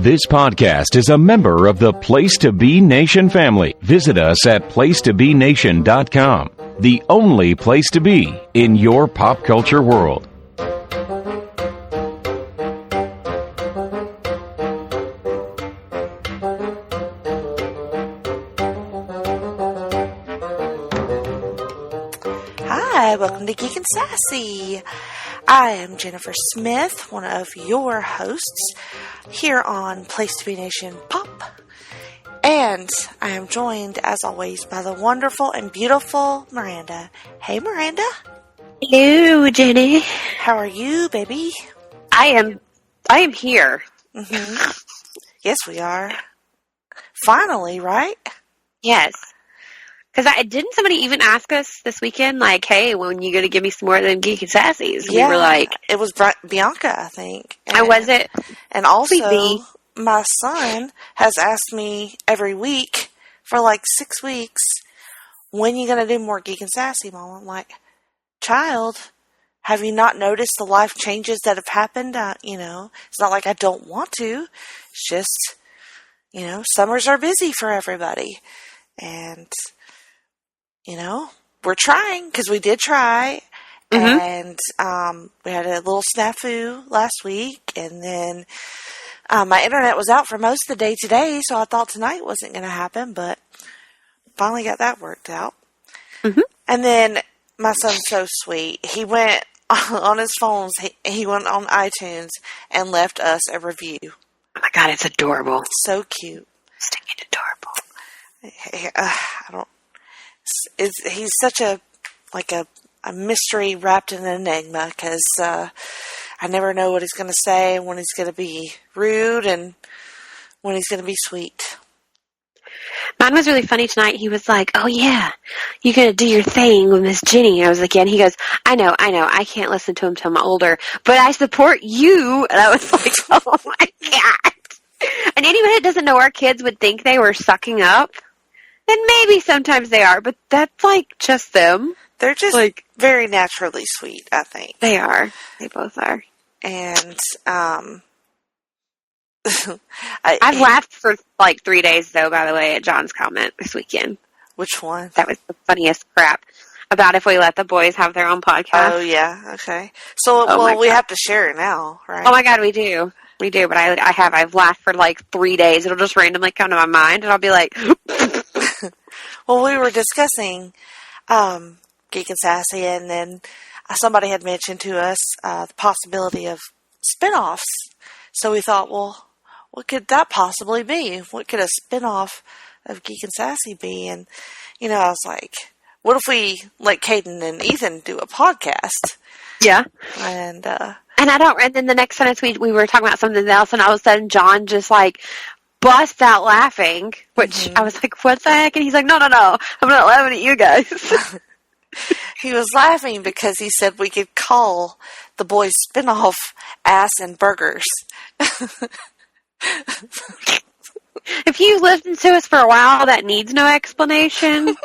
This podcast is a member of the Place to Be Nation family. Visit us at placetobenation.com, the only place to be in your pop culture world. Hi, welcome to Geek and Sassy. I am Jennifer Smith, one of your hosts here on Place to Be Nation Pop. And I am joined, as always, by the wonderful and beautiful Miranda. Hey, Miranda. Hello, Jenny. How are you, baby? I am here. Mm-hmm. Yes, we are. Finally, right? Yes. Because didn't somebody even ask us this weekend, like, hey, when you going to give me some more of them Geek and Sassies? Yeah, we were like... It was Bianca, I think. And was it? And also, Sweetie. My son has asked me every week for like 6 weeks, when you going to do more Geek and Sassy, Mom? I'm like, child, have you not noticed the life changes that have happened? It's not like I don't want to. It's just, summers are busy for everybody. And... we're trying, because we did try, and we had a little snafu last week, and then my internet was out for most of the day today, so I thought tonight wasn't going to happen, but finally got that worked out. Mm-hmm. And then my son's so sweet. He went on his phones, he went on iTunes and left us a review. Oh my God, it's adorable. So cute. Stinking adorable. I don't... He's such a mystery wrapped in an enigma, because I never know what he's going to say, when he's going to be rude, and when he's going to be sweet. Mine was really funny tonight. He was like, oh yeah, you're going to do your thing with Miss Jenny. I was like, yeah. And he goes, I know. I can't listen to him till I'm older, but I support you. And I was like, oh my God. And anyone that doesn't know our kids would think they were sucking up. And maybe sometimes they are, but that's like just them. They're just like very naturally sweet, I think. They are. They both are. And I've laughed for like 3 days, though, by the way, at John's comment this weekend. Which one? That was the funniest crap about if we let the boys have their own podcast. Oh, yeah. Okay. So, we have to share it now, right? Oh, my God, we do. We do, but I've laughed for like 3 days. It'll just randomly come to my mind, and I'll be like... Well, we were discussing Geek and Sassy, and then somebody had mentioned to us the possibility of spinoffs. So we thought, well, what could that possibly be? What could a spinoff of Geek and Sassy be? And, I was like, what if we let Caden and Ethan do a podcast? Yeah. And then the next sentence we were talking about something else, and all of a sudden John just like bust out laughing, which I was like, what the heck? And he's like, no, I'm not laughing at you guys. He was laughing because he said we could call the boys' spinoff Ass and Burgers. If you've listened to us for a while, that needs no explanation.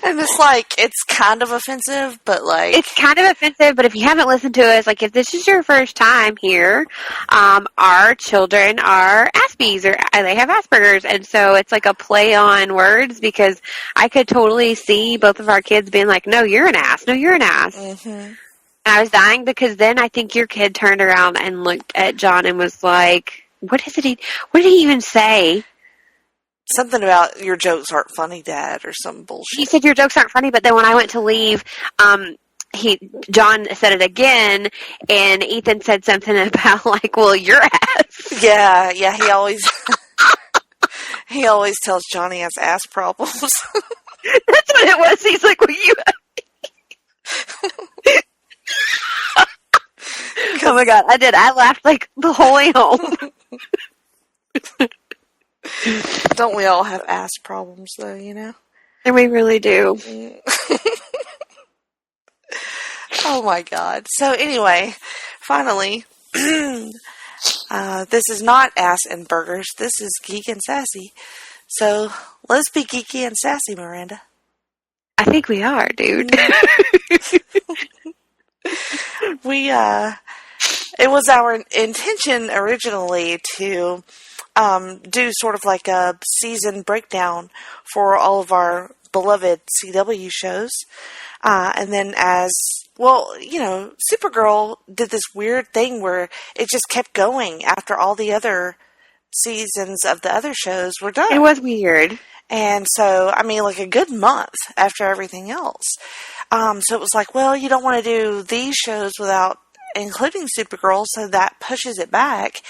And it's kind of offensive, but It's kind of offensive, but if you haven't listened to us, if this is your first time here, our children are Aspies, or they have Asperger's, and so it's like a play on words, because I could totally see both of our kids being like, no, you're an ass, no, you're an ass. Mm-hmm. And I was dying, because then I think your kid turned around and looked at John and was like, what did he even say? Something about your jokes aren't funny, Dad, or some bullshit. He said your jokes aren't funny, but then when I went to leave, John said it again, and Ethan said something about well, your ass. Yeah, he always he always tells Johnny has ass problems. That's what it was. He's like, well, you. Oh my God, I did. I laughed the whole way home. Don't we all have ass problems, though, And we really do. Oh, my God. So, anyway, finally, this is not Ass and Burgers. This is Geek and Sassy. So, let's be geeky and sassy, Miranda. I think we are, dude. It was our intention originally to do sort of like a season breakdown for all of our beloved CW shows. And then Supergirl did this weird thing where it just kept going after all the other seasons of the other shows were done. It was weird. And so, like a good month after everything else. So it was like, well, you don't want to do these shows without including Supergirl, so that pushes it back.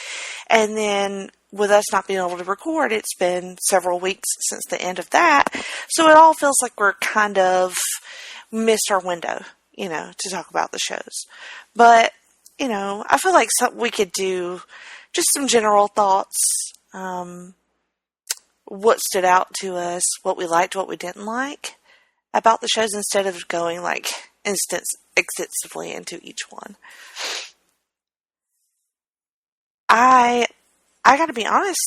And then with us not being able to record, it's been several weeks since the end of that. So it all feels like we're kind of missed our window, to talk about the shows. But, I feel like we could do just some general thoughts, what stood out to us, what we liked, what we didn't like about the shows, instead of going extensively into each one. I gotta be honest,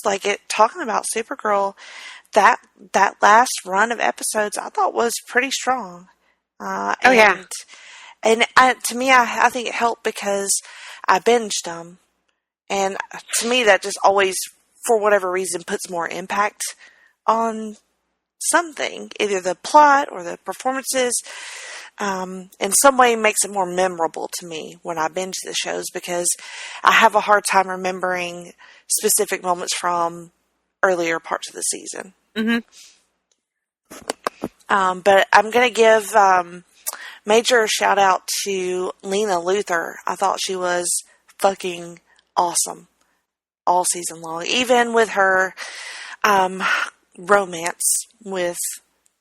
talking about Supergirl, that last run of episodes I thought was pretty strong. And to me, I think it helped because I binged them. And to me, that just always, for whatever reason, puts more impact on something. Either the plot or the performances. In some way makes it more memorable to me when I binge the shows, because I have a hard time remembering specific moments from earlier parts of the season. Mm-hmm. But I'm going to give major shout out to Lena Luthor. I thought she was fucking awesome all season long, even with her romance with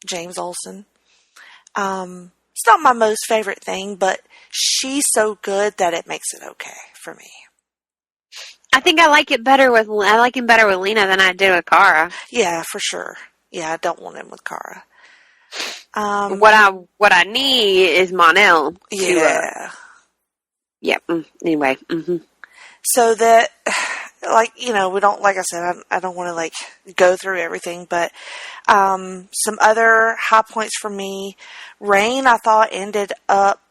James Olsen. It's not my most favorite thing, but she's so good that it makes it okay for me. I think I like him better with Lena than I did with Kara. Yeah, for sure. Yeah, I don't want him with Kara. What I need is Mon-El. Yeah. Anyway. Mm-hmm. So that, we don't, like I said, I don't want to, go through everything, but some other high points for me. Rain, I thought, ended up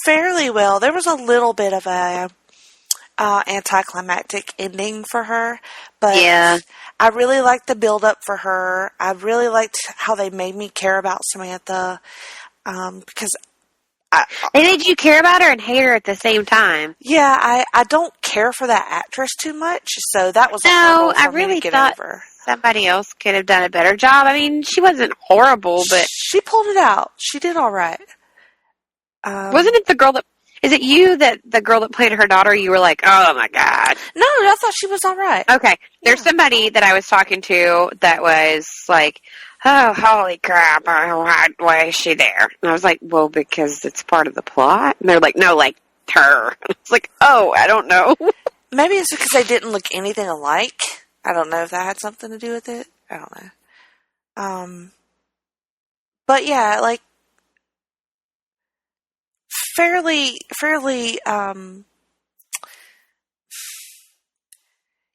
fairly well. There was a little bit of a anticlimactic ending for her, but yeah. I really liked the build-up for her. I really liked how they made me care about Samantha, because they made you care about her and hate her at the same time. Yeah, I don't care for that actress too much, so that was a hurdle for me to get over. Somebody else could have done a better job. I mean, she wasn't horrible, but she pulled it out. She did all right. Wasn't it the girl that? Is it you that the girl that played her daughter? You were like, oh my god. No, I thought she was all right. Okay, there's somebody that I was talking to that was like, oh, holy crap, why is she there? And I was like, well, because it's part of the plot. And they're like, no, like her. And it's like, oh, I don't know. Maybe it's because they didn't look anything alike. I don't know if that had something to do with it. I don't know. But yeah, fairly,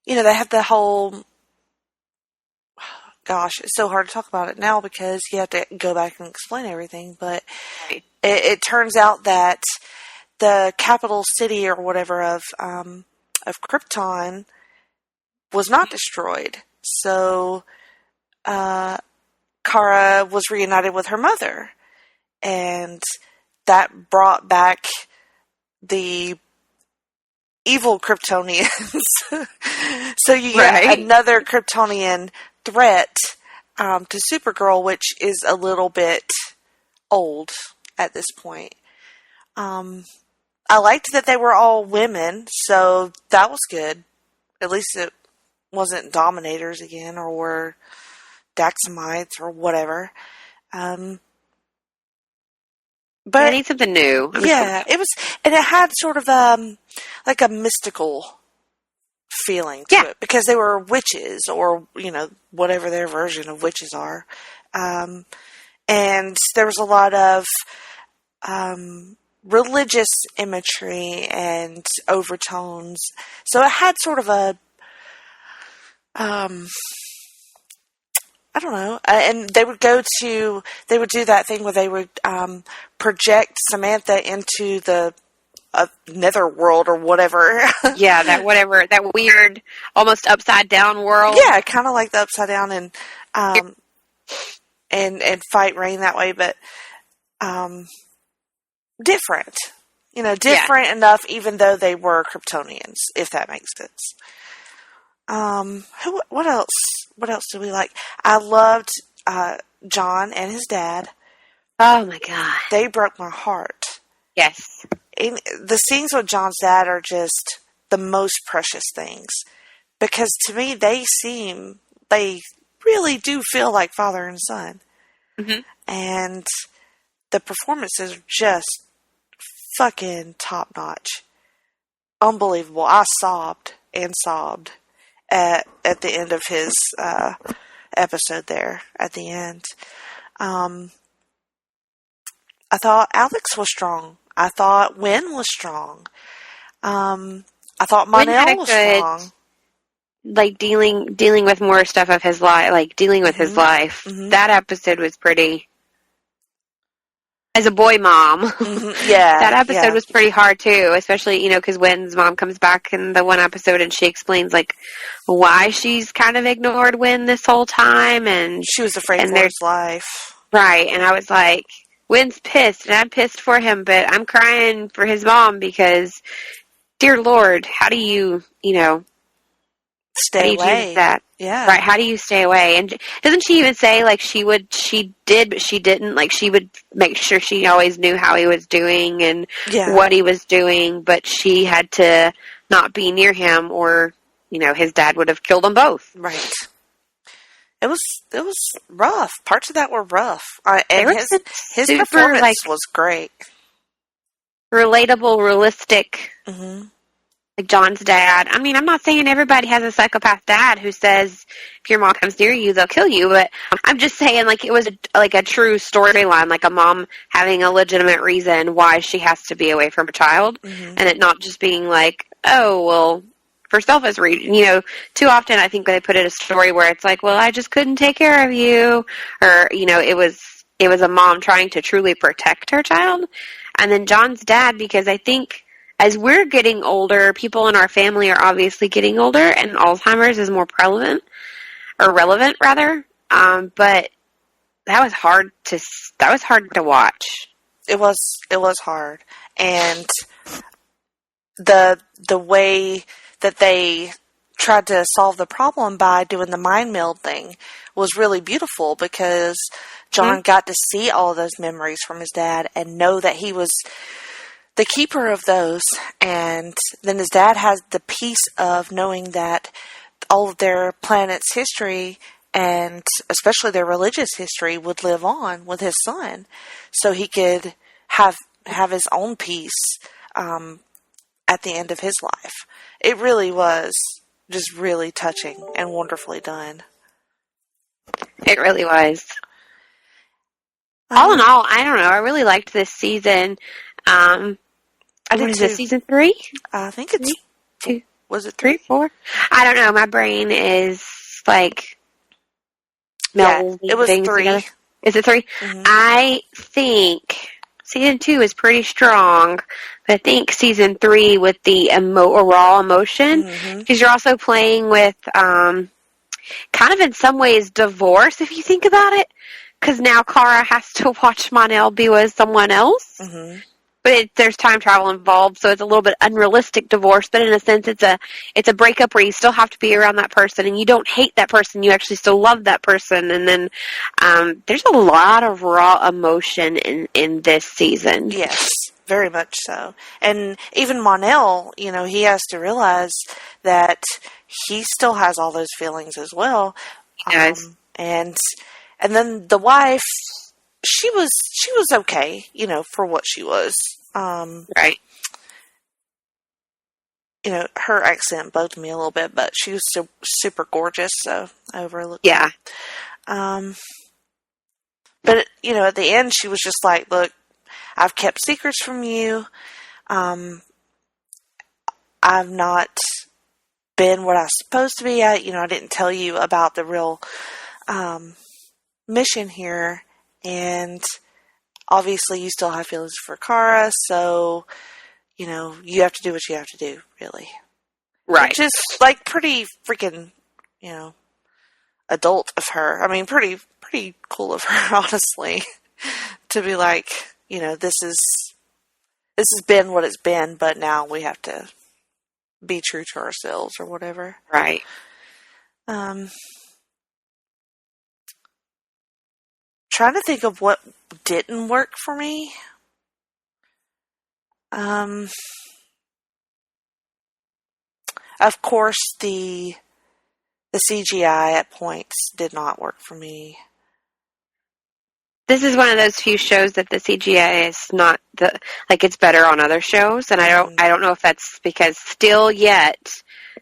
they have the whole, gosh, it's so hard to talk about it now because you have to go back and explain everything, but it turns out that the capital city or whatever of Krypton was not destroyed. So, Kara was reunited with her mother, and that brought back the evil Kryptonians. So you get another Kryptonian threat to Supergirl, which is a little bit old at this point. I liked that they were all women, so that was good. At least it wasn't Dominators again, or were Daxamites or whatever. But I need something new. It was, and it had sort of like a mystical feeling to it, because they were witches, or whatever their version of witches are, and there was a lot of religious imagery and overtones. So it had sort of a I don't know. And they would do that thing where they would project Samantha into the a netherworld or whatever. Yeah, that weird, almost upside down world. Yeah, kind of like the upside down and fight rain that way, but different. Different enough, even though they were Kryptonians, if that makes sense. What else? What else do we like? I loved John and his dad. Oh my god, they broke my heart. Yes, and the scenes with John's dad are just the most precious things, because to me they really do feel like father and son, and the performances are just fucking top notch, unbelievable. I sobbed and sobbed at the end of his episode there at the end. I thought Alex was strong. I thought Wynn was strong. I thought Monel was strong. Like dealing with more stuff of his life, like dealing with his life. That episode was pretty. As a boy mom, yeah, that episode was pretty hard too, especially, because Wynn's mom comes back in the one episode and she explains, like, why she's kind of ignored Wynn this whole time, and she was afraid for his life. Right, and I was like, Wynn's pissed, and I'm pissed for him, but I'm crying for his mom because, dear Lord, how do you, stay away? Do that? Yeah. Right, how do you stay away? And doesn't she even say, like, she did, but she didn't? Like, she would make sure she always knew how he was doing and what he was doing, but she had to not be near him or, his dad would have killed them both. Right. It was rough. Parts of that were rough. And his performance was great. Relatable, realistic. Like John's dad. I mean, I'm not saying everybody has a psychopath dad who says if your mom comes near you, they'll kill you. But I'm just saying, like, it was a true storyline, like a mom having a legitimate reason why she has to be away from her child, and it not just being like, oh, well, for selfish reasons. Too often I think they put in a story where it's like, well, I just couldn't take care of you, or it was a mom trying to truly protect her child, and then John's dad, because I think. As we're getting older, people in our family are obviously getting older, and Alzheimer's is more relevant. But that was hard to watch. It was hard, and the way that they tried to solve the problem by doing the mind meld thing was really beautiful, because John got to see all those memories from his dad and know that he was the keeper of those, and then his dad has the peace of knowing that all of their planet's history, and especially their religious history, would live on with his son, so he could have his own peace at the end of his life. It really was just really touching and wonderfully done. It really was. All in all, I don't know. I really liked this season. I did is this, season 3? I think it's 2. Was it 3, 4? I don't know. My brain is like melding it was things 3. Together. Is it 3? I think season 2 is pretty strong, but I think season 3 with the raw emotion, because you're also playing with kind of in some ways divorce, if you think about it, because now Kara has to watch Monel be with someone else. But there's time travel involved, so it's a little bit unrealistic divorce. But in a sense, it's a breakup where you still have to be around that person, and you don't hate that person. You actually still love that person. And then there's a lot of raw emotion in this season. Yes, very much so. And even Monel, he has to realize that he still has all those feelings as well. He does. And then the wife. She was okay, for what she was. Right. Her accent bugged me a little bit, but she was super gorgeous, so I overlooked Yeah. it. But, at the end, she was just like, look, I've kept secrets from you. I've not been what I was supposed to be. I didn't tell you about the real mission here. And obviously you still have feelings for Kara, so, you have to do what you have to do, really. Right. Which is, like, pretty freaking, adult of her. I mean, pretty cool of her, honestly, to be like, this has been what it's been, but now we have to be true to ourselves or whatever. Right. Trying to think of what didn't work for me. Of course, the CGI at points did not work for me. This is one of those few shows that the CGI is not it's better on other shows, and I don't know if that's because still yet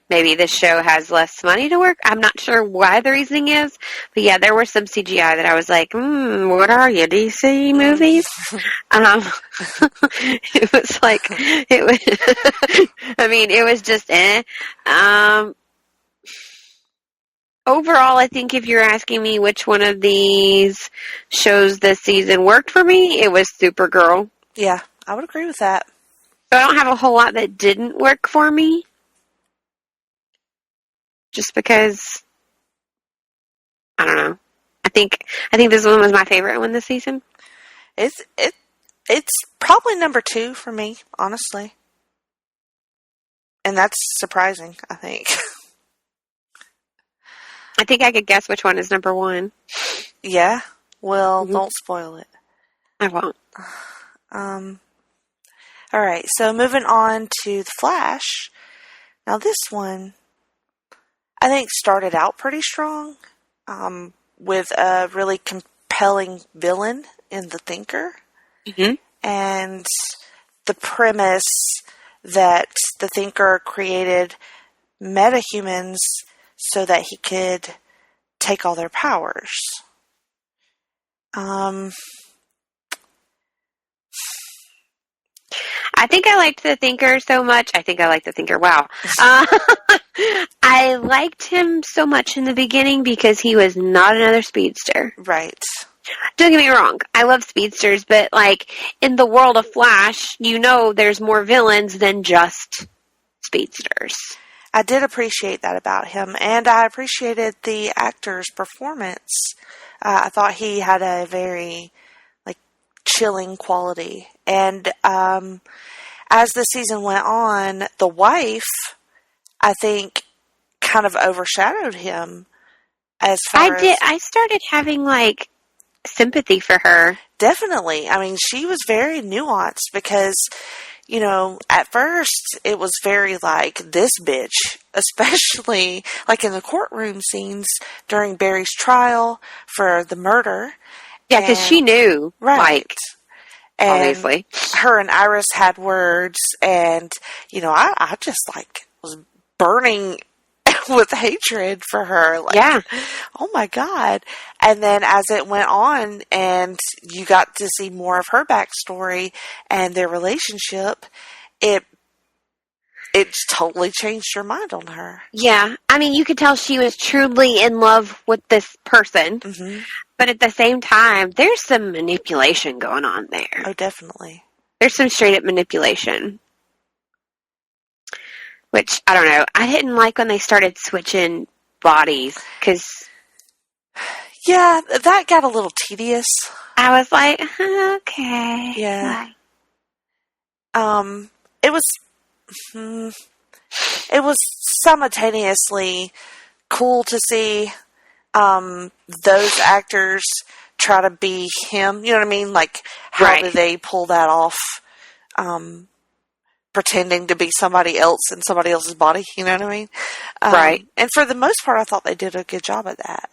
maybe this show has less money to work. I'm not sure why the reasoning is, but yeah, there was some CGI that I was like, what are you, DC movies? It was like, I mean, it was just overall, I think if you're asking me which one of these shows this season worked for me, it was Supergirl. Yeah, I would agree with that. So I don't have a whole lot that didn't work for me. Just because, I don't know. I think this one was my favorite one this season. It's probably number 2 for me, honestly. And that's surprising, I think. I think I could guess which one is number 1. Yeah? Well, don't spoil it. I won't. Alright, so moving on to The Flash. Now this one, I think started out pretty strong, with a really compelling villain in the Thinker. Mm-hmm. And the premise that the Thinker created metahumans so that he could take all their powers. I think I liked the Thinker so much. Wow. I liked him so much in the beginning because he was not another speedster. Right. Don't get me wrong. I love speedsters, but in the world of Flash, there's more villains than just speedsters. I did appreciate that about him, and I appreciated the actor's performance. I thought he had a very, chilling quality. And as the season went on, the wife, I think, kind of overshadowed him as far as... I started having, sympathy for her. Definitely. I mean, she was very nuanced because... at first, it was very this bitch, especially, in the courtroom scenes during Barry's trial for the murder. Yeah, because she knew. Right. And obviously. Her and Iris had words, and, I just, was burning with hatred for her. Yeah. Oh my God. And then as it went on and you got to see more of her backstory and their relationship, it totally changed your mind on her. Yeah. I mean, you could tell she was truly in love with this person. Mm-hmm. But at the same time, there's some manipulation going on there. Oh, definitely. There's some straight up manipulation. Which, I don't know, I didn't like when they started switching bodies, because... Yeah, that got a little tedious. I was like, okay. Yeah. It was simultaneously cool to see those actors try to be him. You know what I mean? How do they pull that off? Pretending to be somebody else in somebody else's body, you know what I mean? Right. And for the most part, I thought they did a good job at that.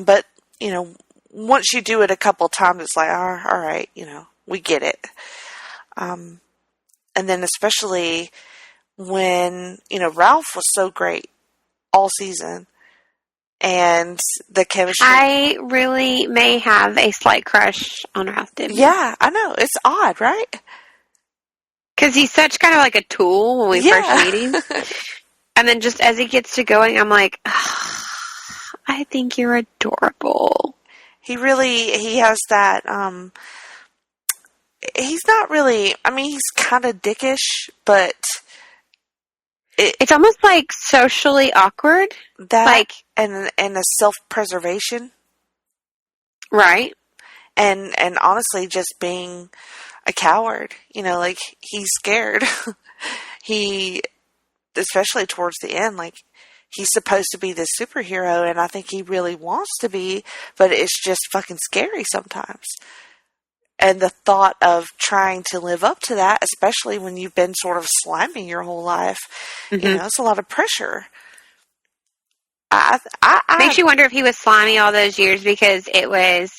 But, once you do it a couple times, it's like, all right, we get it. And then especially when, Ralph was so great all season. And the chemistry. I really may have a slight crush on Ralph Dibny. Yeah, I know. It's odd, right? Because he's such kind of like a tool when we first meet him. And then just as he gets to going, I'm like, I think you're adorable. He has that, he's not really, I mean, he's kind of dickish, but it's almost like socially awkward. that, Like, and a self-preservation. right. And honestly, just being a coward, you know, like, he's scared. He, especially towards the end, like, he's supposed to be this superhero, and I think he really wants to be, but it's just fucking scary sometimes. And the thought of trying to live up to that, especially when you've been sort of slimy your whole life, you know, it's a lot of pressure. Makes you wonder if he was slimy all those years because it was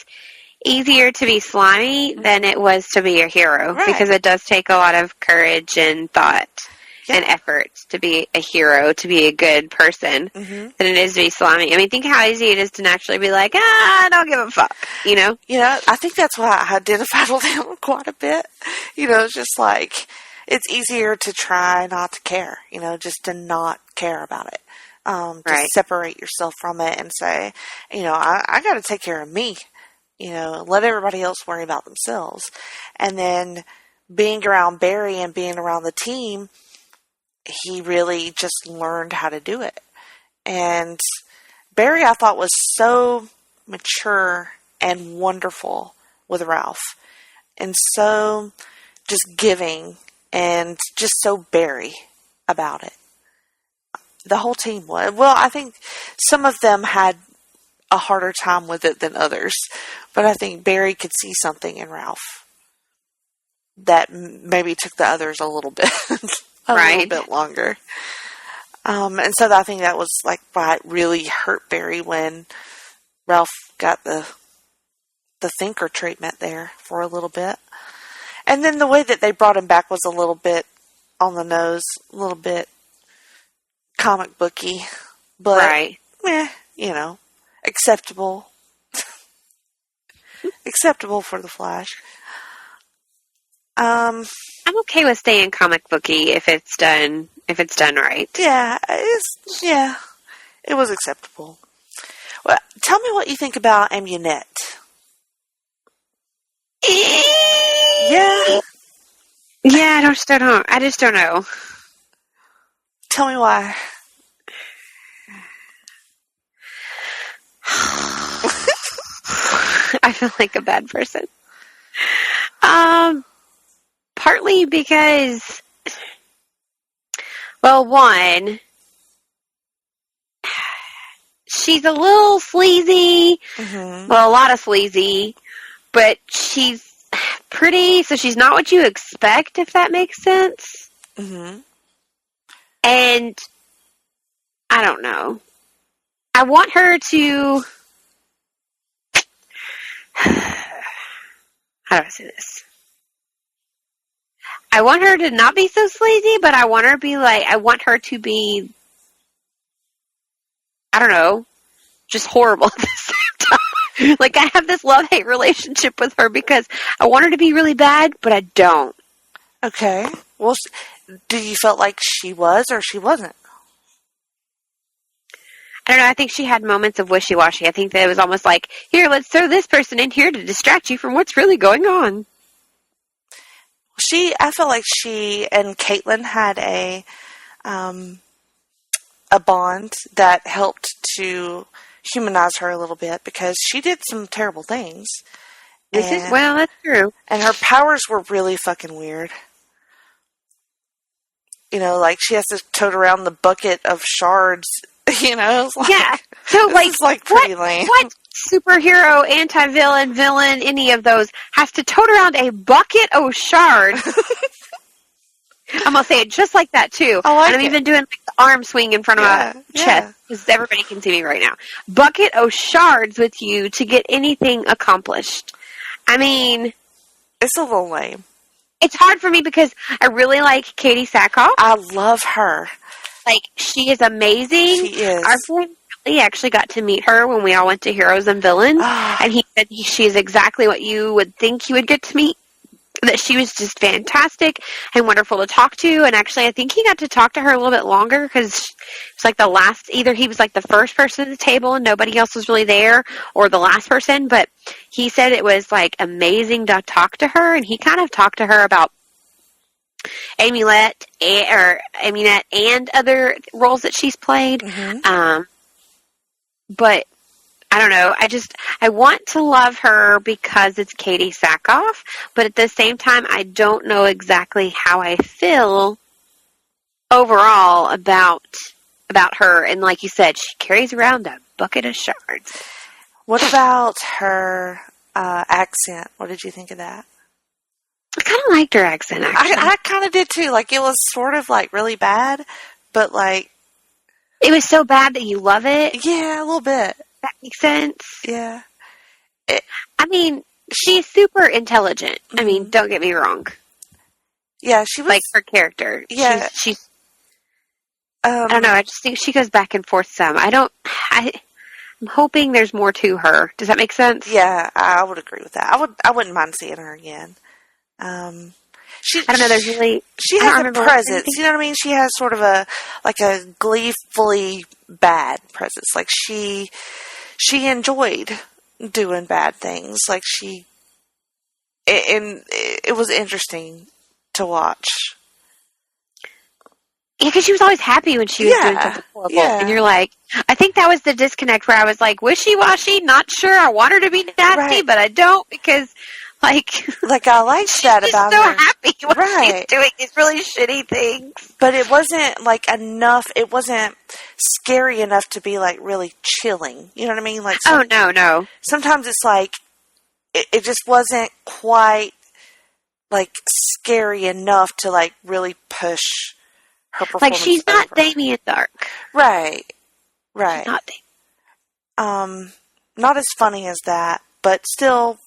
easier to be slimy than it was to be a hero. Right. Because it does take a lot of courage and thought and effort to be a hero, to be a good person, than it is to be slimy. I mean, think how easy it is to naturally be like, I don't give a fuck, you know? You know, I think that's why I identified with him quite a bit. You know, it's just like, it's easier to try not to care, you know, just to not care about it. Just separate yourself from it and say, you know, I got to take care of me. You know, let everybody else worry about themselves. And then being around Barry and being around the team, he really just learned how to do it. And Barry, I thought, was so mature and wonderful with Ralph. And so just giving and just so Barry about it. The whole team was. Well, I think some of them had a harder time with it than others. But I think Barry could see something in Ralph that maybe took the others a little bit. Little bit longer. And so I think that was like why it really hurt Barry when Ralph got the thinker treatment there for a little bit. And then the way that they brought him back was a little bit on the nose, a little bit comic booky, but you know, acceptable. Acceptable for the Flash. I'm okay with staying comic booky if it's done right. Yeah, it was acceptable. Well, tell me what you think about Amunet. Yeah, I just don't know. Tell me why. I feel like a bad person. Partly because, well, one, she's a little sleazy. Well, a lot of sleazy, but she's pretty, so she's not what you expect, if that makes sense. And I don't know. I want her to, how do I say this? I want her to not be so sleazy, but I want her to be like, I want her to be, I don't know, just horrible at the same time. Like, I have this love-hate relationship with her because I want her to be really bad, but I don't. Okay. Well, do you felt like she was or she wasn't? I don't know. I think she had moments of wishy-washy. I think that it was almost like, here, let's throw this person in here to distract you from what's really going on. I felt like she and Caitlin had a bond that helped to humanize her a little bit because she did some terrible things. Well, that's true. And her powers were really fucking weird. You know, like she has to tote around the bucket of shards. You know, it's like, yeah. So like pretty lame. What superhero, anti-villain, villain, any of those has to tote around a bucket of shards? I'm gonna say it just like that too. I like and I'm even doing like the arm swing in front of my chest because everybody can see me right now. Bucket of shards with you to get anything accomplished. I mean, it's a little lame. It's hard for me because I really like Katie Sackhoff. I love her. Like, she is amazing. She is. Our friend Billy actually got to meet her when we all went to Heroes and Villains. And he said she's exactly what you would think you would get to meet that she was just fantastic and wonderful to talk to. And actually, I think he got to talk to her a little bit longer because it's like the last, either he was like the first person at the table and nobody else was really there, or the last person. But he said it was like amazing to talk to her, and he kind of talked to her about Amulet and other roles that she's played. But I don't know. I want to love her because it's Katie Sackhoff, but at the same time, I don't know exactly how I feel overall about her. And like you said, she carries around a bucket of shards. What about her accent? What did you think of that? I kind of liked her accent, actually. I kind of did, too. Like, it was sort of, like, really bad, but, like... It was so bad that you love it? Yeah, a little bit. That makes sense. Yeah. I mean, she's super intelligent. I mean, don't get me wrong. Yeah, she was... Like, her character. Yeah. She's I don't know. I just think she goes back and forth some. I'm hoping there's more to her. Does that make sense? Yeah, I would agree with that. I wouldn't mind seeing her again. I don't know. There's really... She has a presence. You know what I mean? She has sort of a gleefully bad presence. Like, she enjoyed doing bad things. Like, and it was interesting to watch. Yeah, because she was always happy when she was doing something horrible. Yeah. And you're like, I think that was the disconnect where I was like, wishy-washy, not sure. I want her to be nasty, but I don't because, like I liked that about her. She's so happy when she's doing these really shitty things. But it wasn't, like, enough. It wasn't scary enough to be, like, really chilling. You know what I mean? Like, no. Sometimes it's like, it just wasn't quite, like, scary enough to, like, really push her performance. Like, she's not Damien Dark. Right. She's not Damien. Not as funny as that, but still,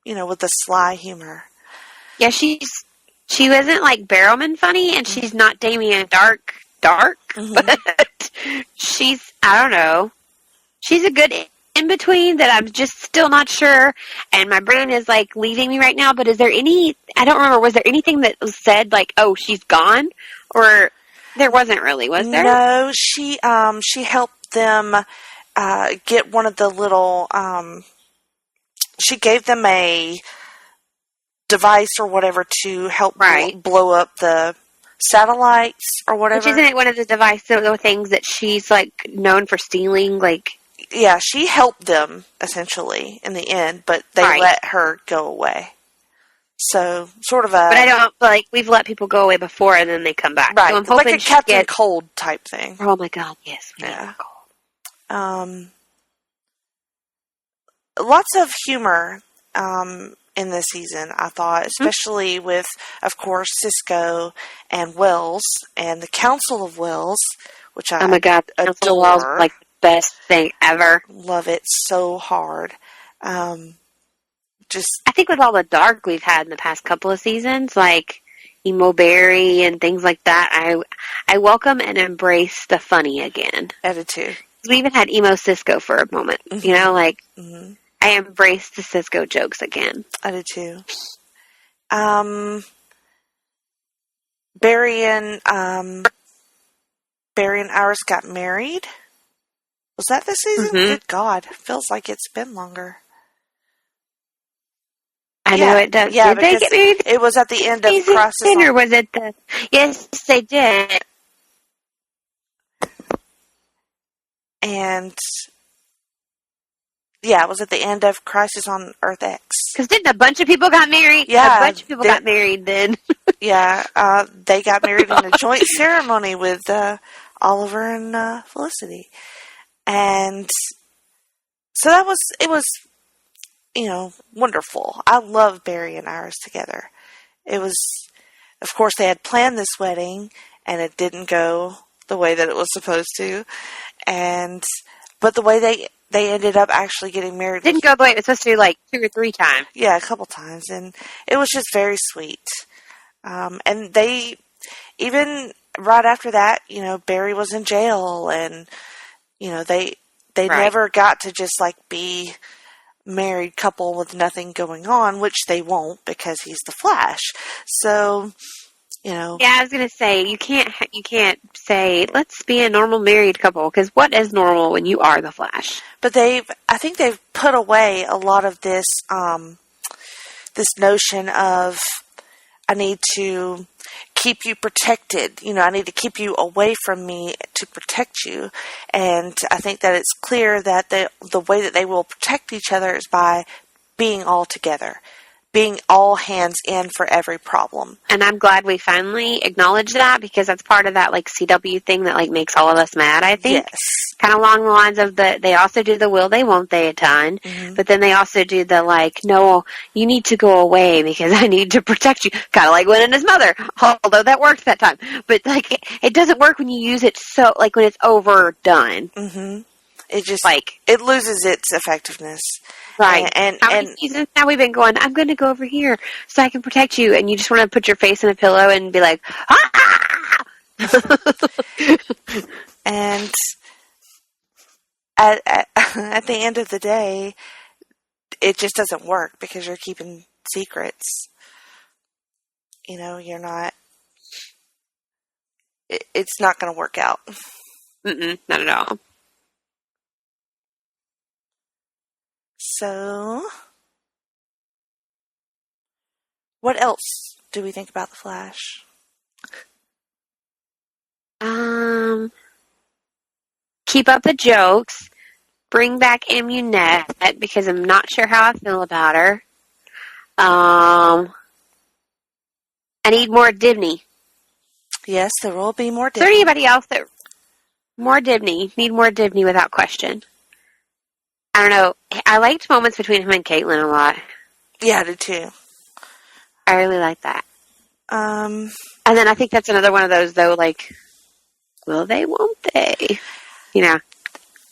you know, with the sly humor. Yeah, she wasn't like Barrowman funny, and she's not Damien Dark, but she's, I don't know, she's a good in-between that I'm just still not sure, and my brain is, like, leaving me right now, but is there I don't remember, was there anything that was said, like, oh, she's gone, or there wasn't really, was there? No, she helped them get one of the little, she gave them a device or whatever to help blow up the satellites or whatever. Which isn't it one of the the things that she's, like, known for stealing, like... Yeah, she helped them, essentially, in the end, but they let her go away. So, sort of a... But I don't, like, we've let people go away before and then they come back. Right, so I'm hoping like a Captain Cold type thing. Oh my god, yes. Yeah. Lots of humor in this season, I thought, especially with, of course, Cisco and Wells and the Council of Wells, which I oh my god, the Council of Wells is like the best thing ever. Love it so hard. I think with all the dark we've had in the past couple of seasons, like Emo Berry and things like that, I welcome and embrace the funny again. Attitude. We even had Emo Cisco for a moment, you know, like... I embrace the Cisco jokes again. I do too. Barry and Iris got married. Was that this season? Good God. Feels like it's been longer. I know it does. Yeah, did they get married? It was at the end of Crisis or was it the... Yes, they did. And... Yeah, it was at the end of Crisis on Earth X. Because didn't a bunch of people got married? Yeah. A bunch of people got married then. Yeah, they got married in a joint ceremony with Oliver and Felicity. And so it was, you know, wonderful. I love Barry and Iris together. It was, of course, they had planned this wedding, and it didn't go the way that it was supposed to. But the way they ended up actually getting married. Didn't go the way it was supposed to, like 2 or 3 times. Yeah, a couple times. And it was just very sweet. And they, even right after that, you know, Barry was in jail. And, you know, they never got to just, like, be married couple with nothing going on, which they won't because he's the Flash. So, Yeah, I was gonna say you can't say let's be a normal married couple, because what is normal when you are the Flash? But I think they've put away a lot of this this notion of I need to keep you protected. I need to keep you away from me to protect you. And I think that it's clear that the way that they will protect each other is by being all together, being all hands in for every problem. And I'm glad we finally acknowledged that, because that's part of that CW thing that makes all of us mad, I think. Yes. Kind of along the lines of they also do the will they won't they a ton, but then they also do the no, you need to go away because I need to protect you. Kind of like Gwen and his mother, although that worked that time. But it doesn't work when you use it when it's overdone. Mm-hmm. It just it loses its effectiveness. Right. And how many seasons now we've been going, I'm going to go over here so I can protect you, and you just want to put your face in a pillow and be like, ah! And at the end of the day, it just doesn't work because you're keeping secrets. You're not... It's not going to work out. Mm-mm, not at all. So, what else do we think about the Flash? Keep up the jokes. Bring back Immunette, because I'm not sure how I feel about her. I need more Dibney. Yes, there will be more Dibney. Is there anybody else that... More Dibney. Need more Dibney without question. I don't know. I liked moments between him and Caitlin a lot. Yeah, I did too. I really like that. And then I think that's another one of those, though, will they, won't they? Yeah,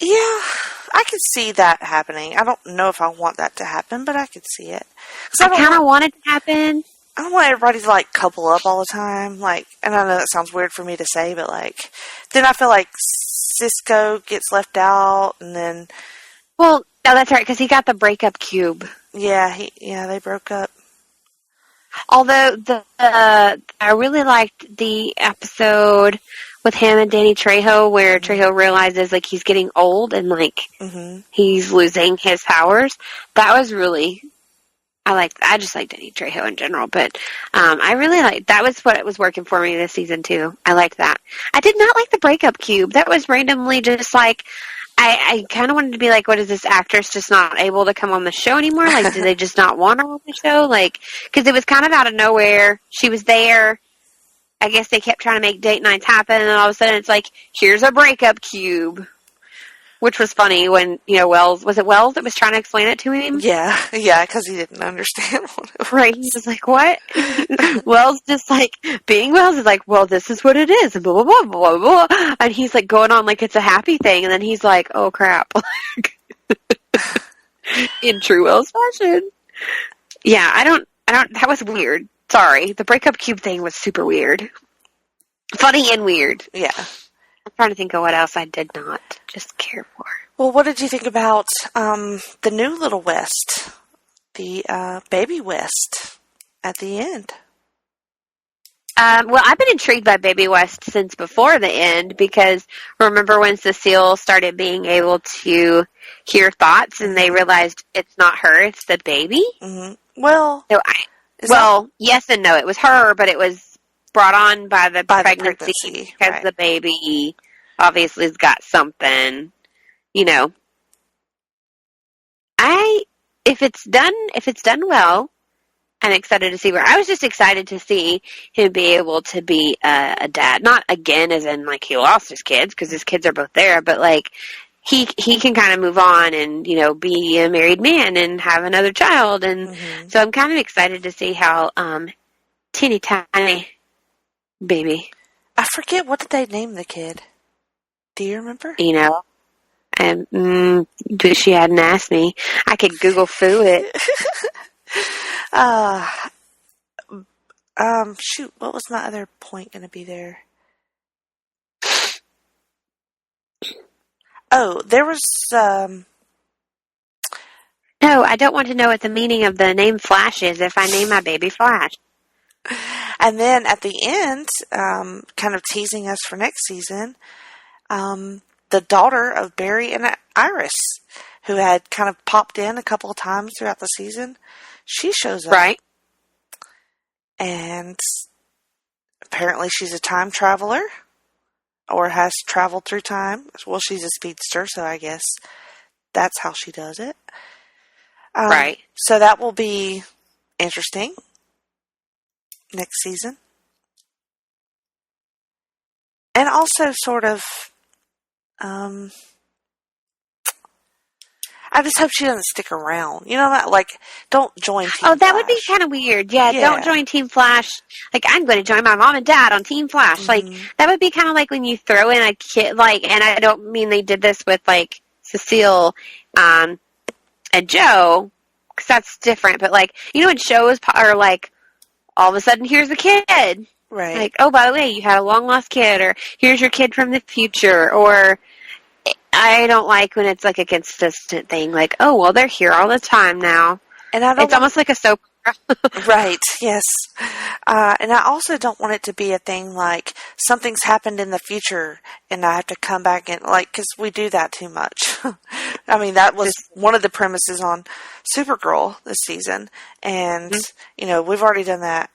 I could see that happening. I don't know if I want that to happen, but I could see it. I kind of want it to happen. I don't want everybody to, couple up all the time. And I know that sounds weird for me to say, but, then I feel like Cisco gets left out, and then... Well, no, that's right, because he got the breakup cube. Yeah, they broke up. Although I really liked the episode with him and Danny Trejo, where Trejo realizes he's getting old and he's losing his powers. That was really... I just like Danny Trejo in general, but I really that was what was working for me this season too. I liked that. I did not like the breakup cube. That was randomly just I kind of wanted to be what is this actress just not able to come on the show anymore? Do they just not want her on the show? Because it was kind of out of nowhere. She was there. I guess they kept trying to make date nights happen, and all of a sudden it's here's a breakup cube. Which was funny when, Wells, was it Wells that was trying to explain it to him? Yeah, because he didn't understand what it was. Right, he was what? Wells just being Wells is well, this is what it is, and blah, blah, blah, blah, blah. And he's going on it's a happy thing, and then he's oh crap. In true Wells fashion. Yeah, I don't, that was weird. Sorry, the breakup cube thing was super weird. Funny and weird. Yeah. I'm trying to think of what else I did not just care for. Well, what did you think about the new Little West, the Baby West at the end? Well, I've been intrigued by Baby West since before the end, because remember when Cecile started being able to hear thoughts and they realized it's not her, it's the baby? Mm-hmm. Well, yes and no. It was her, but it was brought on by the pregnancy because right. The baby obviously has got something, if it's done well, I'm excited to see where. I was just excited to see him be able to be a dad. Not again as in he lost his kids, because his kids are both there, but he can kind of move on and, be a married man and have another child. And so I'm kind of excited to see how teeny tiny baby. I forget, what did they name the kid? Do you remember? She hadn't asked me. I could Google foo it. Shoot, what was my other point going to be there? Oh, there was, No, I don't want to know what the meaning of the name Flash is if I name my baby Flash. And then at the end, kind of teasing us for next season, the daughter of Barry and Iris, who had kind of popped in a couple of times throughout the season, she shows up. Right. And apparently she's a time traveler, or has traveled through time. Well, she's a speedster, so I guess that's how she does it. Right. So that will be interesting next season. And also sort of, I just hope she doesn't stick around. You know, like, don't join Team Oh, that Flash. would be kind of weird. Yeah, don't join Team Flash. Like, I'm going to join my mom and dad on Team Flash. Mm-hmm. Like, that would be kind of like when you throw in a kid, like, and I don't mean they did this with, like, Cecile and Joe, because that's different. But, like, you know, when shows are, like, all of a sudden, here's the kid. Right. Like, oh, by the way, you had a long-lost kid, or here's your kid from the future, or I don't like when it's like a consistent thing. Like, oh, well, they're here all the time now. And it's almost like a soap opera. Right, yes. And I also don't want it to be a thing like something's happened in the future and I have to come back and, like, because we do that too much. I mean, that was one of the premises on Supergirl this season. And, you know, we've already done that.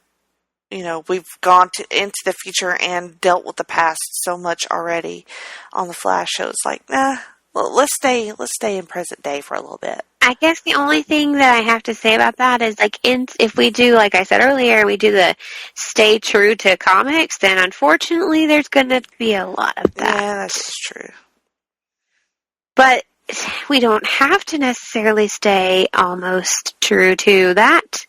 You know, we've gone into the future and dealt with the past so much already on the Flash show. It's like, nah, well, let's stay in present day for a little bit. I guess the only thing that I have to say about that is, like, if we do, like I said earlier, we do the stay true to comics, then unfortunately there's going to be a lot of that. Yeah, that's true. But we don't have to necessarily stay almost true to that.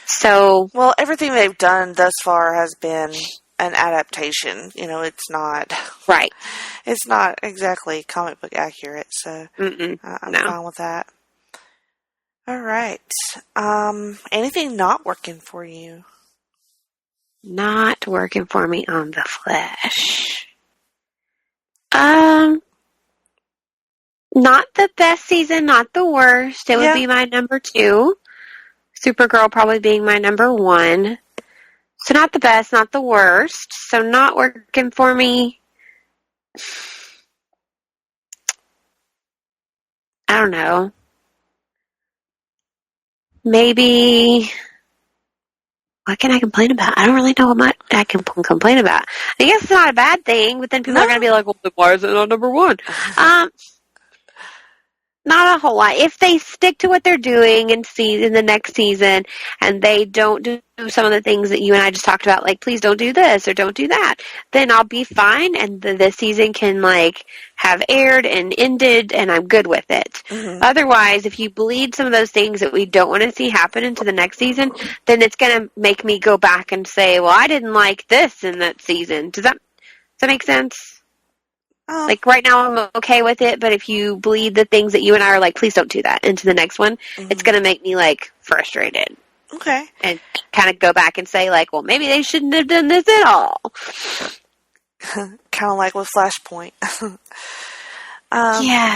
So, well, everything they've done thus far has been an adaptation. You know, it's not right. It's not exactly comic book accurate. So I'm fine with that. All right. Anything not working for you? Not working for me on the Flash. Not the best season, not the worst. It would be my number 2. Supergirl probably being my number 1. So not the best, not the worst. So not working for me. I don't know. Maybe, what can I complain about? I don't really know what much I can complain about. I guess it's not a bad thing, but then people are going to be like, well, then why is it not number 1? Not a whole lot. If they stick to what they're doing in the next season and they don't do some of the things that you and I just talked about, like, please don't do this or don't do that, then I'll be fine and the season can, like, have aired and ended and I'm good with it. Mm-hmm. Otherwise, if you bleed some of those things that we don't want to see happen into the next season, then it's going to make me go back and say, well, I didn't like this in that season. Does that make sense? Like, right now I'm okay with it, but if you bleed the things that you and I are like, please don't do that into the next one, it's going to make me, like, frustrated. Okay. And kind of go back and say, like, well, maybe they shouldn't have done this at all. Kind of like with Flashpoint. Yeah.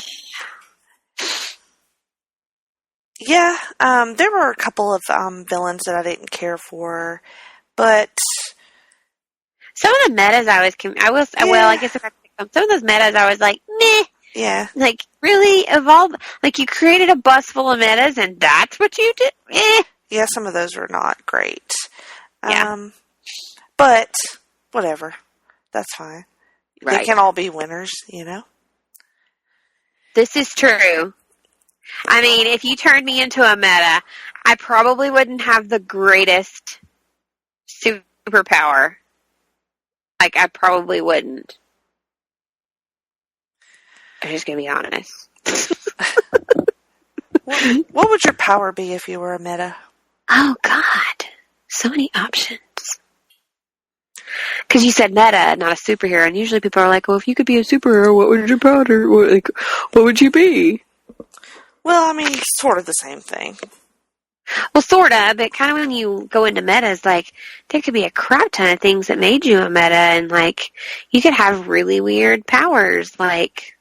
Yeah, there were a couple of villains that I didn't care for, but some of the metas I guess if I some of those metas, I was like, meh. Yeah. Like, really? Evolve? Like, you created a bus full of metas, and that's what you did? Eh. Yeah, some of those were not great. Yeah. But, whatever. That's fine. Right. They can all be winners, you know? This is true. I mean, if you turned me into a meta, I probably wouldn't have the greatest superpower. Like, I probably wouldn't. I'm just going to be honest. What would your power be if you were a meta? Oh, God. So many options. Because you said meta, not a superhero, and usually people are like, well, if you could be a superhero, what would your power, what would you be? Well, I mean, sort of the same thing. Well, sort of, but kind of when you go into metas, like, there could be a crap ton of things that made you a meta, and, like, you could have really weird powers, like,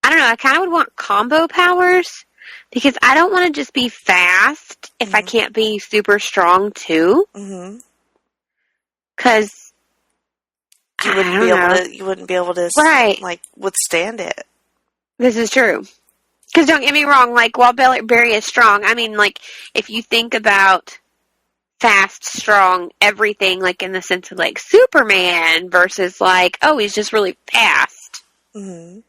I don't know, know. I kind of would want combo powers because I don't want to just be fast if I can't be super strong too. Mm-hmm. Because you wouldn't be able to right. like withstand it. This is true. Because don't get me wrong, like while Barry is strong, I mean, like if you think about fast, strong, everything, like in the sense of like Superman versus like, oh, he's just really fast. Mm-hmm.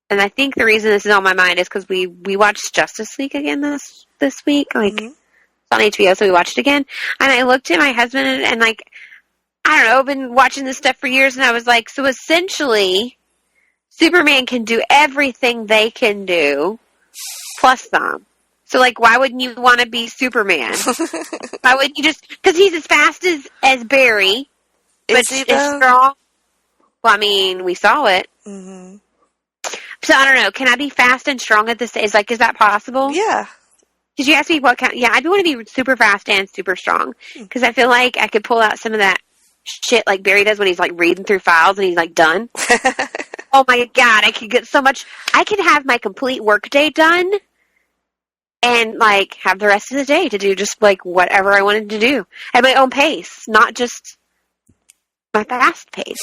And I think the reason this is on my mind is because we watched Justice League again this week, like it's on HBO, so we watched it again. And I looked at my husband and like, I don't know, I've been watching this stuff for years, and I was like, so essentially, Superman can do everything they can do, plus some. So, like, why wouldn't you want to be Superman? Why wouldn't you just... Because he's as fast as Barry, but is strong. Well, I mean, we saw it. Mm-hmm. So, I don't know. Can I be fast and strong at this? Is that possible? Yeah. Did you ask me what kind... Yeah, I do want to be super fast and super strong. Because I feel like I could pull out some of that shit like Barry does when he's, like, reading through files and he's, like, done. Oh, my God. I could get so much... I could have my complete workday done and, like, have the rest of the day to do just, like, whatever I wanted to do. At my own pace, not just my fast pace.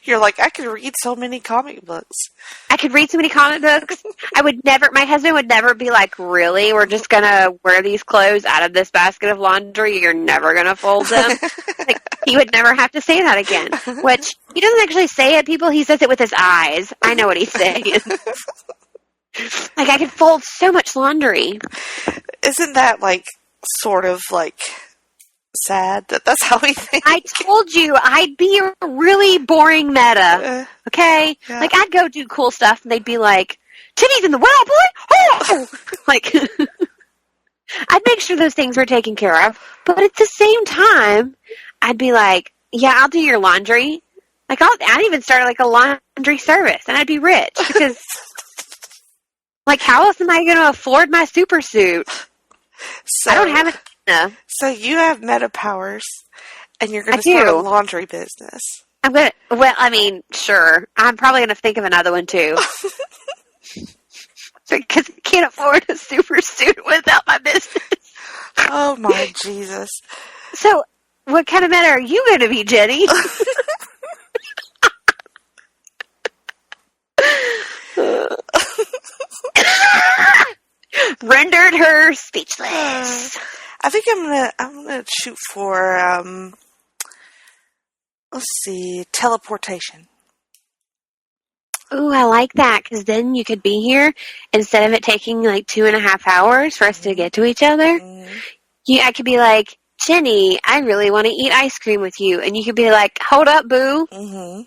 You're like, I could read so many comic books. I could read so many comic books. My husband would never be like, really? We're just going to wear these clothes out of this basket of laundry? You're never going to fold them? Like, he would never have to say that again. Which, he doesn't actually say it, people. He says it with his eyes. I know what he's saying. Like, I could fold so much laundry. Isn't that, like, sort of, like... sad that that's how we think. I told you I'd be a really boring meta. Okay? Yeah. Like, I'd go do cool stuff and they'd be like, Timmy's in the well, boy! Oh! Like, I'd make sure those things were taken care of. But at the same time, I'd be like, yeah, I'll do your laundry. Like, I'd even start like a laundry service and I'd be rich because, like, how else am I going to afford my super suit? So, I don't have it. No. So you have meta powers, and you're going to start a laundry business. Sure. I'm probably going to think of another one, too. Because I can't afford a super suit without my business. Oh, my Jesus. So, what kind of meta are you going to be, Jenny? Rendered her speechless. I think I'm gonna shoot for let's see, teleportation. Ooh, I like that, because then you could be here instead of it taking like 2.5 hours for us to get to each other. I could be like, Jenny, I really want to eat ice cream with you, and you could be like, hold up, boo. And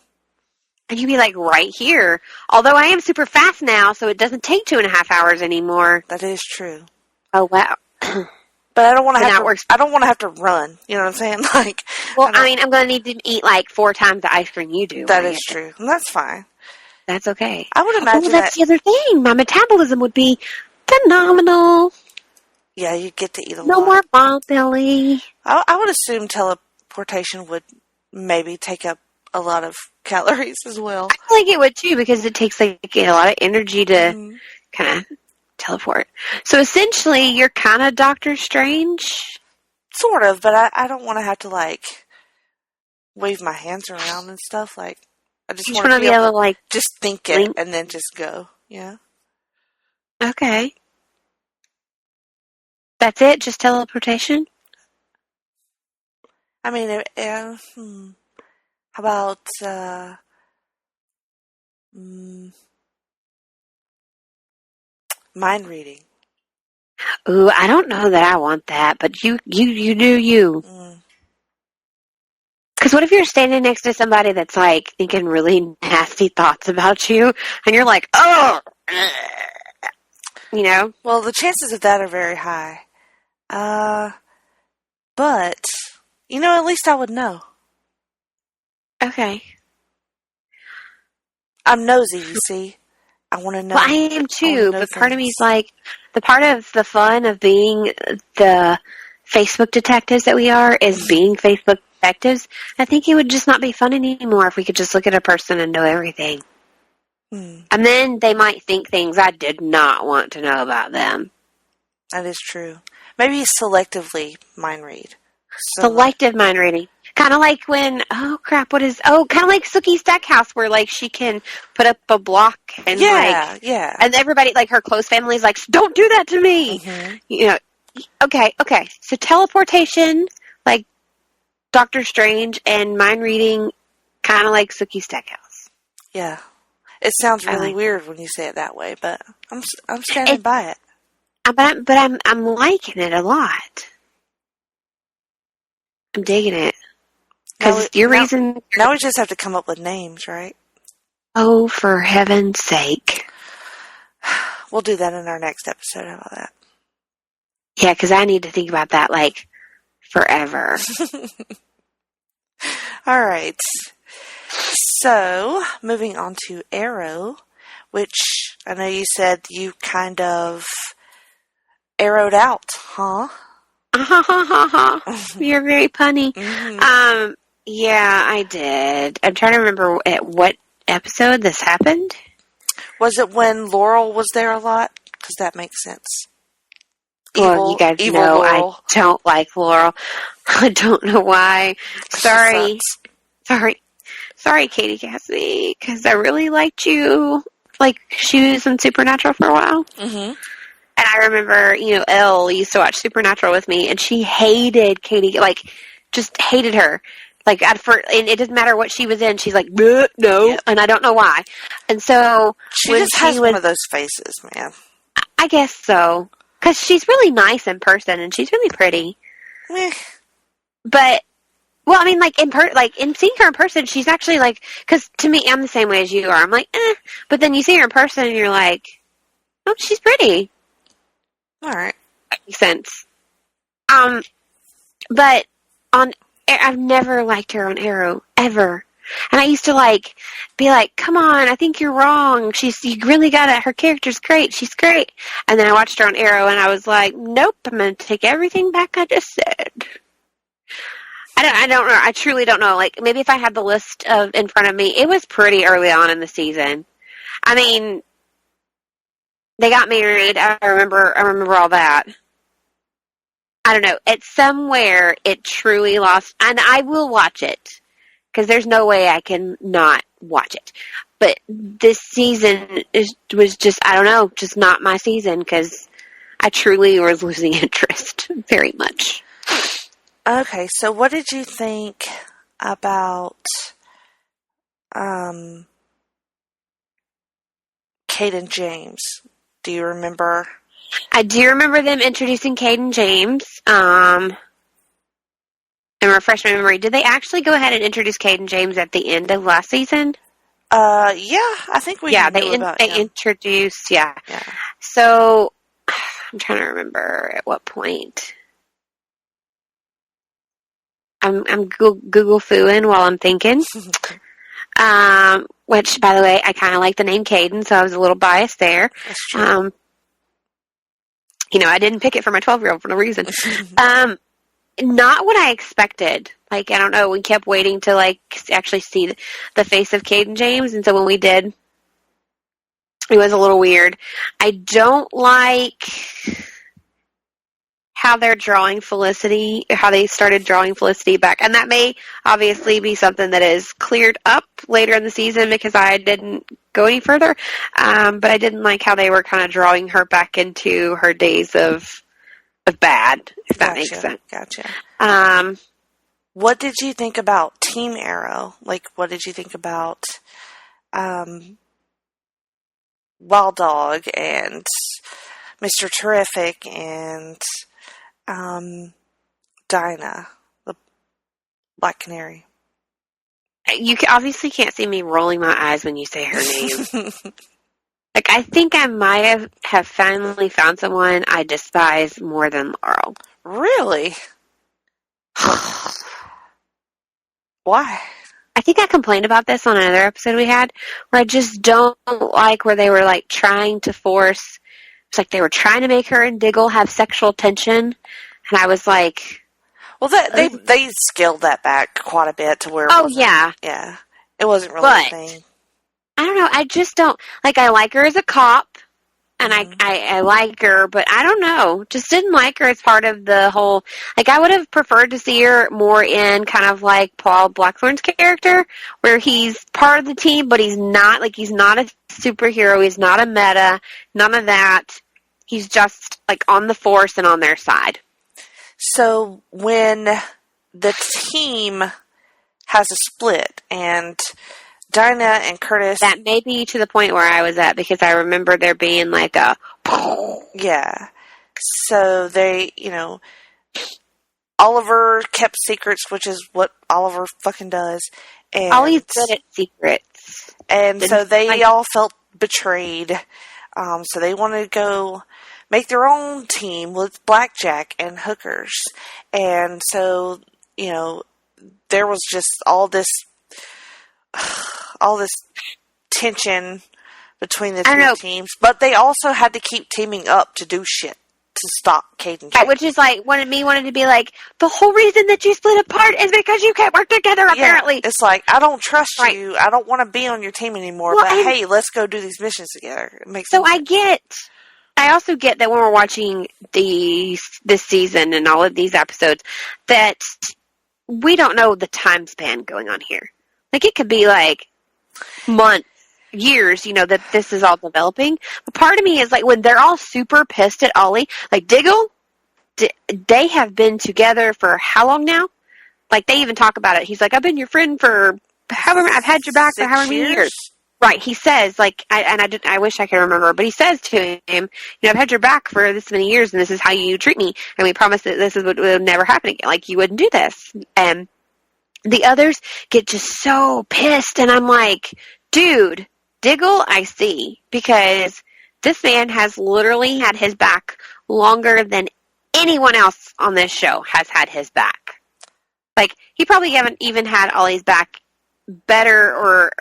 you'd be like, right here. Although I am super fast now, so it doesn't take 2.5 hours anymore. That is true. Oh, wow. But I don't want to have to run. You know what I'm saying? Like, well, I'm going to need to eat like 4 times the ice cream you do. That is true. And that's fine. That's okay. I would imagine that's the other thing. My metabolism would be phenomenal. Yeah, you'd get to eat a lot. No more ball belly. I would assume teleportation would maybe take up a lot of calories as well. I feel like it would too, because it takes like a lot of energy to kind of teleport. So essentially, you're kind of Doctor Strange? Sort of, but I don't want to have to, like, wave my hands around and stuff. Like, I just want to be able to, like, just think it and then just go. Yeah. Okay. That's it? Just teleportation? I mean, how about, mind reading? Ooh, I don't know that I want that, but you do you. Because what if you're standing next to somebody that's, like, thinking really nasty thoughts about you, and you're like, oh! You know? Well, the chances of that are very high. But, you know, at least I would know. Okay. I'm nosy, you see. I want to know. Well, I am too, but part of me is like, the part of the fun of being the Facebook detectives that we are is being Facebook detectives. I think it would just not be fun anymore if we could just look at a person and know everything. And then they might think things I did not want to know about them. That is true. Maybe selectively mind read. Selective mind reading. Kind of like when, kind of like Sookie's Stackhouse, where, like, she can put up a block and, and everybody, like, her close family's like, don't do that to me! Mm-hmm. You know, okay. So teleportation, like Doctor Strange, and mind reading, kind of like Sookie's Stackhouse. Yeah. It sounds really weird when you say it that way, but I'm standing by it. But I'm liking it a lot. I'm digging it. Because reason... Now we just have to come up with names, right? Oh, for heaven's sake. We'll do that in our next episode. How about that? Yeah, because I need to think about that, like, forever. All right. So, moving on to Arrow, which I know you said you kind of arrowed out, huh? You're very punny. Mm-hmm. Yeah, I did. I'm trying to remember at what episode this happened. Was it when Laurel was there a lot? Because that makes sense. Well, you guys know Laurel. I don't like Laurel. I don't know why. Sorry, Katie Cassidy, because I really liked you. Like, she was in Supernatural for a while. Mm-hmm. And I remember, Elle used to watch Supernatural with me, and she hated Katie, like, just hated her. Like, and it doesn't matter what she was in, she's like, no, yep. And I don't know why. And so... She just has one of those faces, man. I guess so. Because she's really nice in person, and she's really pretty. But, well, I mean, like, in seeing her in person, she's actually, like... Because, to me, I'm the same way as you are. I'm like, But then you see her in person, and you're like, oh, she's pretty. All right. That makes sense. But I've never liked her on Arrow, ever. And I used to, be like, come on, I think you're wrong. You really got it. Her character's great. She's great. And then I watched her on Arrow, and I was like, nope, I'm going to take everything back I just said. I don't know. I truly don't know. Like, maybe if I had the list in front of me, it was pretty early on in the season. I mean, they got married. I remember all that. I don't know. It's somewhere it truly lost, and I will watch it because there's no way I can not watch it. But this season was just, I don't know, just not my season because I truly was losing interest very much. Okay, so what did you think about Kate and James? Do you remember? I do remember them introducing Kate and James. And refresh my memory. Did they actually go ahead and introduce Kate and James at the end of last season? Yeah, I think we. Yeah, they introduced. Yeah. So I'm trying to remember at what point. I'm Google fooing while I'm thinking. Which, by the way, I kind of like the name Caden, so I was a little biased there. That's true. I didn't pick it for my 12-year-old for no reason. Not what I expected. Like, I don't know, we kept waiting to, actually see the face of Caden James, and so when we did, it was a little weird. I don't like how they're drawing Felicity, how they started drawing Felicity back. And that may obviously be something that is cleared up later in the season because I didn't go any further. But I didn't like how they were kind of drawing her back into her days of bad, if that makes sense. Gotcha. What did you think about Team Arrow? What did you think about Wild Dog and Mr. Terrific and Dinah, the Black Canary? You obviously can't see me rolling my eyes when you say her name. I think I might have finally found someone I despise more than Laurel. Really? Why? I think I complained about this on another episode we had, where I just don't like where they were trying to force. It's like they were trying to make her and Diggle have sexual tension, and I was like, well, they scaled that back quite a bit to where. Oh yeah, yeah, it wasn't really a thing. I don't know. I just don't, like, I like her as a cop, and I like her, but I don't know. Just didn't like her as part of the whole, like, I would have preferred to see her more in kind of like Paul Blackthorne's character, where he's part of the team, but he's not a superhero, he's not a meta, none of that. He's just, like, on the force and on their side. So when the team has a split, and Dinah and Curtis... That may be to the point where I was at, because I remember there being like a... Yeah. So they, Oliver kept secrets, which is what Oliver fucking does. And Ollie's good at secrets. And so they all felt betrayed. So they wanted to go make their own team with blackjack and hookers. And so, there was just all this tension between the two teams, but they also had to keep teaming up to do shit to stop Kate and Kate. Which is like, wanted to be like, the whole reason that you split apart is because you can't work together, apparently. Yeah, it's like, I don't trust you, I don't want to be on your team anymore, but hey, let's go do these missions together. It makes sense. I also get that when we're watching this season and all of these episodes, that we don't know the time span going on here. Like, it could be like months, years, that this is all developing. But part of me is like, when they're all super pissed at Ollie, like Diggle, they have been together for how long now? Like, they even talk about it. He's like, I've been your friend for however, I've had your back for however many years. Right, he says, like, I wish I could remember, but he says to him, I've had your back for this many years, and this is how you treat me, and we promise that this is what would never happen again. Like, you wouldn't do this. And the others get just so pissed, and I'm like, dude, Diggle, I see, because this man has literally had his back longer than anyone else on this show has had his back. Like, he probably haven't even had Ollie's back better or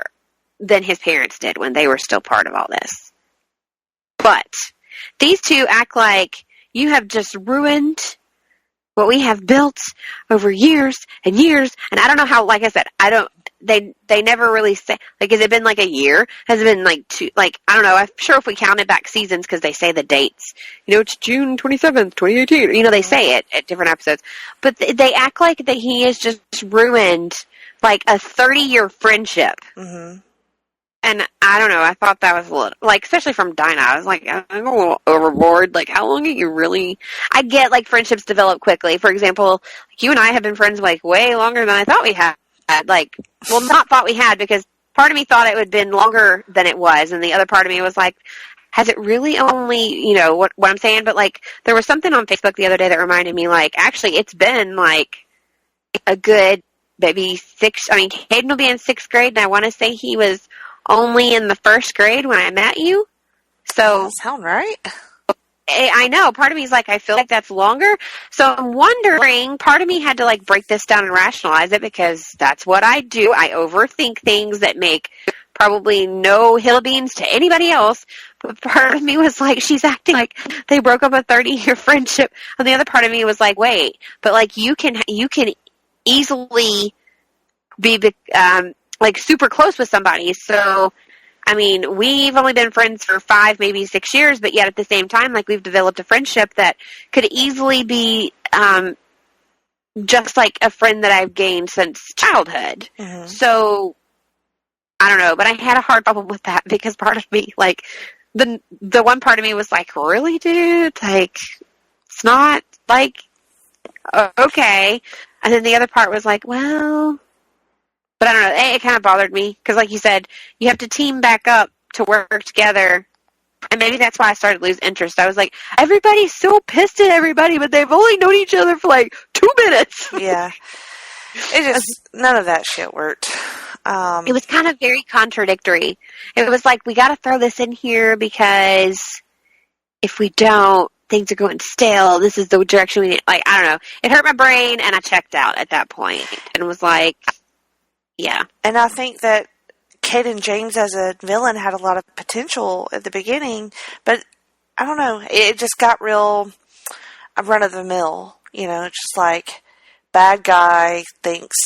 than his parents did when they were still part of all this. But these two act like you have just ruined what we have built over years and years. And I don't know how, like I said, they never really say, like, has it been like a year? Has it been like two, like, I don't know. I'm sure if we counted back seasons, because they say the dates, it's June 27th, 2018. They say it at different episodes. But they act like that he has just ruined like a 30-year friendship. Mm-hmm. And I don't know, I thought that was a little, like, especially from Dinah, I was like, I'm a little overboard. Like, how long are you really... I get, like, friendships develop quickly. For example, like, you and I have been friends, like, way longer than I thought we had. Like, well, not thought we had, because part of me thought it would have been longer than it was, and the other part of me was like, has it really only, what I'm saying? But, like, there was something on Facebook the other day that reminded me, like, actually, it's been, like, a good, maybe Caden will be in 6th grade, and I want to say he was only in the 1st grade when I met you. So that sound right? I know. Part of me is like, I feel like that's longer. So I'm wondering, part of me had to like break this down and rationalize it, because that's what I do. I overthink things that make probably no hill beans to anybody else. But part of me was like, she's acting like they broke up a 30-year friendship. And the other part of me was like, wait, but like you can easily be like super close with somebody. So, I mean, we've only been friends for 5, maybe 6 years, but yet at the same time, like, we've developed a friendship that could easily be just like a friend that I've gained since childhood. Mm-hmm. So, I don't know, but I had a hard problem with that, because part of me, like, the one part of me was like, really, dude? Like, it's not, like, okay. And then the other part was like, well... But I don't know, it kind of bothered me, because like you said, you have to team back up to work together, and maybe that's why I started to lose interest. I was like, everybody's so pissed at everybody, but they've only known each other for like 2 minutes. Yeah. None of that shit worked. It was kind of very contradictory. It was like, we got to throw this in here, because if we don't, things are going stale. This is the direction we need. Like, I don't know. It hurt my brain, and I checked out at that point, and was like... Yeah. And I think that Caden James as a villain had a lot of potential at the beginning, but I don't know, it just got real run-of-the-mill, just like, bad guy thinks,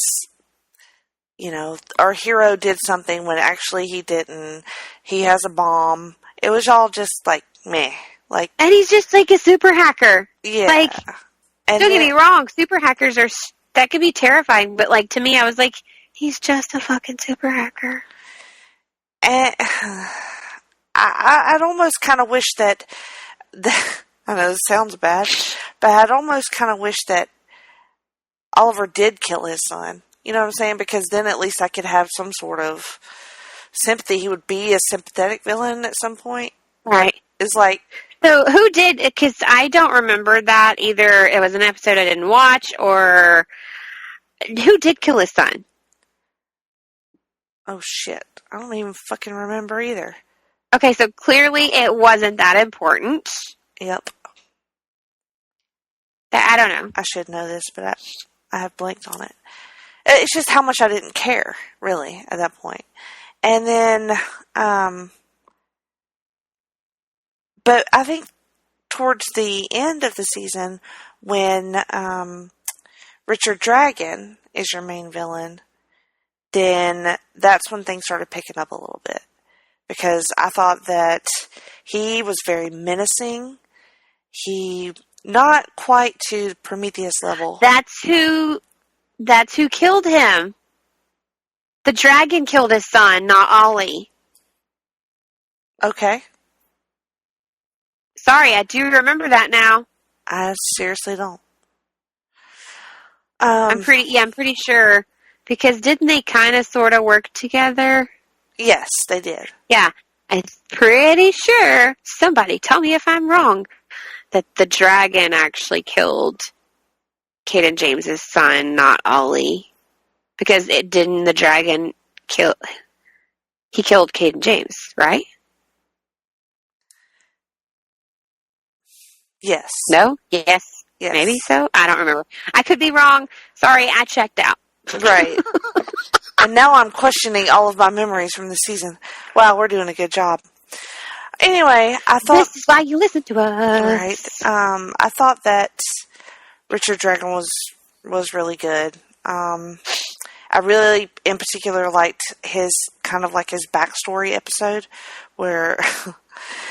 our hero did something when actually he didn't. He has a bomb. It was all just like meh. Like, and he's just like a super hacker. yeah. Like, And don't get me wrong, super hackers that could be terrifying, but like to me, I was like, he's just a fucking super hacker. And I'd almost kind of wish that I know this sounds bad, but I'd almost kind of wish that Oliver did kill his son. You know what I'm saying? Because then at least I could have some sort of sympathy. He would be a sympathetic villain at some point. Right. It's like... So who did, because I don't remember that. Either it was an episode I didn't watch, or who did kill his son? Oh, shit. I don't even fucking remember either. Okay, so clearly it wasn't that important. Yep. I don't know. I should know this, but I have blanked on it. It's just how much I didn't care, really, at that point. And then, but I think towards the end of the season, when Richard Dragon is your main villain, then that's when things started picking up a little bit. Because I thought that he was very menacing. He, not quite to Prometheus level. That's who killed him. The dragon killed his son, not Ollie. Okay. Sorry, I do remember that now. I seriously don't. I'm pretty sure. Because didn't they kind of sort of work together? Yes, they did. Yeah. I'm pretty sure, somebody tell me if I'm wrong, that the dragon actually killed Caden James's son, not Ollie. Because didn't the dragon he killed Caden James, right? Yes. No? Yes. Yes. Maybe so? I don't remember. I could be wrong. Sorry, I checked out. Right. And now I'm questioning all of my memories from the season. Wow, we're doing a good job. Anyway, I thought... This is why you listen to us. Right. I thought that Richard Dragon was really good. I really, in particular, liked his backstory episode where...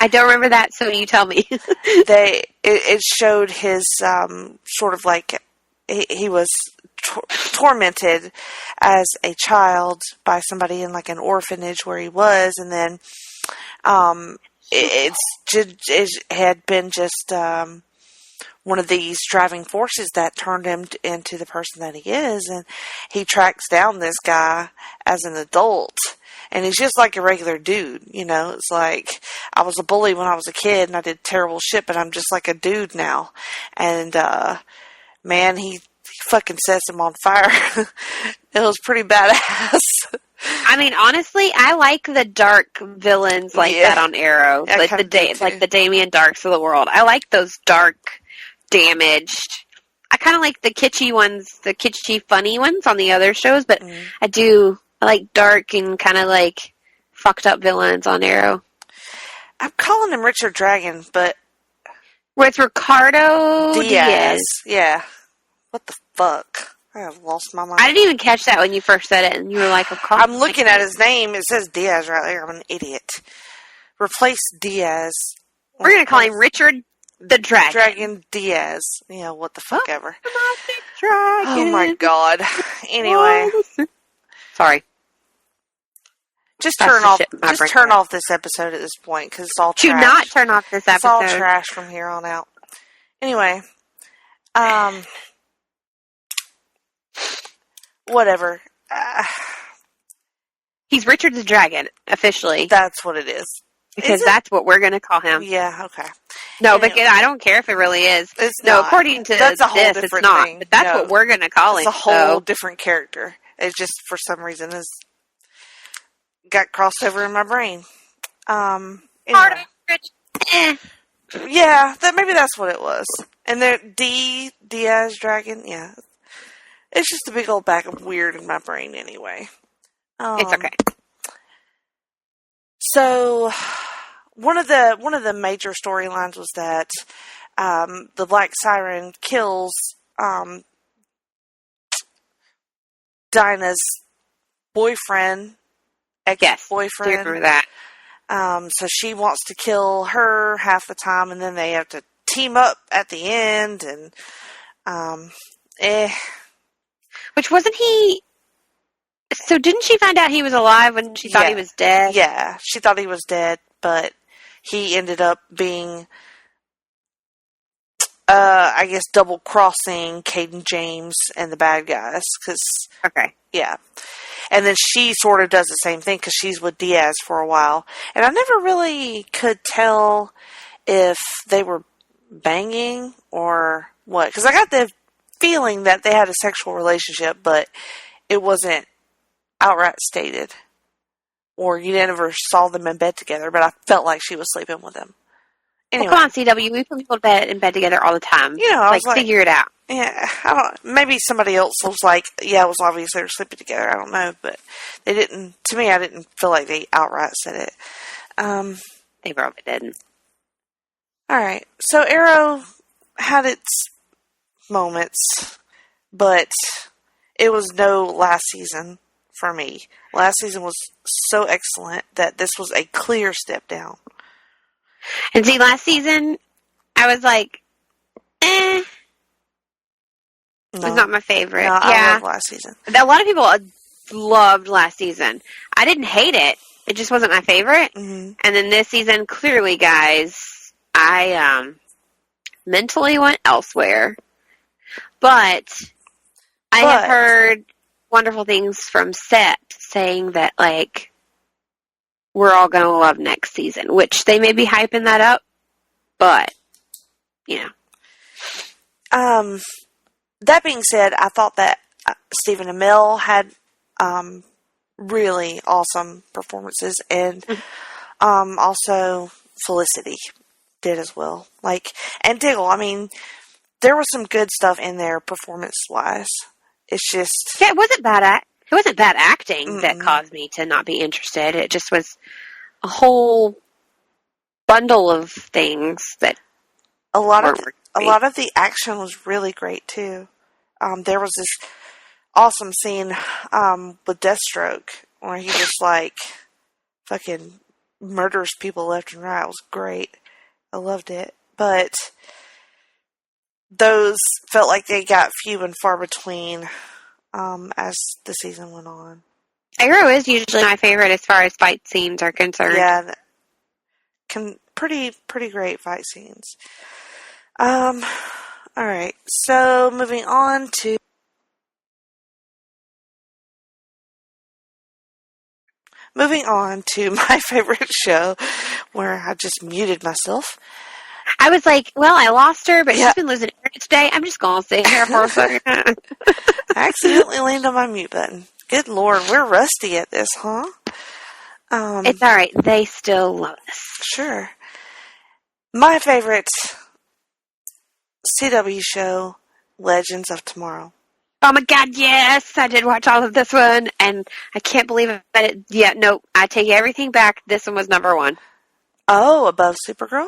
I don't remember that, so you tell me. It showed his sort of like he was tormented as a child by somebody in like an orphanage where he was, and then it had been just one of these driving forces that turned him into the person that he is, and he tracks down this guy as an adult. And he's just like a regular dude, It's like, I was a bully when I was a kid and I did terrible shit, but I'm just like a dude now. And, man, he fucking sets him on fire. It was pretty badass. I mean, honestly, I like the dark villains like that on Arrow. Like the Damien Darks of the world. I like those dark, damaged. I kind of like the kitschy ones, the kitschy, funny ones on the other shows, but I like dark and kind of like fucked up villains on Arrow. I'm calling him Richard Dragon, but... Where it's Ricardo Diaz. Yeah. What the fuck? I have lost my mind. I didn't even catch that when you first said it, and you were like, I'm looking at his name. It says Diaz right there. I'm an idiot. Replace Diaz. We're going to call him Richard the Dragon. Dragon Diaz. What the fuck ever. Dragon. Oh my god. Anyway. Sorry. Just turn off this episode at this point, because it's all trash. Do not turn off this episode. It's all trash from here on out. Anyway. Whatever. He's Richard the Dragon, officially. That's what it is. Because that's what we're going to call him. Yeah, okay. No, but I don't care if it really is. It's no, not. According to that's a whole this, different it's not. thing. But that's what we're going to call him. It's a whole different character. It just, for some reason, got crossed over in my brain. Anyway. Yeah, maybe that's what it was. And Diaz Dragon, yeah. It's just a big old bag of weird in my brain anyway. It's okay. So, one of the major storylines was that the Black Siren kills Dinah's boyfriend, ex-boyfriend. Yes, do remember that. So she wants to kill her half the time, and then they have to team up at the end, and Which wasn't he? So didn't she find out he was alive when she thought he was dead? Yeah, she thought he was dead, but he ended up being, I guess, double-crossing Caden James and the bad guys. Okay. Yeah. And then she sort of does the same thing because she's with Diaz for a while. And I never really could tell if they were banging or what. Because I got the feeling that they had a sexual relationship, but it wasn't outright stated. Or you never saw them in bed together, but I felt like she was sleeping with him. Anyway. Well, come on, CW. We put people in bed together all the time. You know, I was like, figure it out. Yeah, maybe somebody else was like, yeah, it was obvious they were sleeping together. I don't know, but they didn't. To me, I didn't feel like they outright said it. They probably didn't. All right, so Arrow had its moments, but it was no last season for me. Last season was so excellent that this was a clear step down. And see, last season, I was like, eh. No. It's not my favorite. No, I love last season. A lot of people loved last season. I didn't hate it. It just wasn't my favorite. Mm-hmm. And then this season, clearly, guys, I mentally went elsewhere. But I have heard wonderful things from Seth saying that, like, we're all going to love next season, which they may be hyping that up, but, you know. That being said, I thought that Stephen Amell had really awesome performances, and also Felicity did as well. And Diggle, I mean, there was some good stuff in there performance-wise. It's just... Yeah, it wasn't bad acting that caused me to not be interested. It just was a whole bundle of things that a lot of the action was really great too. There was this awesome scene with Deathstroke where he just fucking murders people left and right. It was great. I loved it. But those felt like they got few and far between as the season went on. Arrow is usually my favorite as far as fight scenes are concerned. Yeah, pretty great fight scenes. All right, so moving on to my favorite show, where I just muted myself. I was like, well, I lost her, but she's been losing internet today. I'm just going to sit here for a second. I accidentally leaned on my mute button. Good Lord, we're rusty at this, huh? It's all right. They still love us. Sure. My favorite CW show, Legends of Tomorrow. Oh my God, yes! I did watch all of this one, and I can't believe it. Yeah, no, I take everything back. This one was number one. Oh, above Supergirl?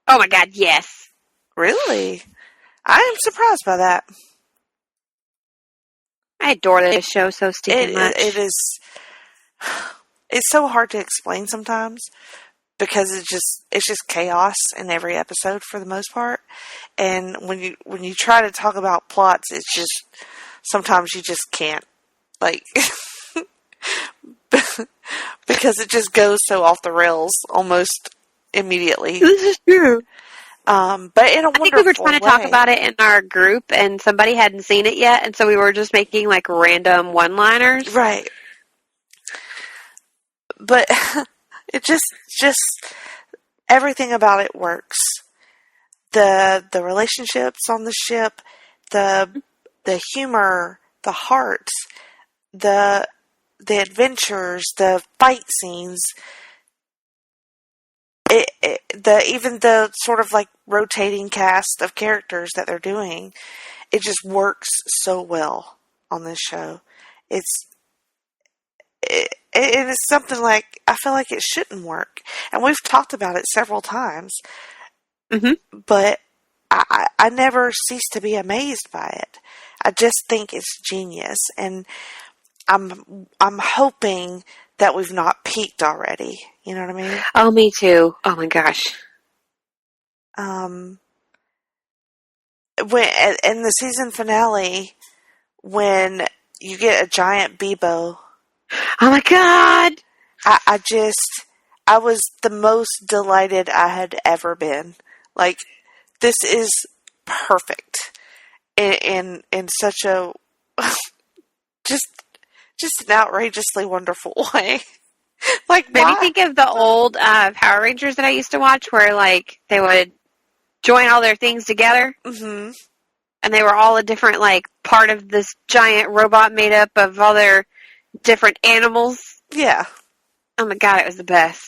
Oh my God, yes. Really? I am surprised by that. I adore this show so stinking much. It's so hard to explain sometimes because it's just chaos in every episode for the most part. And when you try to talk about plots, it's just sometimes you just can't, because it just goes so off the rails almost immediately. This is true. But in a wonderful way. I think we were trying to talk about it in our group, and somebody hadn't seen it yet, and so we were just making random one-liners. Right. But it just everything about it works. The relationships on the ship, the humor, the heart, the adventures, the fight scenes. Even the sort of rotating cast of characters that they're doing, it just works so well on this show. It is something I feel like it shouldn't work, and we've talked about it several times. Mm-hmm. But I never cease to be amazed by it. I just think it's genius, and I'm hoping that we've not peaked already. You know what I mean? Oh, me too. Oh my gosh. When in the season finale, when you get a giant Bebo, Oh my god. I was the most delighted I had ever been. Like, this is perfect in such a just an outrageously wonderful way. Like, Maybe why? think of the old Power Rangers that I used to watch where, like, they would join all their things together. Mm-hmm. And they were all a different, like, part of this giant robot made up of all their different animals. Yeah. Oh my god, it was the best.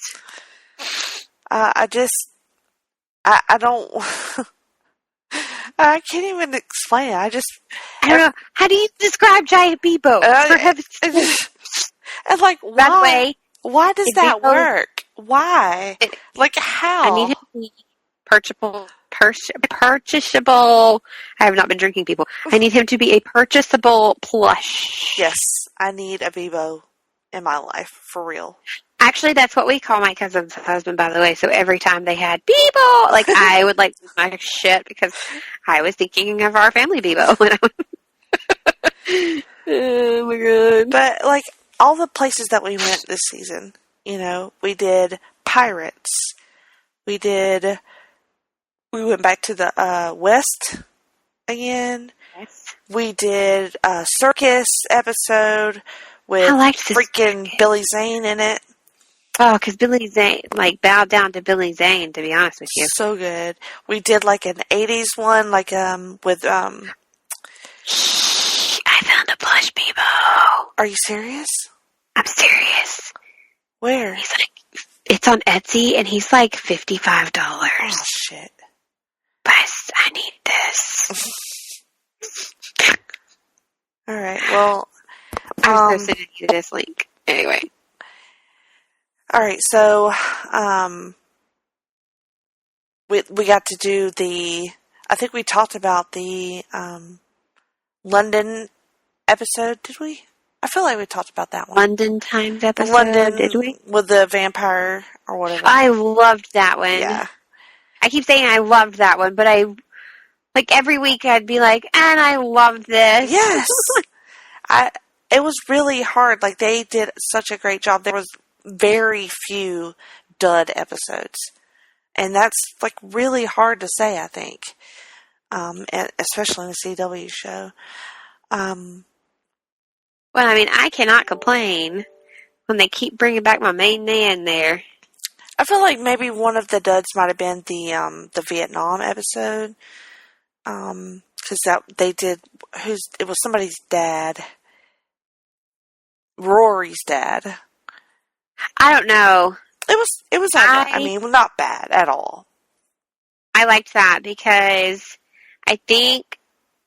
I don't... I can't even explain it. I don't know. How do you describe giant Bebo? For heaven's sake. And like, why? By the way, why does that work? Why? Like, how? I need him to be purchasable. I have not been drinking, people. I need him to be a purchasable plush. Yes, I need a Bebo in my life, for real. Actually, that's what we call my cousin's husband, by the way. So every time they had Bebo, like, I would, like, lose my shit because I was thinking of our family Bebo. When I was oh, my God. But, like, all the places that we went this season, you know, we did Pirates. We went back to the West again. Yes. We did a circus episode with freaking Billy Zane in it. Oh, because Billy Zane, like, bowed down to Billy Zane, to be honest with you. So good. We did, like, an 80s one, like, with, Shh, I found a plush Bebo. Are you serious? I'm serious. Where? He's like, it's on Etsy, and he's like $55. Oh, shit. But I need this. Alright, well, I'm so sending you this link. Anyway. Alright, so, we got to do I think we talked about the, London episode, did we? I feel like we talked about that one. London Times episode, did we? With the vampire or whatever. I loved that one. Yeah. I keep saying I loved that one, but like, every week I'd be like, and I loved this. Yes. It was really hard. Like, they did such a great job. There was very few dud episodes. And that's, like, really hard to say, I think. Especially in a CW show. Well, I mean, I cannot complain when they keep bringing back my main man there. I feel like maybe one of the duds might have been the Vietnam episode. Because they did, it was somebody's dad. Rory's dad. I don't know. It was I mean, not bad at all. I liked that because I think,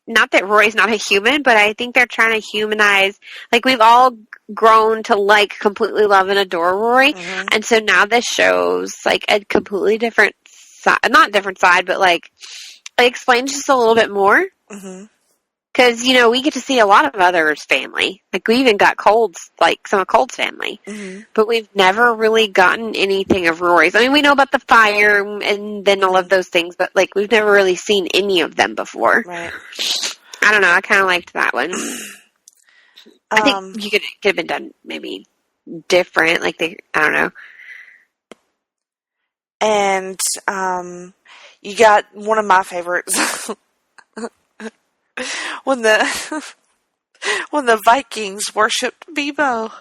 not that Roy's not a human, but I think they're trying to humanize, like, we've all grown to, like, completely love and adore Roy, and so now this shows, like, a completely different side, not different side, but, like, it explains just a little bit more. Because, you know, we get to see a lot of others' family. Like, we even got Cold's, like, some of Cold's family. But we've never really gotten anything of Rory's. I mean, we know about the fire and then all of those things, but, like, we've never really seen any of them before. Right. I don't know. I kind of liked that one. I think you could have been done maybe different. Like, I don't know. And you got one of my favorites. when the Vikings worshipped Bebo.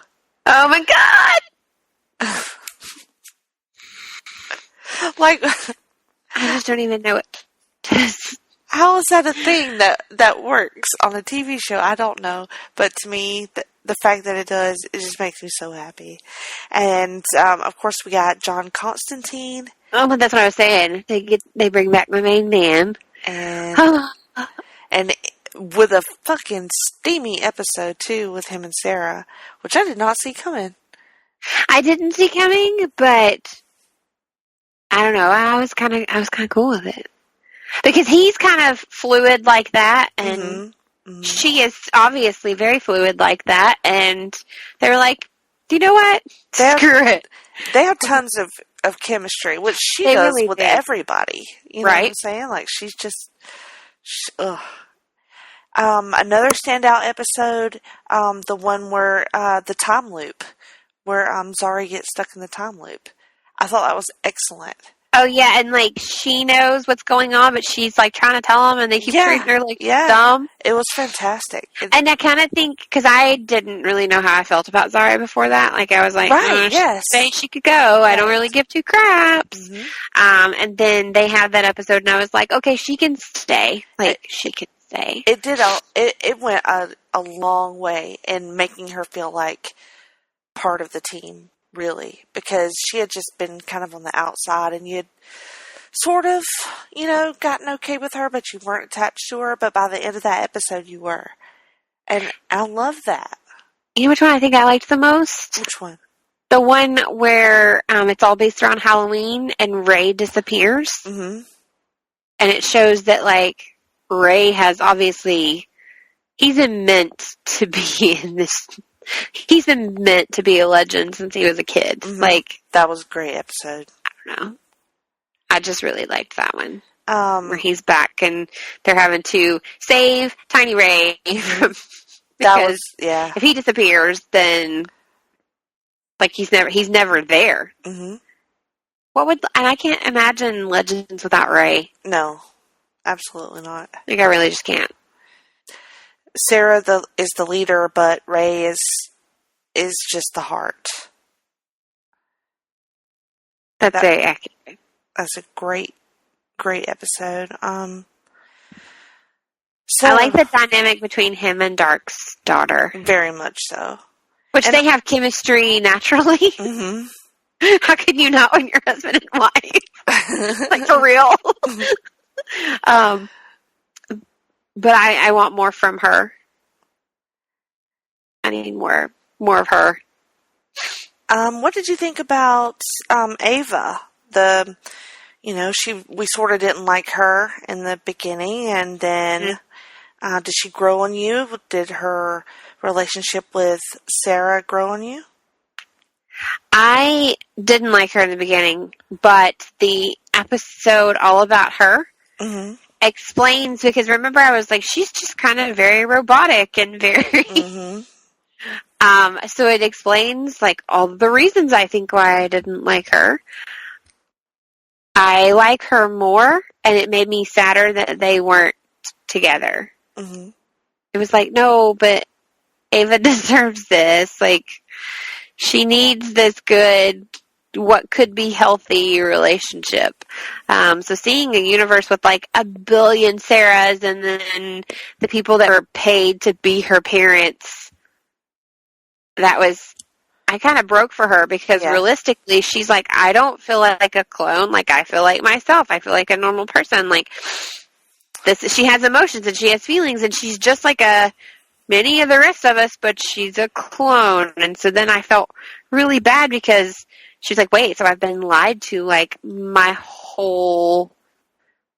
Oh my god! Like, I just don't even know it. How is that a thing that works on a TV show? I don't know. But to me, the fact that it does, it just makes me so happy. And, of course, we got John Constantine. Oh, but that's what I was saying. They bring back my main man. And with a fucking steamy episode, too, with him and Sarah, which I did not see coming. I didn't see coming, but I don't know. I was kind of cool with it. Because he's kind of fluid like that, and she is obviously very fluid like that, and they were like, do you know what? Screw it. They have tons of chemistry, which she They does really with do. everybody. You know what I'm saying? Like, she's just... another standout episode, the one where the time loop, where Zari gets stuck in the time loop. I thought that was excellent. Oh, yeah, and, like, she knows what's going on, but she's, like, trying to tell them, and they keep treating her, like, dumb. It was fantastic. And I kind of think, because I didn't really know how I felt about Zari before that. Like, I was like, she could go. Right. I don't really give two craps. And then they had that episode, and I was like, okay, she can stay. Like, she can stay. It went a long way in making her feel like part of the team. Really, because she had just been kind of on the outside, and you had sort of, gotten okay with her, but you weren't attached to her. But by the end of that episode, you were. And I love that. You know which one I think I liked the most? Which one? The one where it's all based around Halloween, and Ray disappears. Mm-hmm. And it shows that, like, Ray has obviously... He's been meant to be in this... He's been meant to be a legend since he was a kid. Mm-hmm. Like, that was a great episode. I don't know. I just really liked that one. Where he's back and they're having to save Tiny Ray because if he disappears, then like he's never there. Mm-hmm. And I can't imagine Legends without Ray. No, absolutely not. Like, I really just can't. Sarah is the leader, but Ray is just the heart. That's very accurate. That's a great episode. So I like the dynamic between him and Dark's daughter. Very much so. They have chemistry naturally. Mm-hmm. How can you not when you're husband and wife? Like, for real. But I want more from her. I need more of her. What did you think about Ava? We sort of didn't like her in the beginning, and then did she grow on you? Did her relationship with Sarah grow on you? I didn't like her in the beginning, but the episode all about her explains, because remember I was like, she's just kind of very robotic and very so it explains like all the reasons I think why I didn't like her. I like her more, and it made me sadder that they weren't together. It was like, no, but Ava deserves this. Like, she needs this good, what could be healthy relationship. So seeing a universe with like a billion Sarahs, and then the people that were paid to be her parents, I kind of broke for her, because realistically, she's like, I don't feel like a clone. Like, I feel like myself. I feel like a normal person. Like, she has emotions and she has feelings, and she's just like many of the rest of us, but she's a clone. And so then I felt really bad, because she's like, wait, so I've been lied to, like, my whole,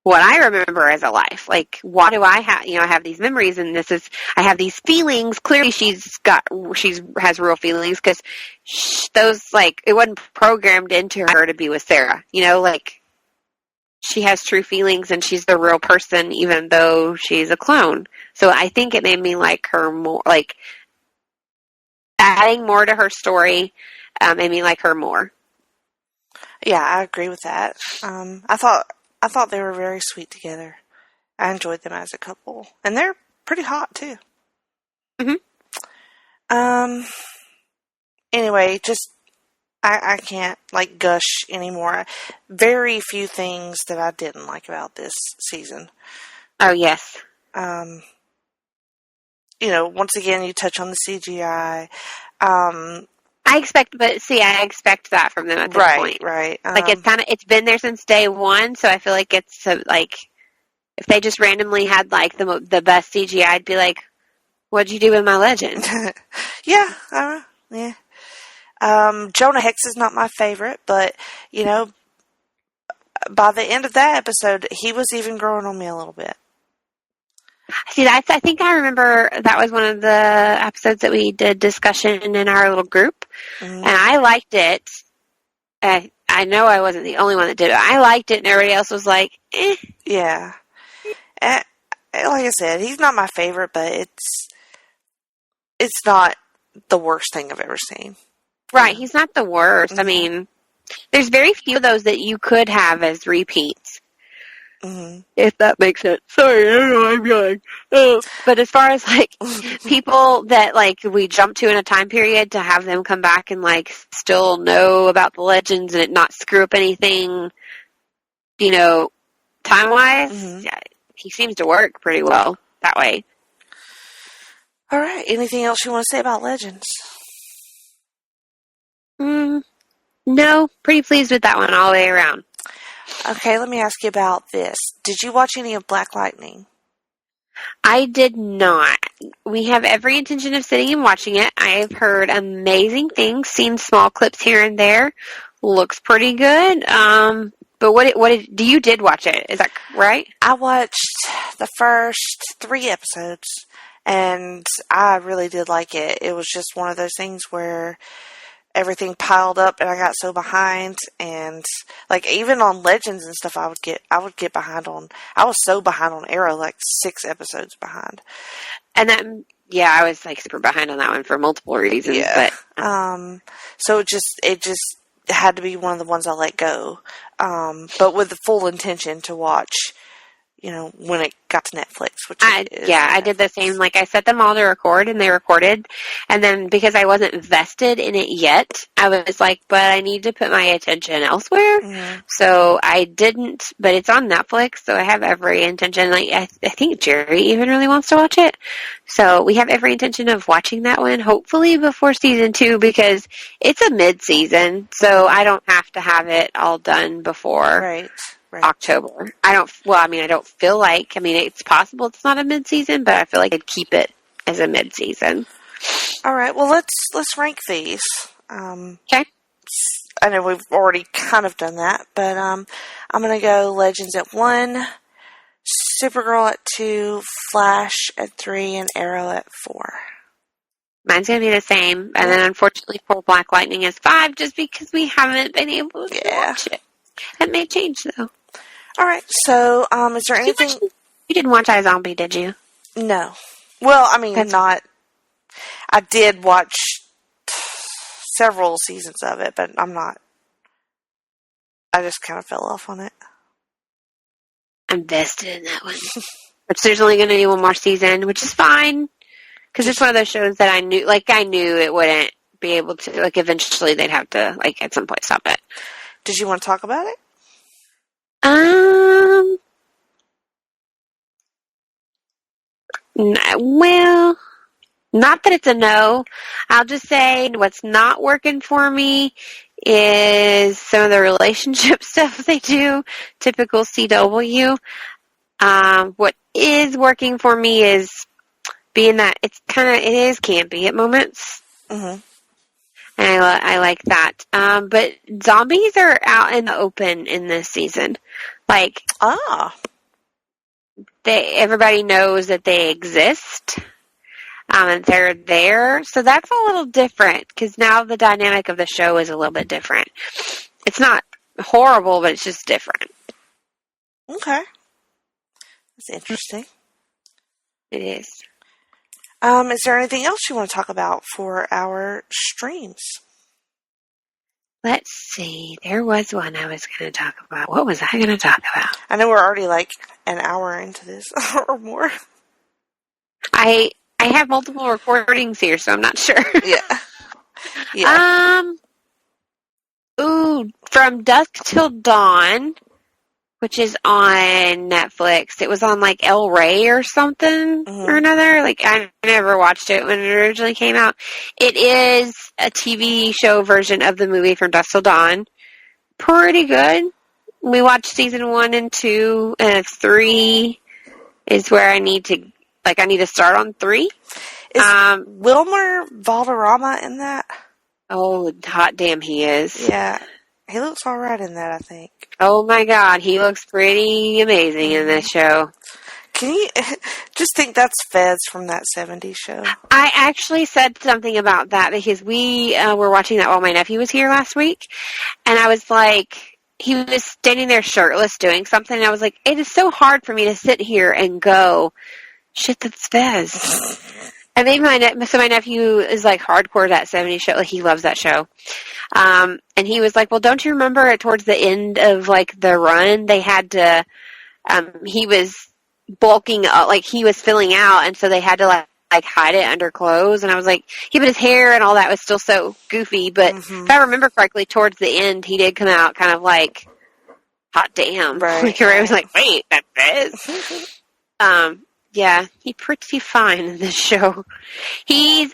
what I remember as a life. Like, why do I have, I have these memories, and I have these feelings. Clearly she has real feelings, because those, like, it wasn't programmed into her to be with Sarah. Like, she has true feelings, and she's the real person, even though she's a clone. So I think it made me like her more, like, adding more to her story made me like her more. Yeah, I agree with that. I thought they were very sweet together. I enjoyed them as a couple. And they're pretty hot, too. Anyway, just, I can't, like, gush anymore. Very few things that I didn't like about this season. Oh, yes. Once again, you touch on the CGI. I expect that from them at this point. Right. Like, it's been there since day one, so I feel like it's, like, if they just randomly had, like, the best CGI, I'd be like, what'd you do with my legend? Yeah. Jonah Hex is not my favorite, but, by the end of that episode, he was even growing on me a little bit. See, I think I remember that was one of the episodes that we did discussion in our little group, and I liked it. I know I wasn't the only one that did it. I liked it, and everybody else was like, eh. Yeah. Like I said, he's not my favorite, but it's not the worst thing I've ever seen. Right, he's not the worst. I mean, there's very few of those that you could have as repeats. If that makes sense. Sorry, I don't know, I'm yelling. But as far as, like, people that, like, we jump to in a time period to have them come back and, like, still know about the legends and it not screw up anything, you know, time-wise, yeah, he seems to work pretty well that way. All right. Anything else you want to say about Legends? No, pretty pleased with that one all the way around. Okay, let me ask you about this. Did you watch any of Black Lightning? I did not. We have every intention of sitting and watching it. I've heard amazing things, seen small clips here and there. Looks pretty good. But you did watch it, is that right? I watched the first 3 episodes, and I really did like it. It was just one of those things where everything piled up and I got so behind, and like even on Legends and stuff I would get behind on. I was so behind on Arrow, like 6 episodes behind. And I was like super behind on that one for multiple reasons. Yeah. But so it just had to be one of the ones I let go. But with the full intention to watch, you know, when it got to Netflix, which I did the same. Like, I set them all to record, and they recorded. And then, because I wasn't vested in it yet, I was like, but I need to put my attention elsewhere. So I didn't, but it's on Netflix, so I have every intention. Like, I think Jerry even really wants to watch it. So we have every intention of watching that one, hopefully before season 2, because it's a mid-season, so I don't have to have it all done before October. I don't feel like, it's possible it's not a mid-season, but I feel like I'd keep it as a mid-season. All right, well, let's rank these. Okay. I know we've already kind of done that, but I'm going to go Legends at 1, Supergirl at 2, Flash at 3, and Arrow at 4. Mine's going to be the same, and then unfortunately for Black Lightning is 5, just because we haven't been able to watch it. That may change, though. All right, so is there anything... You didn't watch iZombie, did you? No. Well, not... I did watch several seasons of it, but I'm not... I just kind of fell off on it. I'm vested in that one. Which there's only going to be one more season, which is fine. Because it's one of those shows that I knew it wouldn't be able to... Like, eventually they'd have to, like, at some point stop it. Did you want to talk about it? Well, not that it's a no. I'll just say what's not working for me is some of the relationship stuff they do, typical CW. What is working for me is being that it is campy at moments. And I like that. But zombies are out in the open in this season. Like, everybody knows that they exist. And they're there. So that's a little different, because now the dynamic of the show is a little bit different. It's not horrible, but it's just different. Okay. That's interesting. It is. Is there anything else you want to talk about for our streams? Let's see. There was one I was going to talk about. What was I going to talk about? I know we're already like an hour into this or more. I have multiple recordings here, so I'm not sure. Yeah. From Dusk Till Dawn, which is on Netflix. It was on like El Rey or something or another. Like, I never watched it when it originally came out. It is a TV show version of the movie From Dusk Till Dawn. Pretty good. We watched season 1 and 2, and 3 is where I need to start on 3. Is Wilmer Valderrama in that? Oh, hot damn, he is. Yeah. He looks alright in that, I think. Oh my god, he looks pretty amazing in this show. Can you just think that's Fez from that 70s show? I actually said something about that because we were watching that while my nephew was here last week, and I was like, he was standing there shirtless doing something, and I was like, it is so hard for me to sit here and go, shit, that's Fez. And then my nephew is like hardcore that 70s show. Like, he loves that show. And he was like, well, don't you remember towards the end of like the run, they had to, he was bulking up, like he was filling out, and so they had to like hide it under clothes. And I was like, yeah, but his hair and all that was still so goofy. But if I remember correctly, towards the end, he did come out kind of like, hot damn. Right. Like, I was like, wait, that's Fez? Yeah, he's pretty fine in this show. He's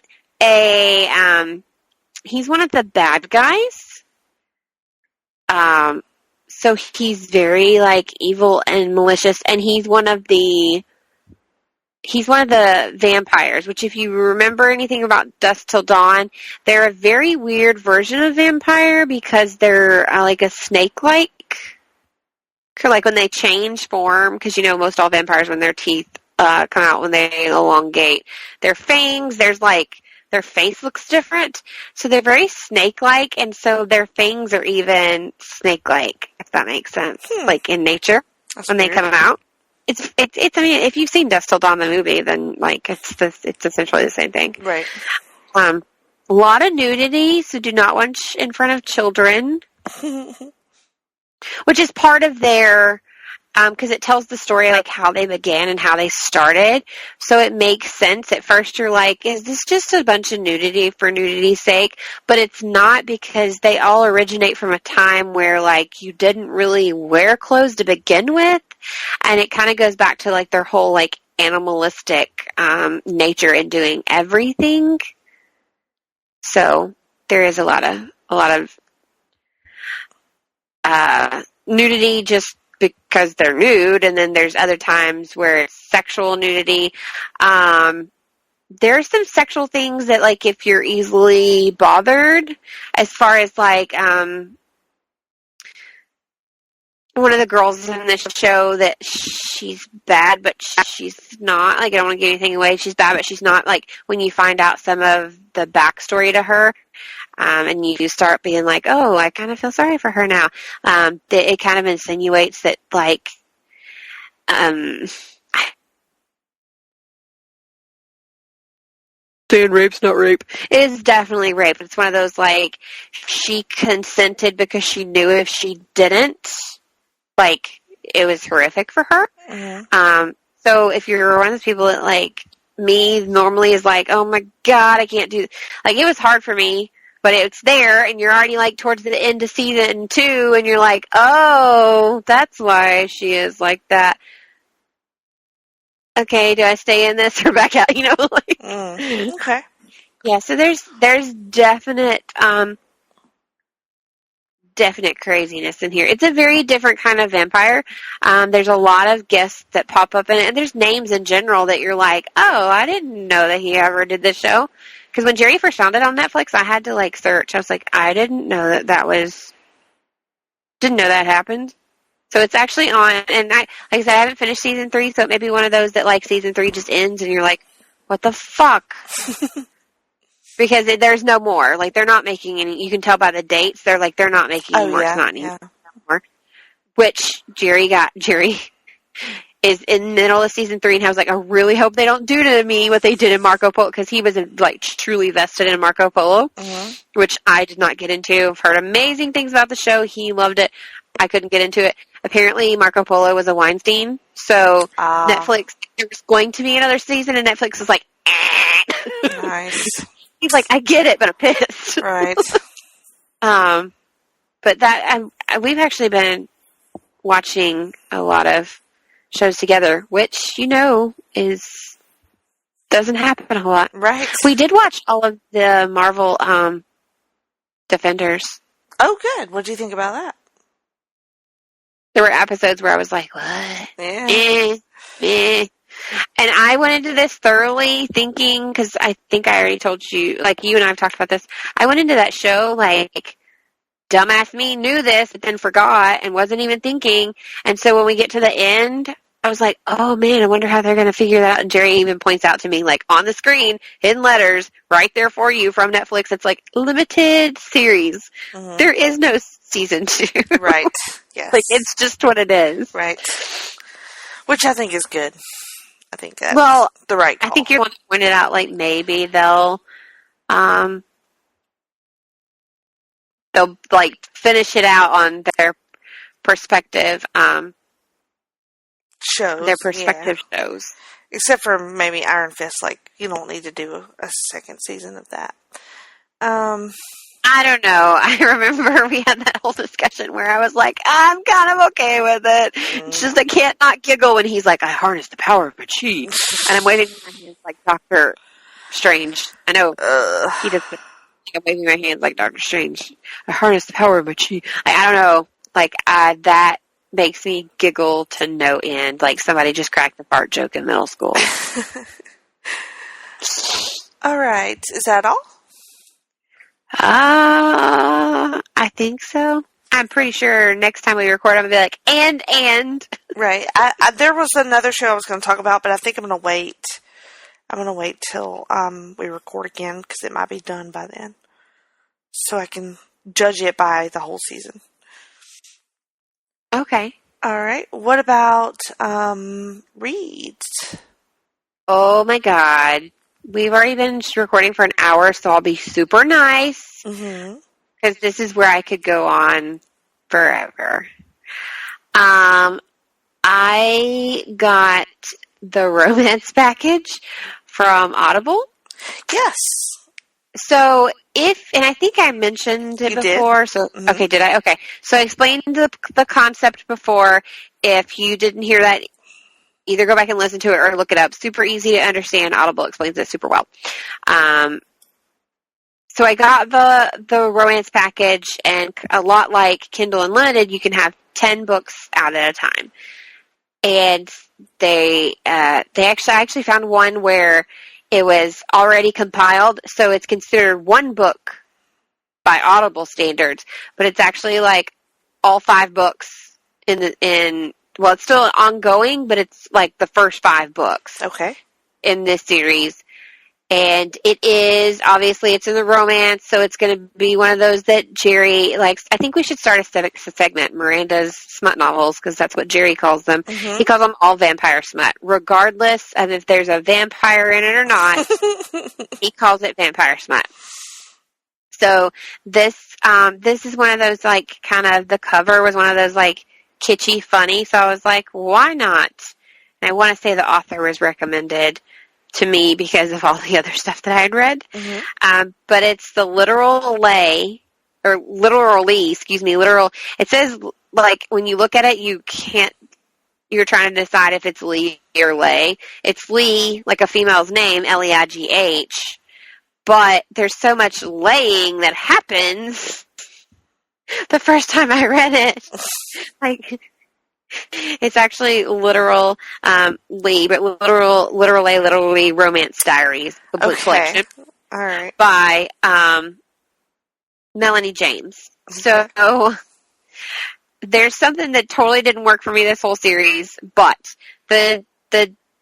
he's one of the bad guys. So he's very like evil and malicious, and he's one of the vampires, which if you remember anything about Dusk Till Dawn, they're a very weird version of vampire because they're like a snake-like. Like when they change form, because you know most all vampires, when their teeth come out when they elongate, their fangs, their face looks different. So they're very snake-like, and so their fangs are even snake-like, if that makes sense. Like in nature, when they come out. It's. I mean, if you've seen Dusk Till Dawn the movie, then like it's essentially the same thing. Right. A lot of nudity, so do not watch in front of children. Which is part of their, because it tells the story like how they began and how they started. So it makes sense. At first you're like, is this just a bunch of nudity for nudity's sake? But it's not, because they all originate from a time where like you didn't really wear clothes to begin with. And it kind of goes back to like their whole like animalistic nature in doing everything. So there is a lot of nudity just because they're nude, and then there's other times where it's sexual nudity. There's some sexual things that, like, if you're easily bothered, as far as, like, one of the girls in this show that she's bad, but she's not. Like, I don't want to give anything away. She's bad, but she's not. Like, when you find out some of the backstory to her, and you start being like, oh, I kind of feel sorry for her now. It kind of insinuates that, like, saying rape's not rape. It is definitely rape. It's one of those, like, she consented because she knew if she didn't, like, it was horrific for her. Mm-hmm. So if you're one of those people that, like, me normally is like, oh my God, I can't do, like, it was hard for me. But it's there, and you're already, like, towards the end of season 2, and you're like, oh, that's why she is like that. Okay, do I stay in this or back out? You know, like. Okay. Yeah, so there's definite craziness in here. It's a very different kind of vampire. There's a lot of guests that pop up in it, and there's names in general that you're like, oh, I didn't know that he ever did this show. Because when Jerry first found it on Netflix, I had to, like, search. I was like, I didn't know didn't know that happened. So it's actually on, and like I said, I haven't finished season 3, so it may be one of those that, like, season 3 just ends, and you're like, what the fuck? Because there's no more. Like, they're not making any, you can tell by the dates, they're not making any more. It's not anymore. Which Jerry is in the middle of season 3, and I was like, I really hope they don't do to me what they did in Marco Polo, because he was, like, truly vested in Marco Polo, which I did not get into. I've heard amazing things about the show. He loved it. I couldn't get into it. Apparently, Marco Polo was a Weinstein, so Netflix, there's going to be another season, and Netflix is like, Nice. He's like, I get it, but I'm pissed. Right. But that, we've actually been watching a lot of shows together, which, you know, doesn't happen a lot. Right. We did watch all of the Marvel Defenders. Oh, good. What do you think about that? There were episodes where I was like, what? Yeah. And I went into this thoroughly thinking, because I think I already told you, like, you and I have talked about this. I went into that show like, dumbass me knew this, but then forgot and wasn't even thinking. And so when we get to the end, I was like, oh man, I wonder how they're going to figure that out. And Jerry even points out to me, like, on the screen, hidden letters, right there for you from Netflix. It's like, limited series. Mm-hmm. There is no season 2. Right. Yes. Like, it's just what it is. Right. Which I think is good. I think that's the right call. I think you're the one who pointed out, like, maybe they'll like, finish it out on their perspective, shows. Their perspective shows. Except for maybe Iron Fist, like, you don't need to do a second season of that. I don't know. I remember we had that whole discussion where I was like, I'm kind of okay with it. It's just I can't not giggle when he's like, I harness the power of my chi. And I'm waving my hands like Doctor Strange. I know he does. I'm waving my hands like Doctor Strange. I harness the power of my chi. I don't know. Like, that makes me giggle to no end. Like somebody just cracked a fart joke in middle school. All right. Is that all? I think so. I'm pretty sure next time we record, I'm going to be like, and. Right. There was another show I was going to talk about, but I think I'm going to wait. I'm going to wait till we record again because it might be done by then. So I can judge it by the whole season. Okay. All right. What about reads? Oh, my God. We've already been recording for an hour, so I'll be super nice. Because this is where I could go on forever. I got the romance package from Audible. Yes. So and I think I mentioned it before. Did. So okay, did I? Okay. So I explained the concept before. If you didn't hear that, either go back and listen to it or look it up. Super easy to understand. Audible explains it super well. So I got the romance package, and a lot like Kindle Unlimited, you can have 10 books out at a time. And I actually found one where it was already compiled, so it's considered one book by Audible standards, but it's actually like all 5 books well, it's still ongoing, but it's like the first 5 books. Okay. In this series. And it is, obviously, it's in the romance, so it's going to be one of those that Jerry likes. I think we should start a segment, Miranda's smut novels, because that's what Jerry calls them. Mm-hmm. He calls them all vampire smut. Regardless of if there's a vampire in it or not, he calls it vampire smut. So this is one of those, like, kind of, the cover was one of those, like, kitschy funny, so I was like, why not? And I want to say the author was recommended to me because of all the other stuff that I had read. Mm-hmm. But it's the literally, it says, like, when you look at it, you're trying to decide if it's Lee or Lay. It's Lee, like a female's name, Leigh, but there's so much laying that happens the first time I read it. Like, it's actually literal Lee, but literally Romance Diaries, a book collection. All right. By Melanie James. Okay. So there's something that totally didn't work for me this whole series, but the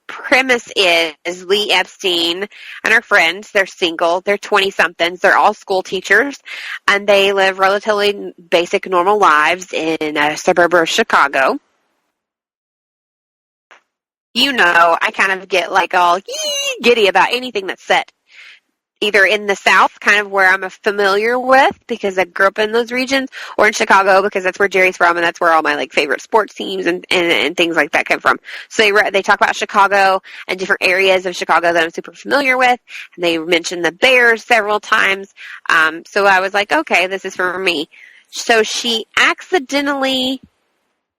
premise is Lee Epstein and her friends, they're single, they're 20-somethings, they're all school teachers, and they live relatively basic, normal lives in a suburb of Chicago. You know, I kind of get like all giddy about anything that's set either in the South, kind of where I'm familiar with because I grew up in those regions, or in Chicago because that's where Jerry's from and that's where all my like favorite sports teams and things like that come from. So they talk about Chicago and different areas of Chicago that I'm super familiar with. And they mentioned the Bears several times. So I was like, okay, this is for me. So she accidentally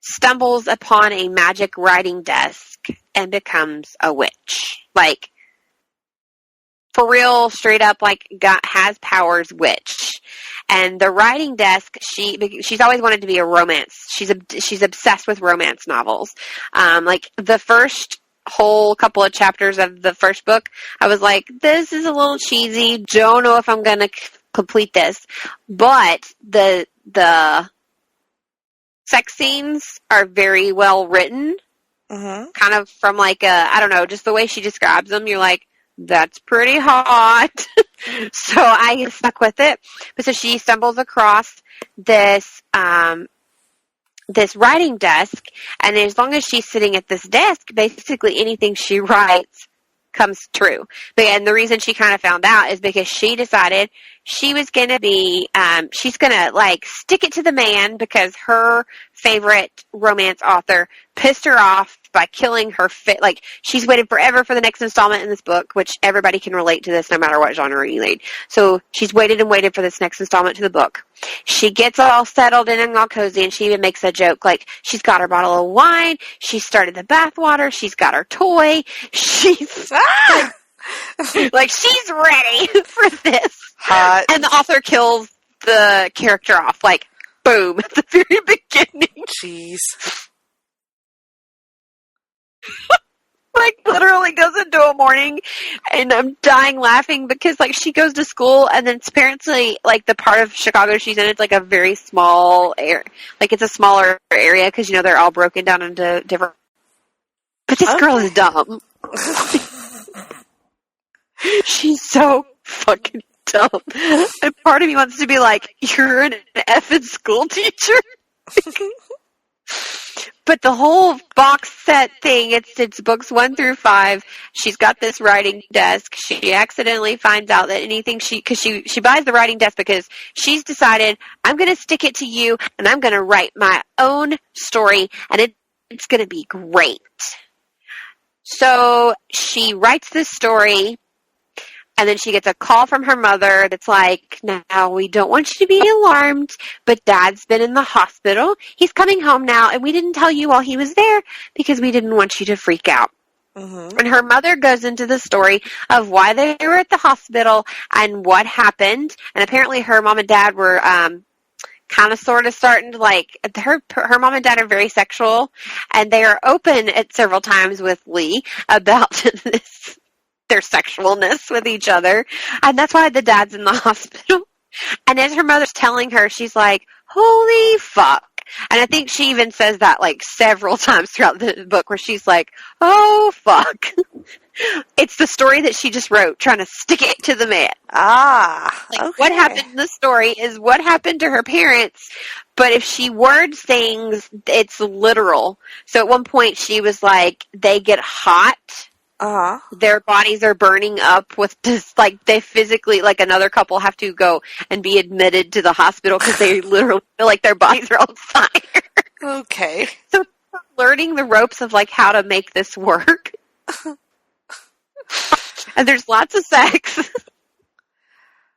stumbles upon a magic writing desk and becomes a witch. Like, for real, straight up, like, has powers witch. And the writing desk, she's always wanted to be a romance. She's obsessed with romance novels. Like, the first whole couple of chapters of the first book, I was like, this is a little cheesy. Don't know if I'm going to complete this. But the sex scenes are very well written. Mm-hmm. kind of from like I don't know, just the way she describes them, you're like, that's pretty hot. So I stuck with it. But so she stumbles across this this writing desk, and as long as she's sitting at this desk, basically anything she writes comes true. And the reason she kind of found out is because she decided she was going to be, she's going to like stick it to the man because her favorite romance author pissed her off by killing her like she's waited forever for the next installment in this book, which everybody can relate to this no matter what genre you read. So she's waited and waited for this next installment to the book. She gets all settled in and all cozy, and she even makes a joke like she's got her bottle of wine, she started the bathwater, she's got her toy, she's like she's ready for this. Hot. And the author kills the character off, like boom, at the very beginning. Jeez. Like literally goes into a morning, and I'm dying laughing because like she goes to school, and then it's apparently like the part of Chicago she's in, it's like a very small area, like it's a smaller area because they're all broken down into different. But this girl is dumb. She's so fucking dumb. And part of me wants to be like, you're an effing school teacher. But the whole box set thing, it's books 1 through 5. She's got this writing desk. She accidentally finds out that anything because she buys the writing desk because she's decided, I'm going to stick it to you, and I'm going to write my own story, and it's going to be great. So she writes this story, and then she gets a call from her mother that's like, now, we don't want you to be alarmed, but Dad's been in the hospital. He's coming home now, and we didn't tell you while he was there because we didn't want you to freak out. Mm-hmm. And her mother goes into the story of why they were at the hospital and what happened. And apparently her mom and dad were kind of sort of starting to like, her mom and dad are very sexual, and they are open at several times with Lee about this. Their sexualness with each other. And that's why the dad's in the hospital. And as her mother's telling her, she's like, holy fuck. And I think she even says that like several times throughout the book where she's like, oh fuck. It's the story that she just wrote, trying to stick it to the man. Okay. What happened in the story is what happened to her parents, but if she words things, it's literal. So at one point she was like, they get hot. Uh-huh. Their bodies are burning up with just, like, they physically, like, another couple have to go and be admitted to the hospital because they literally feel like their bodies are on fire. Okay. So, learning the ropes of, like, how to make this work. And there's lots of sex.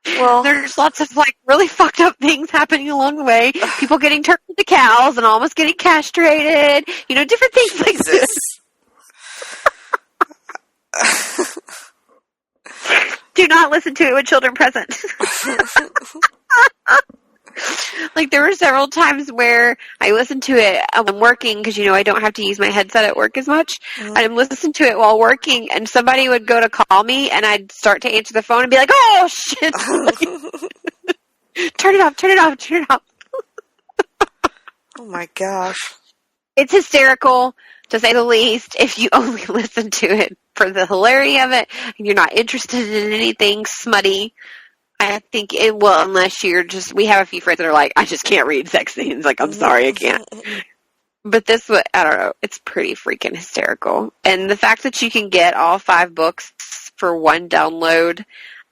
Well, there's lots of, like, really fucked up things happening along the way. People getting turned into cows and almost getting castrated. Different things like this. Do not listen to it with children present. Like, there were several times where I listened to it while I'm working because, I don't have to use my headset at work as much. Mm-hmm. I'm listening to it while working, and somebody would go to call me, and I'd start to answer the phone and be like, oh, shit. Turn it off, turn it off, turn it off. Oh, my gosh. It's hysterical, to say the least, if you only listen to it for the hilarity of it, and you're not interested in anything smutty. I think it will, unless you're just, we have a few friends that are like, I just can't read sex scenes. Like, I'm sorry, I can't. But this one, I don't know, it's pretty freaking hysterical. And the fact that you can get all 5 books for one download,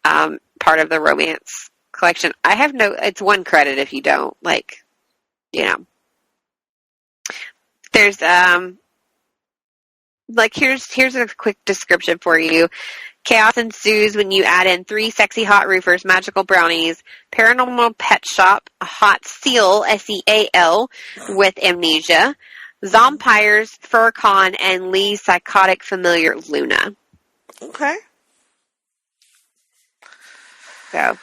part of the romance collection, it's 1 credit if you don't, there's, here's a quick description for you. Chaos ensues when you add in 3 sexy hot roofers, magical brownies, paranormal pet shop, a hot seal, SEAL, with amnesia, zompires, Furcon, and Lee's psychotic familiar, Luna. Okay. So,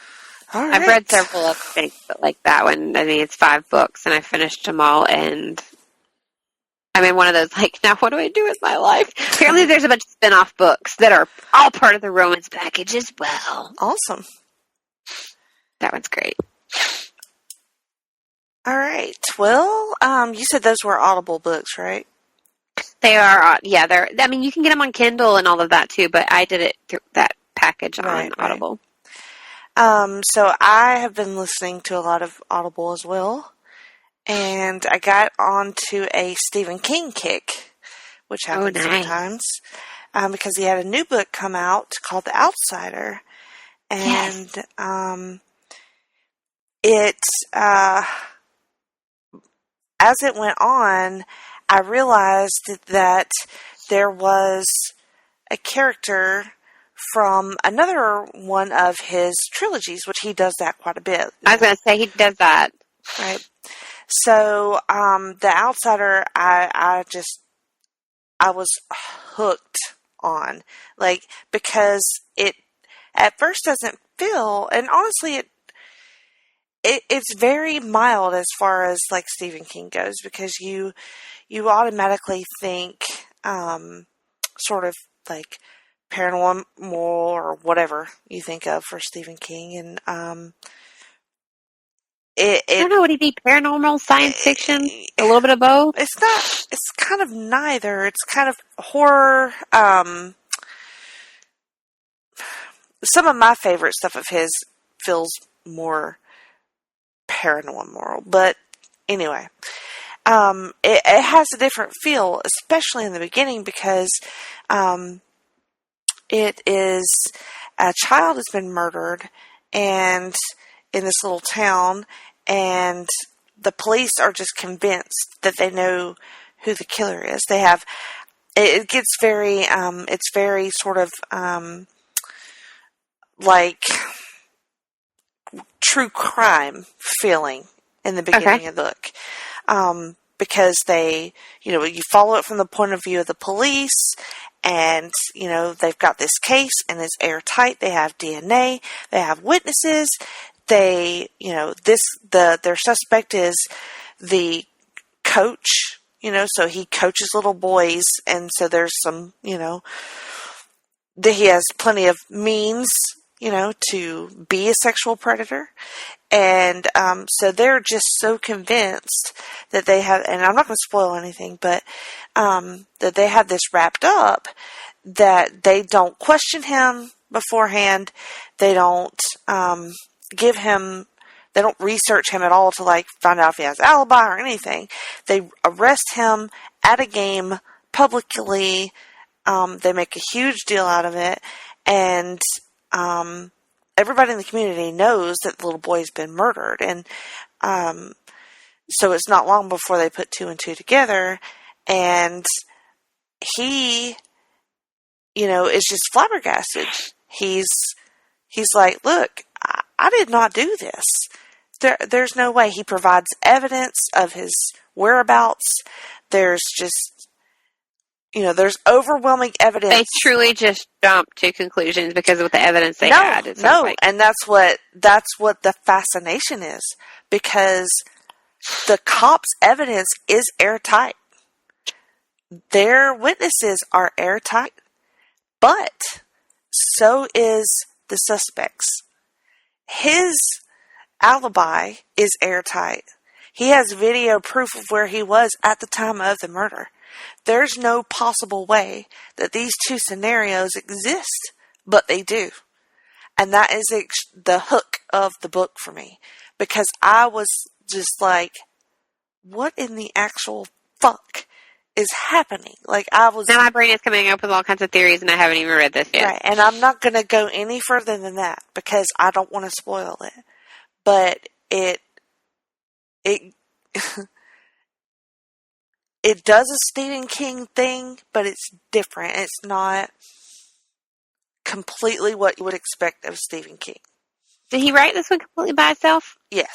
all right. I've read several other things, but like that one, it's 5 books, and I finished them all, and I'm in one of those, now what do I do with my life? Apparently there's a bunch of spin-off books that are all part of the romance package as well. Awesome. That one's great. All right. Well, you said those were Audible books, right? They are, yeah, I mean, you can get them on Kindle and all of that too, but I did it through that package on Audible. So I have been listening to a lot of Audible as well, and I got onto a Stephen King kick, which happens sometimes, because he had a new book come out called The Outsider, and as it went on, I realized that there was a character from another one of his trilogies, which he does that quite a bit. I was going to say, he does that. Right. So, The Outsider, I was hooked on, like, because it at first doesn't feel, and honestly, it's very mild as far as like Stephen King goes, because you automatically think, sort of like paranormal or whatever you think of for Stephen King, and I don't know, would he be paranormal, science fiction, a little bit of both? It's not. It's kind of neither. It's kind of horror. Some of my favorite stuff of his feels more paranormal, but anyway, it has a different feel, especially in the beginning, because it is a child has been murdered, and in this little town, and the police are just convinced that they know who the killer is. They have, it gets very, it's very sort of, like true crime feeling in the beginning of the book. Because they, you follow it from the point of view of the police, and, they've got this case, and it's airtight. They have DNA. They have witnesses. They, their suspect is the coach, so he coaches little boys, and so there's some, he has plenty of means, to be a sexual predator. And so they're just so convinced that they have, and I'm not going to spoil anything, but that they have this wrapped up, that they don't question him beforehand. They don't they don't research him at all to like find out if he has an alibi or anything. They arrest him at a game publicly. They make a huge deal out of it, and everybody in the community knows that the little boy's been murdered, and so it's not long before they put two and two together, and he, is just flabbergasted. He's like, look, I did not do this. There's no way. He provides evidence of his whereabouts. There's just, there's overwhelming evidence. They truly just jumped to conclusions because of the evidence they had. And that's what the fascination is, because the cops' evidence is airtight. Their witnesses are airtight, but so is the suspect's. His alibi is airtight. He has video proof of where he was at the time of the murder. There's no possible way that these two scenarios exist, but they do. And that is the hook of the book for me, because I was just like, what in the actual fuck is happening? Like, I was... Now my brain is coming up with all kinds of theories, and I haven't even read this yet. Right, and I'm not going to go any further than that, because I don't want to spoil it. But it does a Stephen King thing, but it's different. It's not completely what you would expect of Stephen King. Did he write this one completely by himself? Yes.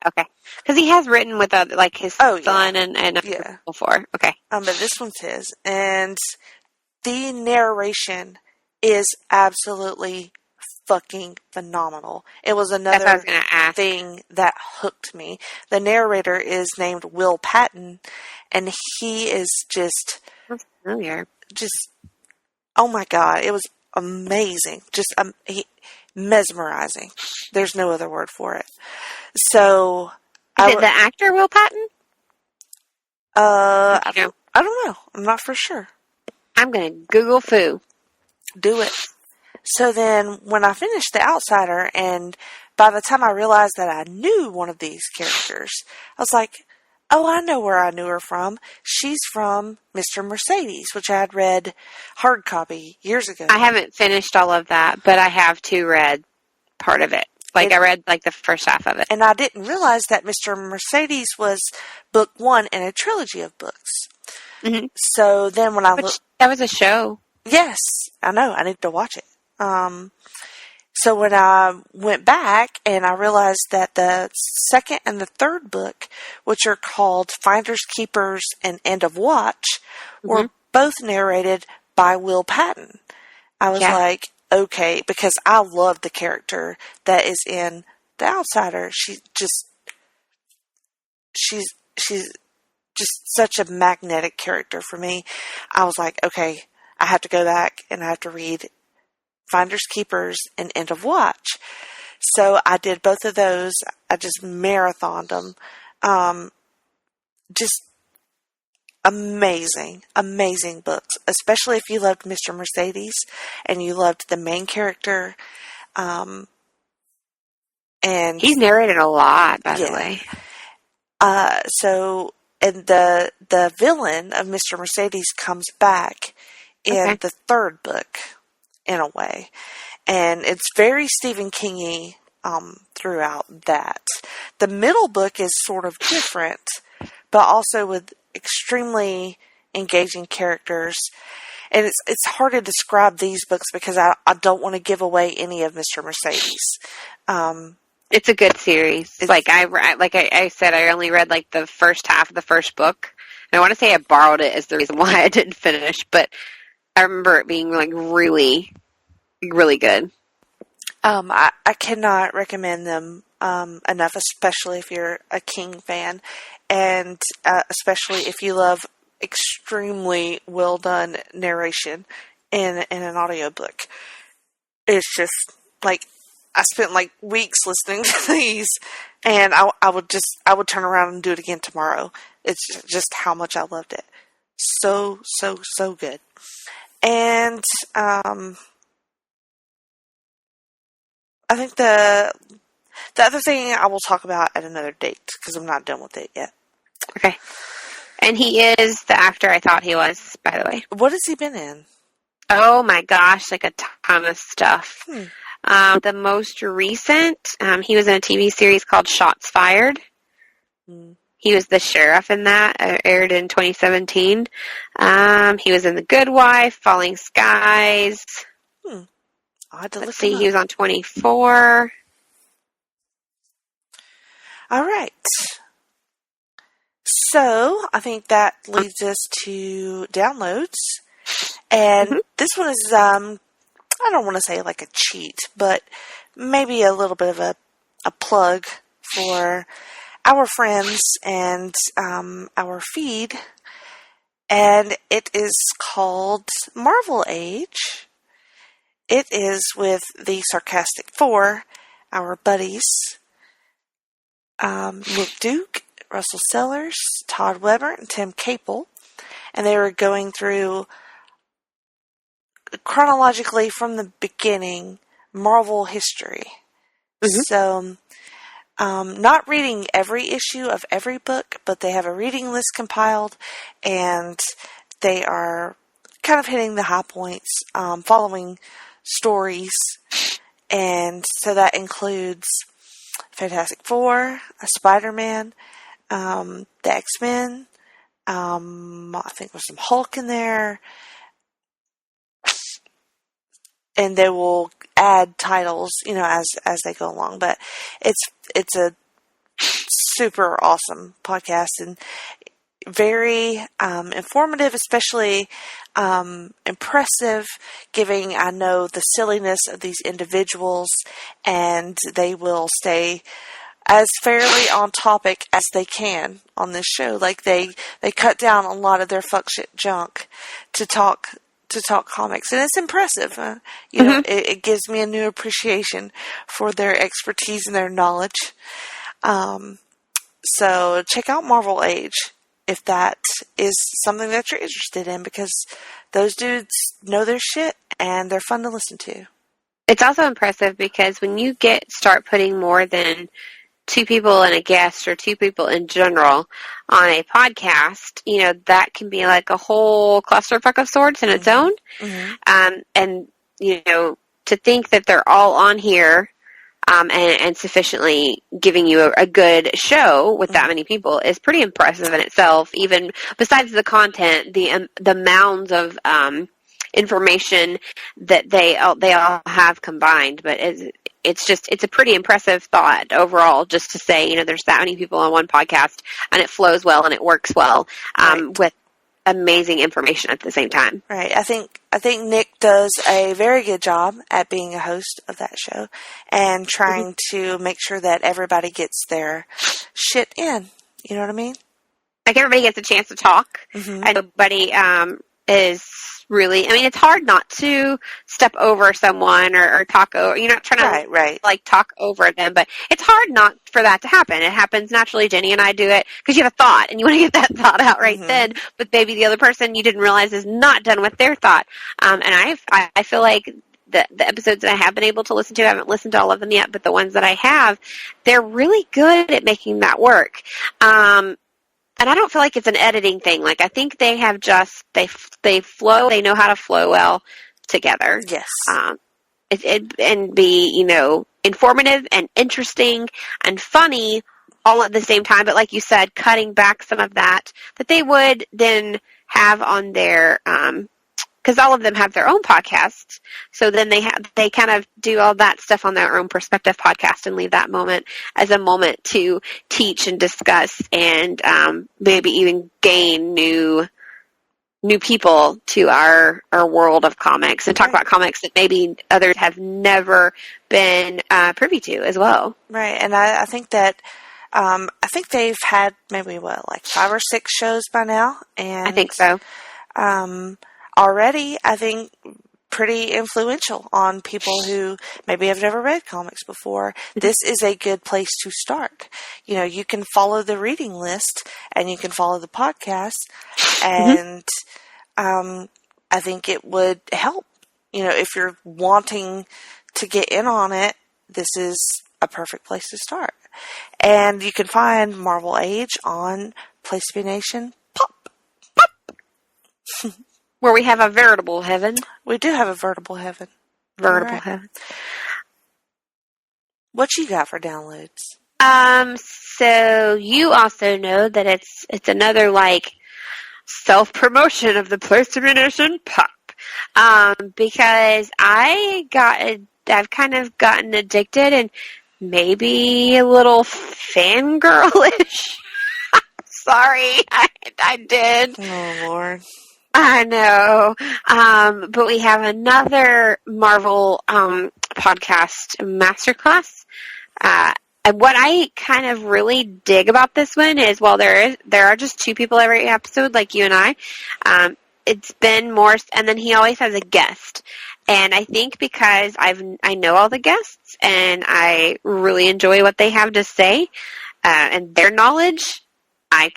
Okay. Because he has written with his son and before. Okay. But this one's his. And the narration is absolutely fucking phenomenal. It was another thing that hooked me. The narrator is named Will Patton, and he is just... That's familiar. Just, oh my God, it was amazing. Just mesmerizing. There's no other word for it. So... Is it the actor Will Patton? I I don't know. I'm not for sure. I'm going to Google Foo. Do it. So then when I finished The Outsider, and by the time I realized that I knew one of these characters, I was like, oh, I know where I knew her from. She's from Mr. Mercedes, which I had read hard copy years ago. I haven't finished all of that, but I have too read part of it. I read the first half of it. And I didn't realize that Mr. Mercedes was book 1 in a trilogy of books. Mm-hmm. So then when I looked... That was a show. Yes, I know. I need to watch it. So when I went back and I realized that the second and the third book, which are called Finders, Keepers, and End of Watch, were both narrated by Will Patton. I was like, okay, because I love the character that is in The Outsider. She's just such a magnetic character for me. I was like, okay, I have to go back and I have to read Finders, Keepers, and End of Watch. So I did both of those. I just marathoned them. Just amazing books, especially if you loved Mr. Mercedes and you loved the main character. And he's narrated a lot, by the way. And the villain of Mr. Mercedes comes back in the third book, in a way. And it's very Stephen King-y throughout that. The middle book is sort of different, but also with extremely engaging characters. And it's hard to describe these books because I don't want to give away any of Mr. Mercedes. It's a good series. I said, I only read the first half of the first book. And I want to say I borrowed it as the reason why I didn't finish, but I remember it being really, really good. I cannot recommend them enough, especially if you're a King fan, and especially if you love extremely well done narration in an audiobook. It's just I spent weeks listening to these, and I would turn around and do it again tomorrow. It's just how much I loved it. So good. And I think the other thing I will talk about at another date because I'm not done with it yet. Okay. And he is the actor I thought he was, by the way. What has he been in? Oh my gosh, a ton of stuff. The most recent, he was in a TV series called Shots Fired. He was the sheriff in that. Aired in 2017. He was in The Good Wife, Falling Skies. I'll have to Let's see, he was on 24. All right. So, I think that leads us to downloads. And this one is, I don't want to say a cheat, but maybe a little bit of a plug for our friends and our feed. And it is called Marvel Age. It is with the Sarcastic Four, our buddies, Luke Duke, Russell Sellers, Todd Weber, and Tim Capel. And they were going through chronologically from the beginning Marvel history. So, not reading every issue of every book, but they have a reading list compiled, and they are kind of hitting the high points, following stories. And so that includes Fantastic Four, Spider-Man, the X-Men, I think there's some Hulk in there, and they will add titles, as they go along. But it's a super awesome podcast and very informative, especially impressive, giving, I know, the silliness of these individuals, and they will stay as fairly on topic as they can on this show. They cut down a lot of their fuck shit junk to talk comics, and it's impressive. It gives me a new appreciation for their expertise and their knowledge. So check out Marvel Age if that is something that you're interested in, because those dudes know their shit and they're fun to listen to. It's also impressive because when you start putting more than 2 people and a guest, or 2 people in general on a podcast, that can be like a whole clusterfuck of sorts in its own. Mm-hmm. And, to think that they're all on here and sufficiently giving you a good show with that many people is pretty impressive in itself. Even besides the content, the mounds of information that they all have combined, but it's a pretty impressive thought overall, just to say, there's that many people on one podcast and it flows well and it works well, with amazing information at the same time. Right. I think Nick does a very good job at being a host of that show and trying to make sure that everybody gets their shit in. You know what I mean? Like, everybody gets a chance to talk, and nobody is really, it's hard not to step over someone or talk over, you're not trying to like talk over them, but it's hard not for that to happen. It happens naturally. Jenny and I do it because you have a thought and you want to get that thought out right then, but maybe the other person you didn't realize is not done with their thought. And I feel like the episodes that I have been able to listen to, I haven't listened to all of them yet, but the ones that I have, they're really good at making that work. And I don't feel like it's an editing thing. Like, I think they have they flow. They know how to flow well together. Yes. And be, informative and interesting and funny all at the same time. But like you said, cutting back some of that they would then have on their, because all of them have their own podcasts. So then they kind of do all that stuff on their own perspective podcast and leave that moment as a moment to teach and discuss and maybe even gain new people to our world of comics and talk about comics that maybe others have never been privy to as well. Right. And I think that I think they've had maybe 5 or 6 shows by now, and I think so. Already, I think, pretty influential on people who maybe have never read comics before. This is a good place to start. You can follow the reading list and you can follow the podcast, and I think it would help. If you're wanting to get in on it, this is a perfect place to start. And you can find Marvel Age on Place to Be Nation. Pop! Where we have a veritable heaven. We do have a veritable heaven. Heaven. What you got for downloads? So you also know that it's another self promotion of the Place to Be Nation Pop. Because I've kind of gotten addicted and maybe a little fangirlish. Sorry, I did. Oh, Lord. I know. But we have another Marvel podcast masterclass. And what I kind of really dig about this one is, while there are just 2 people every episode, like you and I, it's been more, and then he always has a guest. And I think because I know all the guests and I really enjoy what they have to say, and their knowledge, I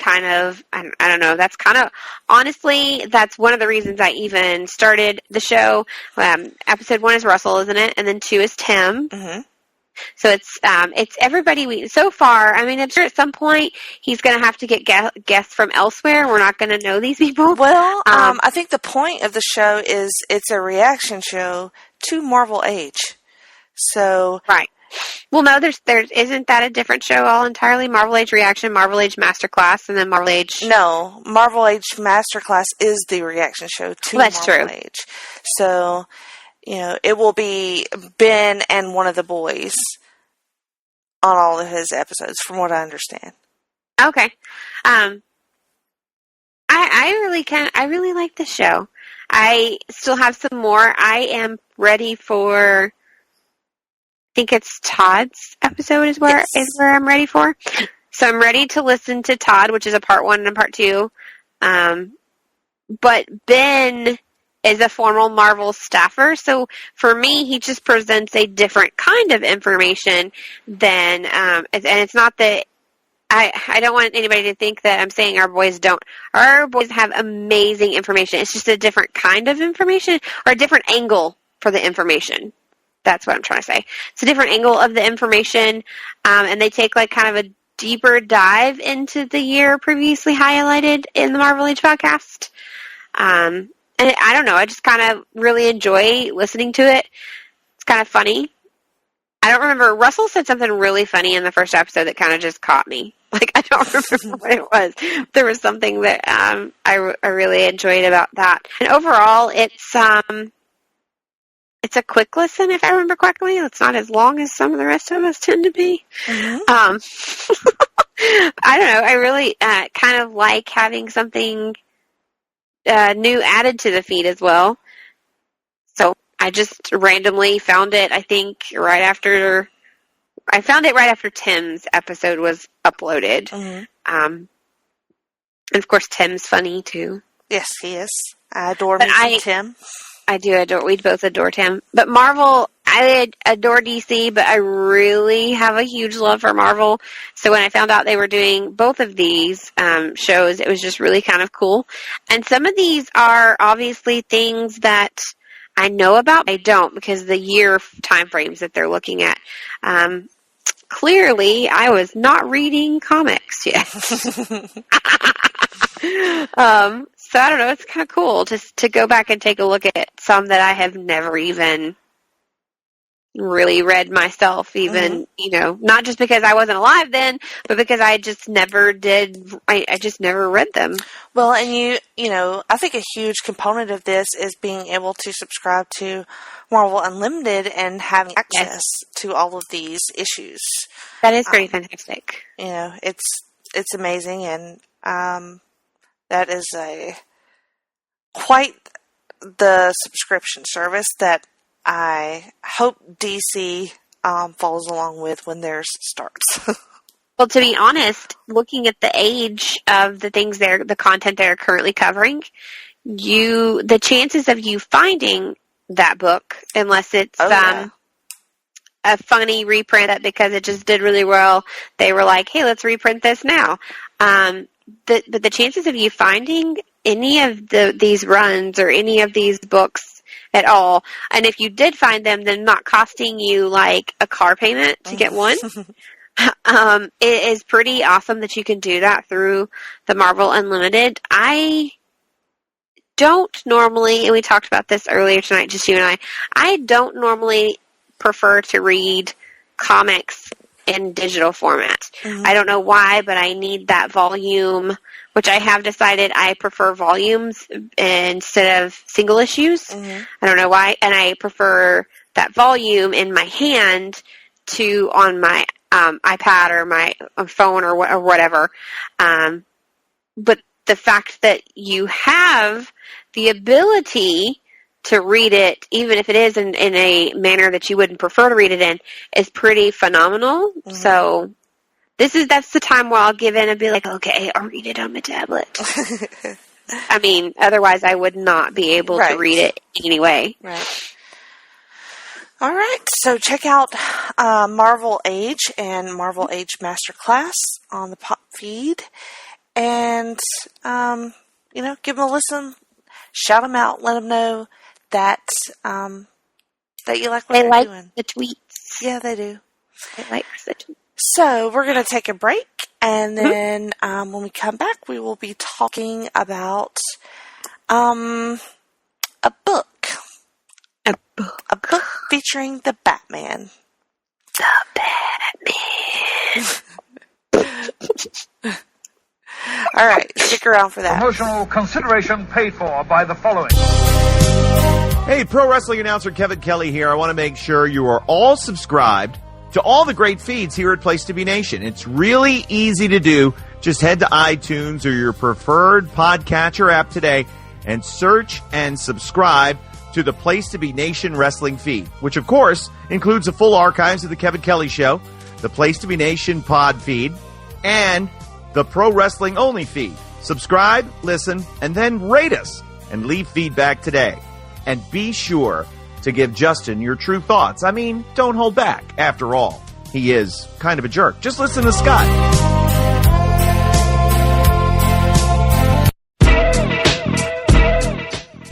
don't know, that's kind of, honestly, that's one of the reasons I even started the show. Episode 1 is Russell, isn't it? And then 2 is Tim. Mm-hmm. So it's everybody so far. I'm sure at some point he's going to have to get guests from elsewhere. We're not going to know these people. Well, I think the point of the show is it's a reaction show to Marvel Age. So. Right. Well, no, there's isn't that a different show all entirely? Marvel Age Reaction, Marvel Age Masterclass, and then Marvel Age... No, Marvel Age Masterclass is the reaction show to Marvel Age. So, it will be Ben and one of the boys on all of his episodes, from what I understand. Okay. I really like the show. I still have some more. I am ready for... I think it's Todd's episode is where I'm ready for. So I'm ready to listen to Todd, which is a part 1 and a part 2. But Ben is a former Marvel staffer, so for me, he just presents a different kind of information than, and it's not that I don't want anybody to think that I'm saying our boys don't. Our boys have amazing information. It's just a different kind of information or a different angle for the information. That's what I'm trying to say. It's a different angle of the information, and they take like kind of a deeper dive into the year previously highlighted in the Marvel Age podcast. And I don't know. I just kind of really enjoy listening to it. It's kind of funny. I don't remember. Russell said something really funny in the first episode that kind of just caught me. Like, I don't remember what it was. There was something that I really enjoyed about that. And overall, it's a quick listen, if I remember correctly. It's not as long as some of the rest of us tend to be. Mm-hmm. I don't know. I really kind of like having something new added to the feed as well. So I just randomly found it, I think, right after Tim's episode was uploaded. Mm-hmm. And of course, Tim's funny too. Yes, he is. I adore Tim. I do adore. We both adore Tim. But Marvel, I adore DC, but I really have a huge love for Marvel. So when I found out they were doing both of these shows, it was just really kind of cool. And some of these are obviously things that I know about. I don't, because the year time frames that they're looking at. Clearly, I was not reading comics yet. So I don't know. It's kind of cool to go back and take a look at some that I have never even really read myself. Even not just because I wasn't alive then, but because I just never did. I just never read them. Well, and I think a huge component of this is being able to subscribe to Marvel Unlimited and having access to all of these issues. That is pretty fantastic. It's amazing, and that is quite the subscription service that I hope DC follows along with when theirs starts. Well, to be honest, looking at the age of the things the content they're currently covering, the chances of you finding that book, unless it's a funny reprint that because it just did really well, they were like, hey, let's reprint this now. But the chances of you finding any of these runs or any of these books at all, and if you did find them, then not costing you like a car payment to get one, it is pretty awesome that you can do that through the Marvel Unlimited. I don't normally, and we talked about this earlier tonight, just you and I don't normally prefer to read comics in digital format. Mm-hmm. I don't know why, but I need that volume, which I have decided I prefer volumes instead of single issues. Mm-hmm. I don't know why, and I prefer that volume in my hand to on my iPad or my phone or whatever. But the fact that you have the ability to read it, even if it is in a manner that you wouldn't prefer to read it in, is pretty phenomenal. Mm-hmm. So that's the time where I'll give in and be like, okay, I'll read it on my tablet. I mean, otherwise I would not be able to read it anyway. Right. All right, so check out Marvel Age and Marvel Age Masterclass on the Pop feed, and give them a listen, shout them out, let them know that you like what they're doing. The tweets. Yeah, they do. They like the tweets. So we're going to take a break, and then when we come back, we will be talking about a book. A book featuring the Batman. The Batman. All right, stick around for that. Promotional consideration paid for by the following. Hey, pro wrestling announcer Kevin Kelly here. I want to make sure you are all subscribed to all the great feeds here at Place to Be Nation. It's really easy to do. Just head to iTunes or your preferred podcatcher app today and search and subscribe to the Place to Be Nation wrestling feed, which of course includes the full archives of the Kevin Kelly Show, the Place to Be Nation pod feed, and the Pro Wrestling Only feed. Subscribe, listen, and then rate us and leave feedback today. And be sure to give Justin your true thoughts. I mean, don't hold back. After all, he is kind of a jerk. Just listen to Scott.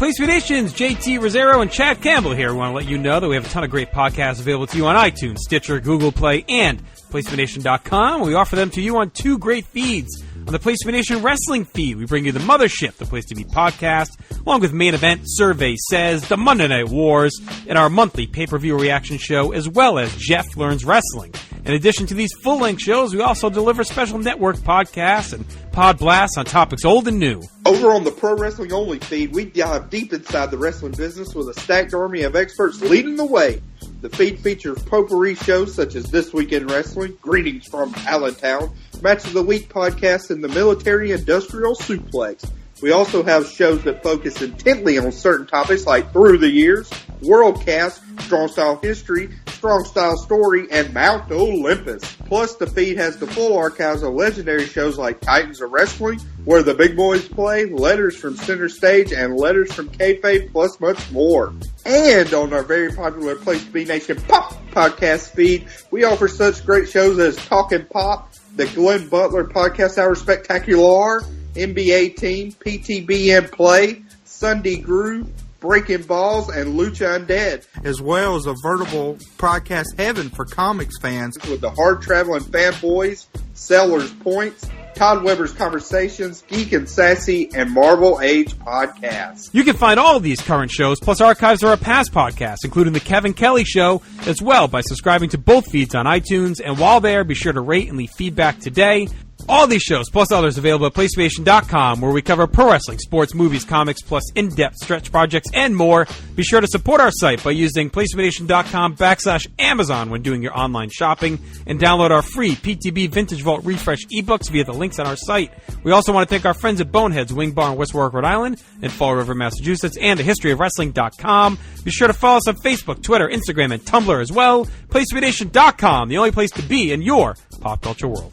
Place to Be Nation's JT Rosero and Chad Campbell here. We want to let you know that we have a ton of great podcasts available to you on iTunes, Stitcher, Google Play, and PlaceToBeNation.com. We offer them to you on two great feeds. On the Place to Be Nation Wrestling feed, we bring you the Mothership, the Place to Be podcast, along with Main Event, Survey Says, the Monday Night Wars, and our monthly pay-per-view reaction show, as well as Jeff Learns Wrestling. In addition to these full-length shows, we also deliver special network podcasts and pod blasts on topics old and new. Over on the Pro Wrestling Only feed, we dive deep inside the wrestling business with a stacked army of experts leading the way. The feed features potpourri shows such as This Week in Wrestling, Greetings from Allentown, Match of the Week podcast, and the Military Industrial Suplex. We also have shows that focus intently on certain topics like Through the Years, Worldcast, Strong Style History, Strong Style Story, and Mount Olympus. Plus, the feed has the full archives of legendary shows like Titans of Wrestling, Where the Big Boys Play, Letters from Center Stage, and Letters from Kayfabe, plus much more. And on our very popular Place to Be Nation Pop podcast feed, we offer such great shows as Talkin' Pop, the Glenn Butler Podcast Hour Spectacular, NBA Team, PTBN Play, Sunday Groove, Breaking Balls, and Lucha Undead. As well as a veritable podcast heaven for comics fans. With the hard-traveling fanboys, Sellers Points, Todd Weber's Conversations, Geek and Sassy, and Marvel Age Podcasts. You can find all of these current shows, plus archives of our past podcasts, including The Kevin Kelly Show, as well by subscribing to both feeds on iTunes. And while there, be sure to rate and leave feedback today. All these shows, plus others, available at PlayStation.com, where we cover pro wrestling, sports, movies, comics, plus in-depth stretch projects and more. Be sure to support our site by using PlayStation.com/Amazon when doing your online shopping, and download our free PTB Vintage Vault Refresh ebooks via the links on our site. We also want to thank our friends at Boneheads Wing Bar in West Warwick, Rhode Island, and Fall River, Massachusetts, and ahistoryofwrestling.com. Be sure to follow us on Facebook, Twitter, Instagram, and Tumblr as well. PlayStationNation.com, the only place to be in your pop culture world.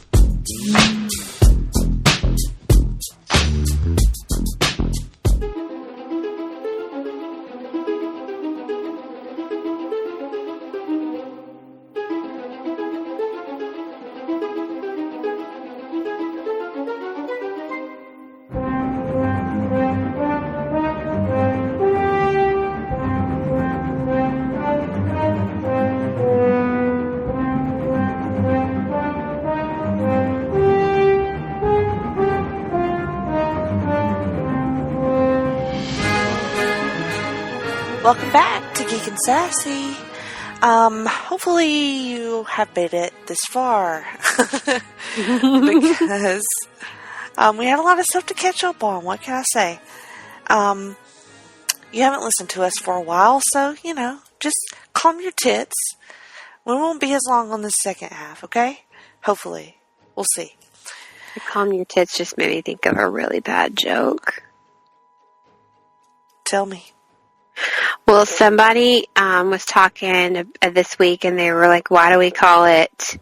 Welcome back to Geek and Sassy. Hopefully you have made it this far. Because we had a lot of stuff to catch up on. What can I say? You haven't listened to us for a while, so, just calm your tits. We won't be as long on the second half, okay? Hopefully. We'll see. Calm your tits just made me think of a really bad joke. Tell me. Well, somebody was talking this week, and they were like, why do we call it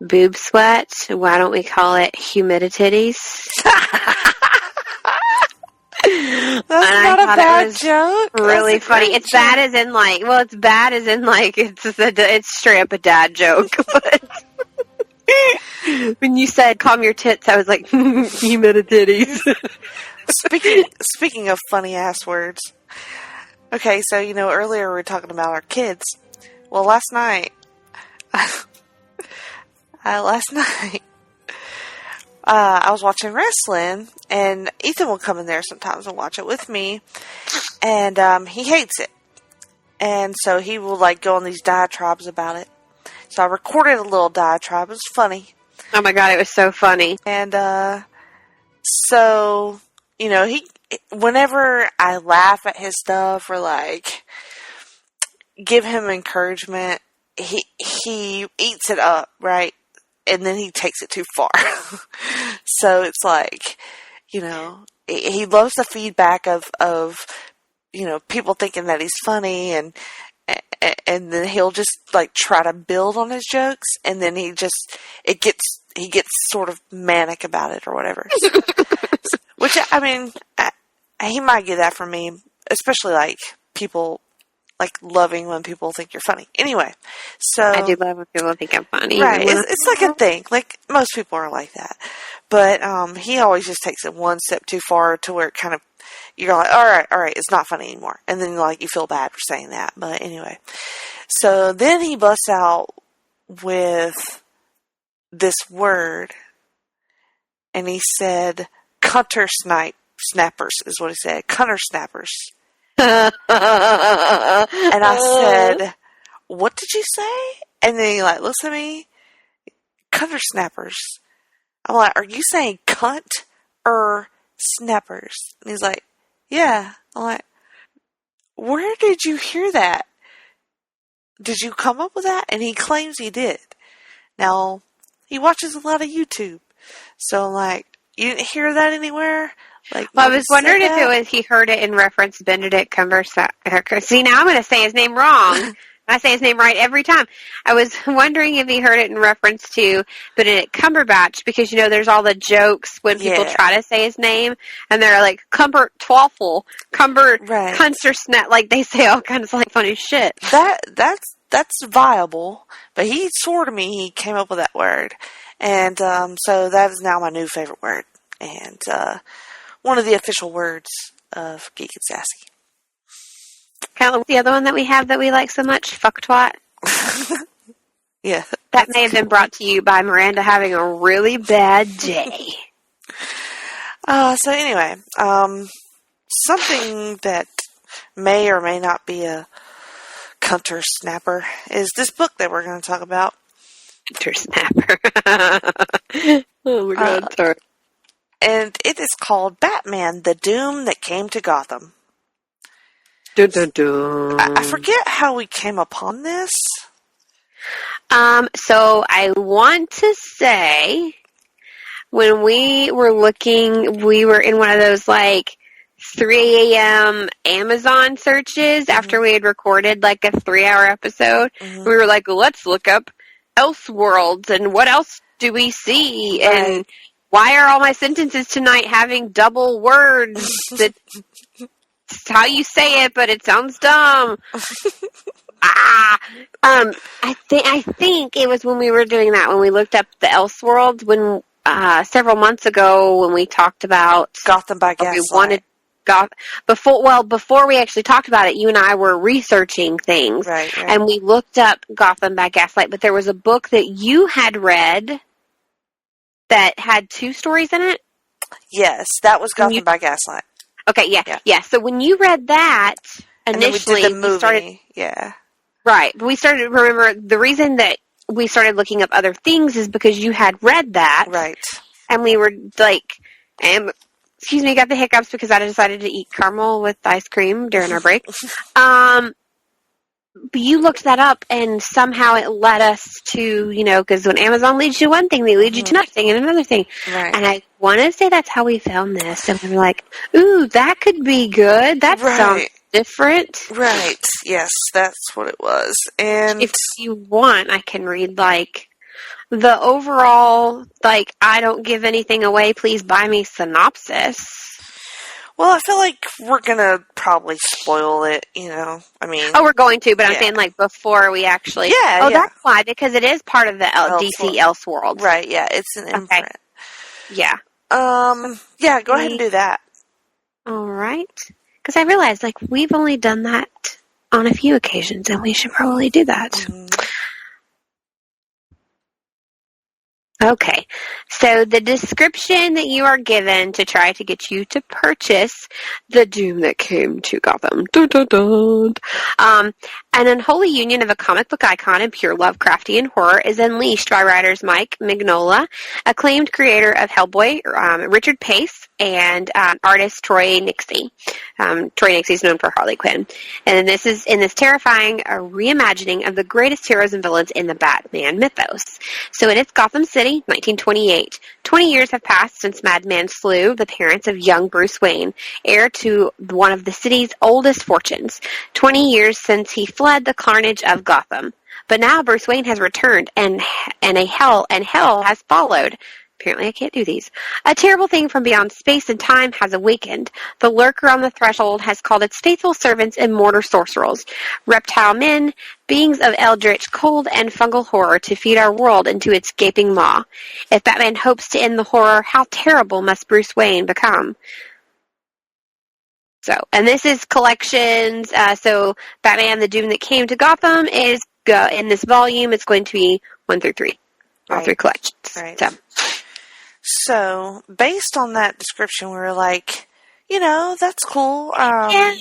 boob sweat? Why don't we call it humidititties? That's not a bad joke. Really funny. It's bad as in like, well, it's bad as in like, it's straight up a dad joke. But when you said calm your tits, I was like, humidititties. Speaking of funny ass words. Okay, so, earlier we were talking about our kids. Well, last night, I was watching wrestling, and Ethan will come in there sometimes and watch it with me, and he hates it. And so he will, go on these diatribes about it. So I recorded a little diatribe. It was funny. Oh my god, it was so funny. And so, whenever I laugh at his stuff or give him encouragement, he eats it up, right? And then he takes it too far. So it's he loves the feedback of people thinking that he's funny, and then he'll just try to build on his jokes, and then he gets sort of manic about it or whatever. Which, he might get that from me, especially people like loving when people think you're funny. Anyway, so I do love when people think I'm funny. right? It's like a thing. Like most people are like that, but he always just takes it one step too far to where it kind of you're like, all right, it's not funny anymore, and then like you feel bad for saying that. But anyway, so then he busts out with this word, and he said, "Cunter snappers" is what he said. Cunter snappers. And I said, "What did you say?" And then he like looks at me, "Cunter snappers." I'm like, "Are you saying cunt or snappers?" And he's like, "Yeah." I'm like, "Where did you hear that? Did you come up with that?" And he claims he did. Now, he watches a lot of YouTube. So I'm like, "You didn't hear that anywhere?" Like, well, I was wondering if it was he heard it in reference to Benedict Cumberbatch. See, now I'm going to say his name wrong. I say his name right every time. I was wondering if he heard it in reference to Benedict Cumberbatch, because, you know, there's all the jokes when people try to say his name, and they're like, Cumbert Twaffle, Cumbert Cunster Snap, like, they say all kinds of, like, funny shit. That's viable, but he swore to me he came up with that word, and so that is now my new favorite word, and one of the official words of Geek and Sassy. Kind of the other one that we have that we like so much, fuck twat. Yeah. That may have been brought to you by Miranda having a really bad day. So anyway, something that may or may not be a cunter snapper is this book that we're going to talk about. Cunter snapper. Oh my God, sorry. And it is called Batman, the Doom That Came to Gotham. Dun, dun, dun. I forget how we came upon this. So I want to say when we were looking, we were in one of those like 3 a.m. Amazon searches after we had recorded like a 3-hour episode. We were like, let's look up Elseworlds and what else do we see? Right. And why are all my sentences tonight having double words? That's how you say it, but it sounds dumb. I think it was when we were doing that, when we looked up the Elseworlds, when several months ago when we talked about Gotham by Gaslight. Before we actually talked about it, you and I were researching things, right. And we looked up Gotham by Gaslight. But there was a book that you had read that had 2 stories in it. Yes, that was Gotham by Gaslight. Okay, yeah. So when you read that initially, and then we did the movie. started, yeah, right. But we started. Remember, the reason that we started looking up other things is because you had read that, right? And we were like, excuse me, got the hiccups because I decided to eat caramel with ice cream during our break. But you looked that up, and somehow it led us to, because when Amazon leads you to one thing, they lead you to another thing and another thing. Right. And I want to say that's how we found this. And we were like, ooh, that could be good. That sounds different. Right. Yes, that's what it was. And if you want, I can read, the overall, I don't give anything away, please buy me synopsis. Well, I feel like we're going to probably spoil it, I mean... Oh, we're going to, but I'm saying, before we actually... Yeah, Oh, that's why, because it is part of the DC Elseworlds. Right, yeah, it's an imprint. Okay. Yeah. Yeah, go ahead and do that. All right. Because I realized, we've only done that on a few occasions, and we should probably do that. Mm-hmm. Okay, so the description that you are given to try to get you to purchase The Doom That Came to Gotham. Dun, dun, dun. An unholy union of a comic book icon and pure Lovecraftian horror is unleashed by writers Mike Mignola, acclaimed creator of Hellboy, Richard Pace, and artist Troy Nixie. Troy Nixie is known for Harley Quinn. And this is in this terrifying reimagining of the greatest heroes and villains in the Batman mythos. So it is Gotham City, 1928. 20 years have passed since Madman slew the parents of young Bruce Wayne, heir to one of the city's oldest fortunes. 20 years since he fled the carnage of Gotham. But now Bruce Wayne has returned, and hell has followed. Apparently I can't do these. A terrible thing from beyond space and time has awakened. The lurker on the threshold has called its faithful servants immortal sorcerers, reptile men, beings of eldritch, cold, and fungal horror to feed our world into its gaping maw. If Batman hopes to end the horror, how terrible must Bruce Wayne become? So, and this is collections. So Batman, the Doom That Came to Gotham is in this volume. It's going to be 1 through 3. All 3 collections. Right. So, based on that description, we were like, that's cool. Yeah.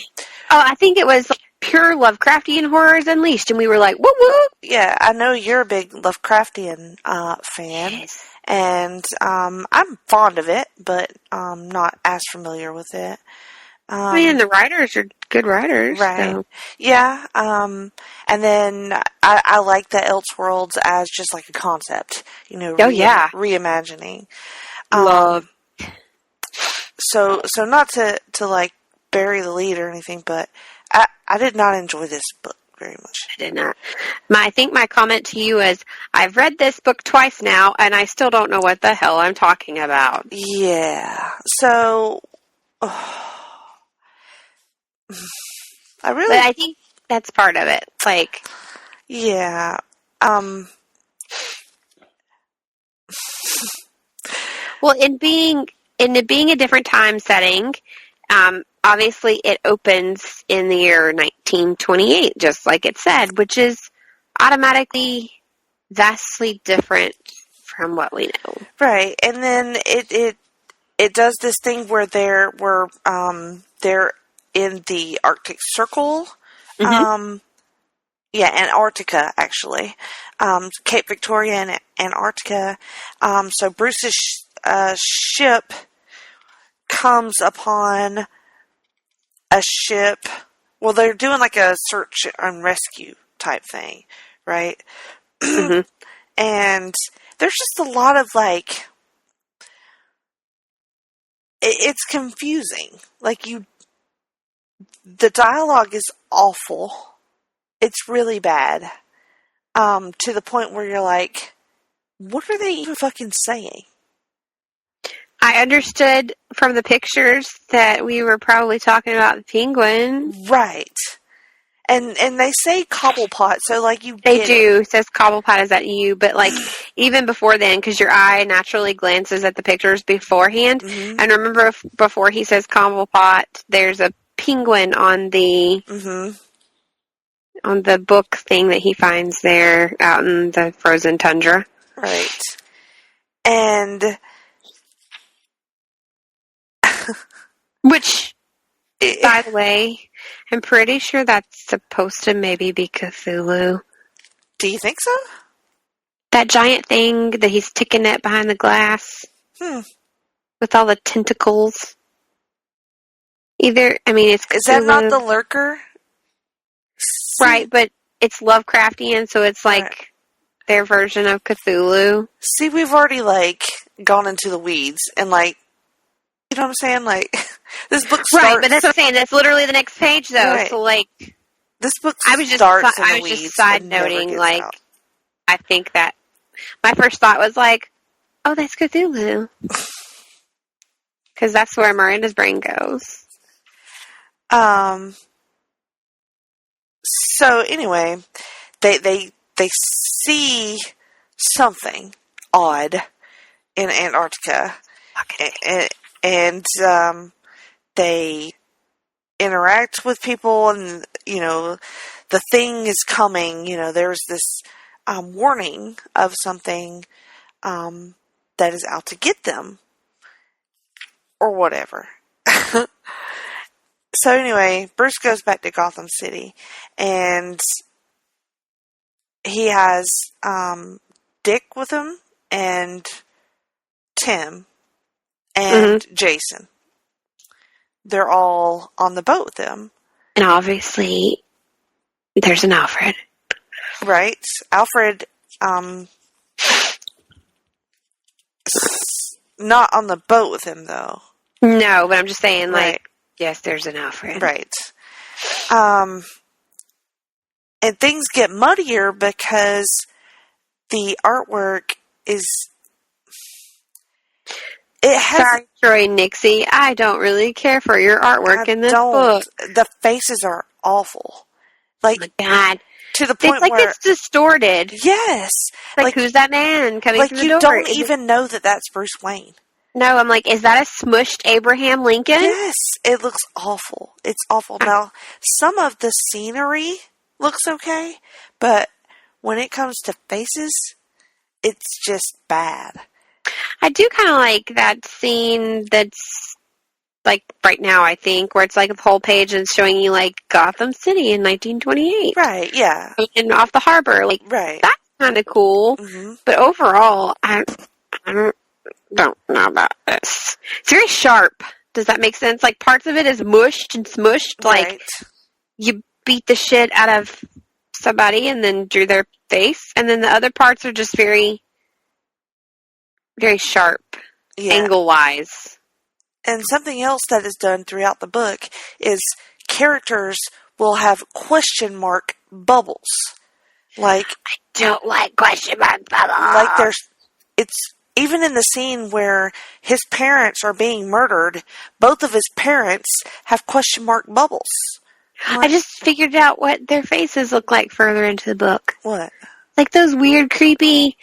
Oh, I think it was pure Lovecraftian horrors unleashed, and we were like, woo woo. Yeah, I know you're a big Lovecraftian fan, Yes. and I'm fond of it, but not as familiar with it. The writers are good writers. Right. So. Yeah. And then I like the Elseworlds as just like a concept, reimagining. Love. So not to like bury the lead or anything, but I did not enjoy this book very much. I did not. I think my comment to you is, I've read this book twice now, and I still don't know what the hell I'm talking about. Yeah. So, But I think that's part of it. Like, yeah. Well, in being a different time setting, obviously it opens in the year 1928, just like it said, which is automatically vastly different from what we know. Right, and then it does this thing where they're in the Arctic Circle. Mm-hmm. Antarctica, actually. Cape Victoria and Antarctica. So Bruce's ship comes upon a ship. Well, they're doing like a search and rescue type thing, right? Mm-hmm. And there's just a lot of like, it's confusing. Like the dialogue is awful. It's really bad. To the point where you're like, what are they even fucking saying? I understood from the pictures that we were probably talking about the penguin. Right. And they say Cobblepot, so like They do. It says Cobblepot is that you, but like even before then, because your eye naturally glances at the pictures beforehand. Mm-hmm. And remember, before he says Cobblepot, there's a penguin on the on the book thing that he finds there out in the frozen tundra. Right. And which, by the way, I'm pretty sure that's supposed to maybe be Cthulhu. Do you think so? That giant thing that he's ticking at behind the glass. With all the tentacles. It's Cthulhu. Is that not the lurker? Right, but it's Lovecraftian, so it's like their version of Cthulhu. See, we've already like gone into the weeds and like, you know what I'm saying? Like, this book starts... Right, but that's what I'm saying. That's literally the next page, though. Right. So, like... This book I was just side noting, like, out. I think that... My first thought was like, oh, that's Cthulhu. Because that's where Miranda's brain goes. So, anyway, they see something odd in Antarctica. And they interact with people, and the thing is coming. There's this warning of something that is out to get them, or whatever. So anyway, Bruce goes back to Gotham City, and he has Dick with him, and Tim. And Jason. They're all on the boat with them. And obviously, there's an Alfred. Right. Alfred, not on the boat with him, though. No, but I'm just saying, right. Like, yes, there's an Alfred. Right. And things get muddier because the artwork is... It has. Sorry, Troy Nixie. I don't really care for your artwork in this book. The faces are awful. Like, oh my God. To the point it's like where it's distorted. Yes. Like who's that man coming through the door? Like, you don't even know that that's Bruce Wayne. No, I'm like, is that a smushed Abraham Lincoln? Yes. It looks awful. It's awful. Now, some of the scenery looks okay, but when it comes to faces, it's just bad. I do kind of like that scene that's, like, right now, I think, where it's, like, a whole page and showing you, like, Gotham City in 1928. Right, yeah. And off the harbor. Like, right. That's kind of cool. Mm-hmm. But overall, I don't know about this. It's very sharp. Does that make sense? Like, parts of it is mushed and smushed. Right. Like, you beat the shit out of somebody and then drew their face. And then the other parts are just very, very sharp, angle-wise. And something else that is done throughout the book is characters will have question mark bubbles. Like, I don't like question mark bubbles. Like it's even in the scene where his parents are being murdered, both of his parents have question mark bubbles. I just figured out what their faces look like further into the book. What? Like those weird, creepy...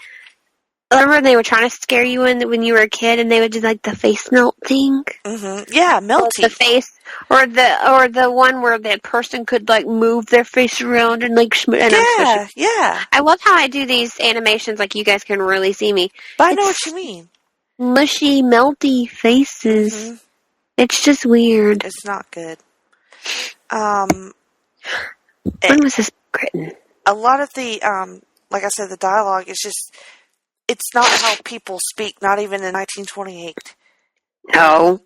Remember they were trying to scare you when you were a kid, and they would do like the face melt thing. Mm-hmm. Yeah, melty. The face, or the one where that person could like move their face around and like yeah. I love how I do these animations. Like you guys can really see me. But I know what you mean. Mushy, melty faces. Mm-hmm. It's just weird. It's not good. When was this written? A lot of the like I said, the dialogue is just. It's not how people speak, not even in 1928. No.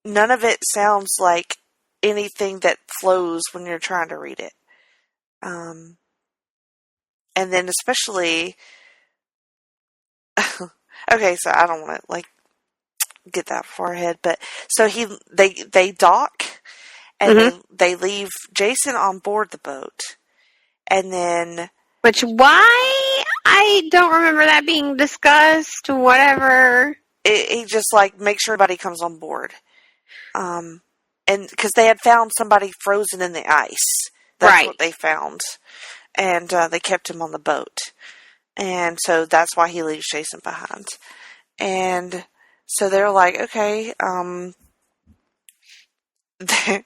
None of it sounds like anything that flows when you're trying to read it. And then especially... okay, so I don't want to, like, get that far ahead, but... So they dock, and they leave Jason on board the boat, and then... Which, why? I don't remember that being discussed, whatever. He just, like, makes sure everybody comes on board. And, because they had found somebody frozen in the ice. That's what they found. And, they kept him on the boat. And so that's why he leaves Jason behind. And so they're like, okay, they're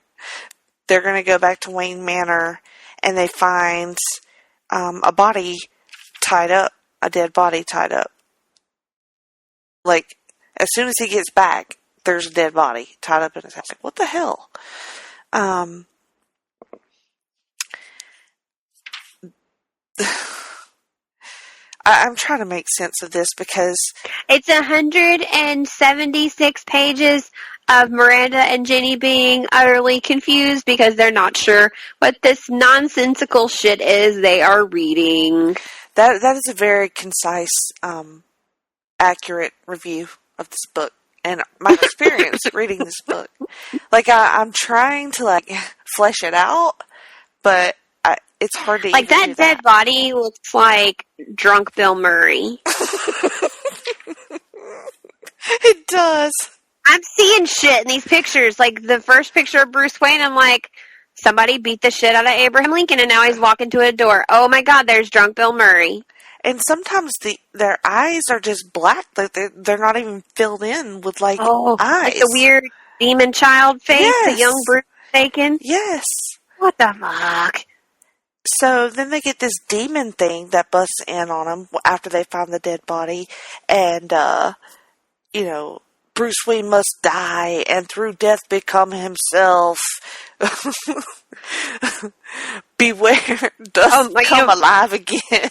gonna go back to Wayne Manor, and they find... a body tied up, a dead body tied up. Like, as soon as he gets back, there's a dead body tied up in his house. Like, what the hell? I'm trying to make sense of this because... It's 176 pages of Miranda and Jenny being utterly confused because they're not sure what this nonsensical shit is they are reading. That is a very concise, accurate review of this book and my experience reading this book. Like, I'm trying to, like, flesh it out, but it's hard to like, that dead body looks like drunk Bill Murray. It does. I'm seeing shit in these pictures. Like, the first picture of Bruce Wayne, I'm like, somebody beat the shit out of Abraham Lincoln, and now he's walking to a door. Oh, my God, there's drunk Bill Murray. And sometimes their eyes are just black. Like, they're not even filled in with, like, eyes. Like the weird demon child face that young Bruce taken? Yes. What the fuck? So then they get this demon thing that busts in on them after they find the dead body. And, you know... Bruce Wayne must die, and through death become himself. Beware, does come alive again.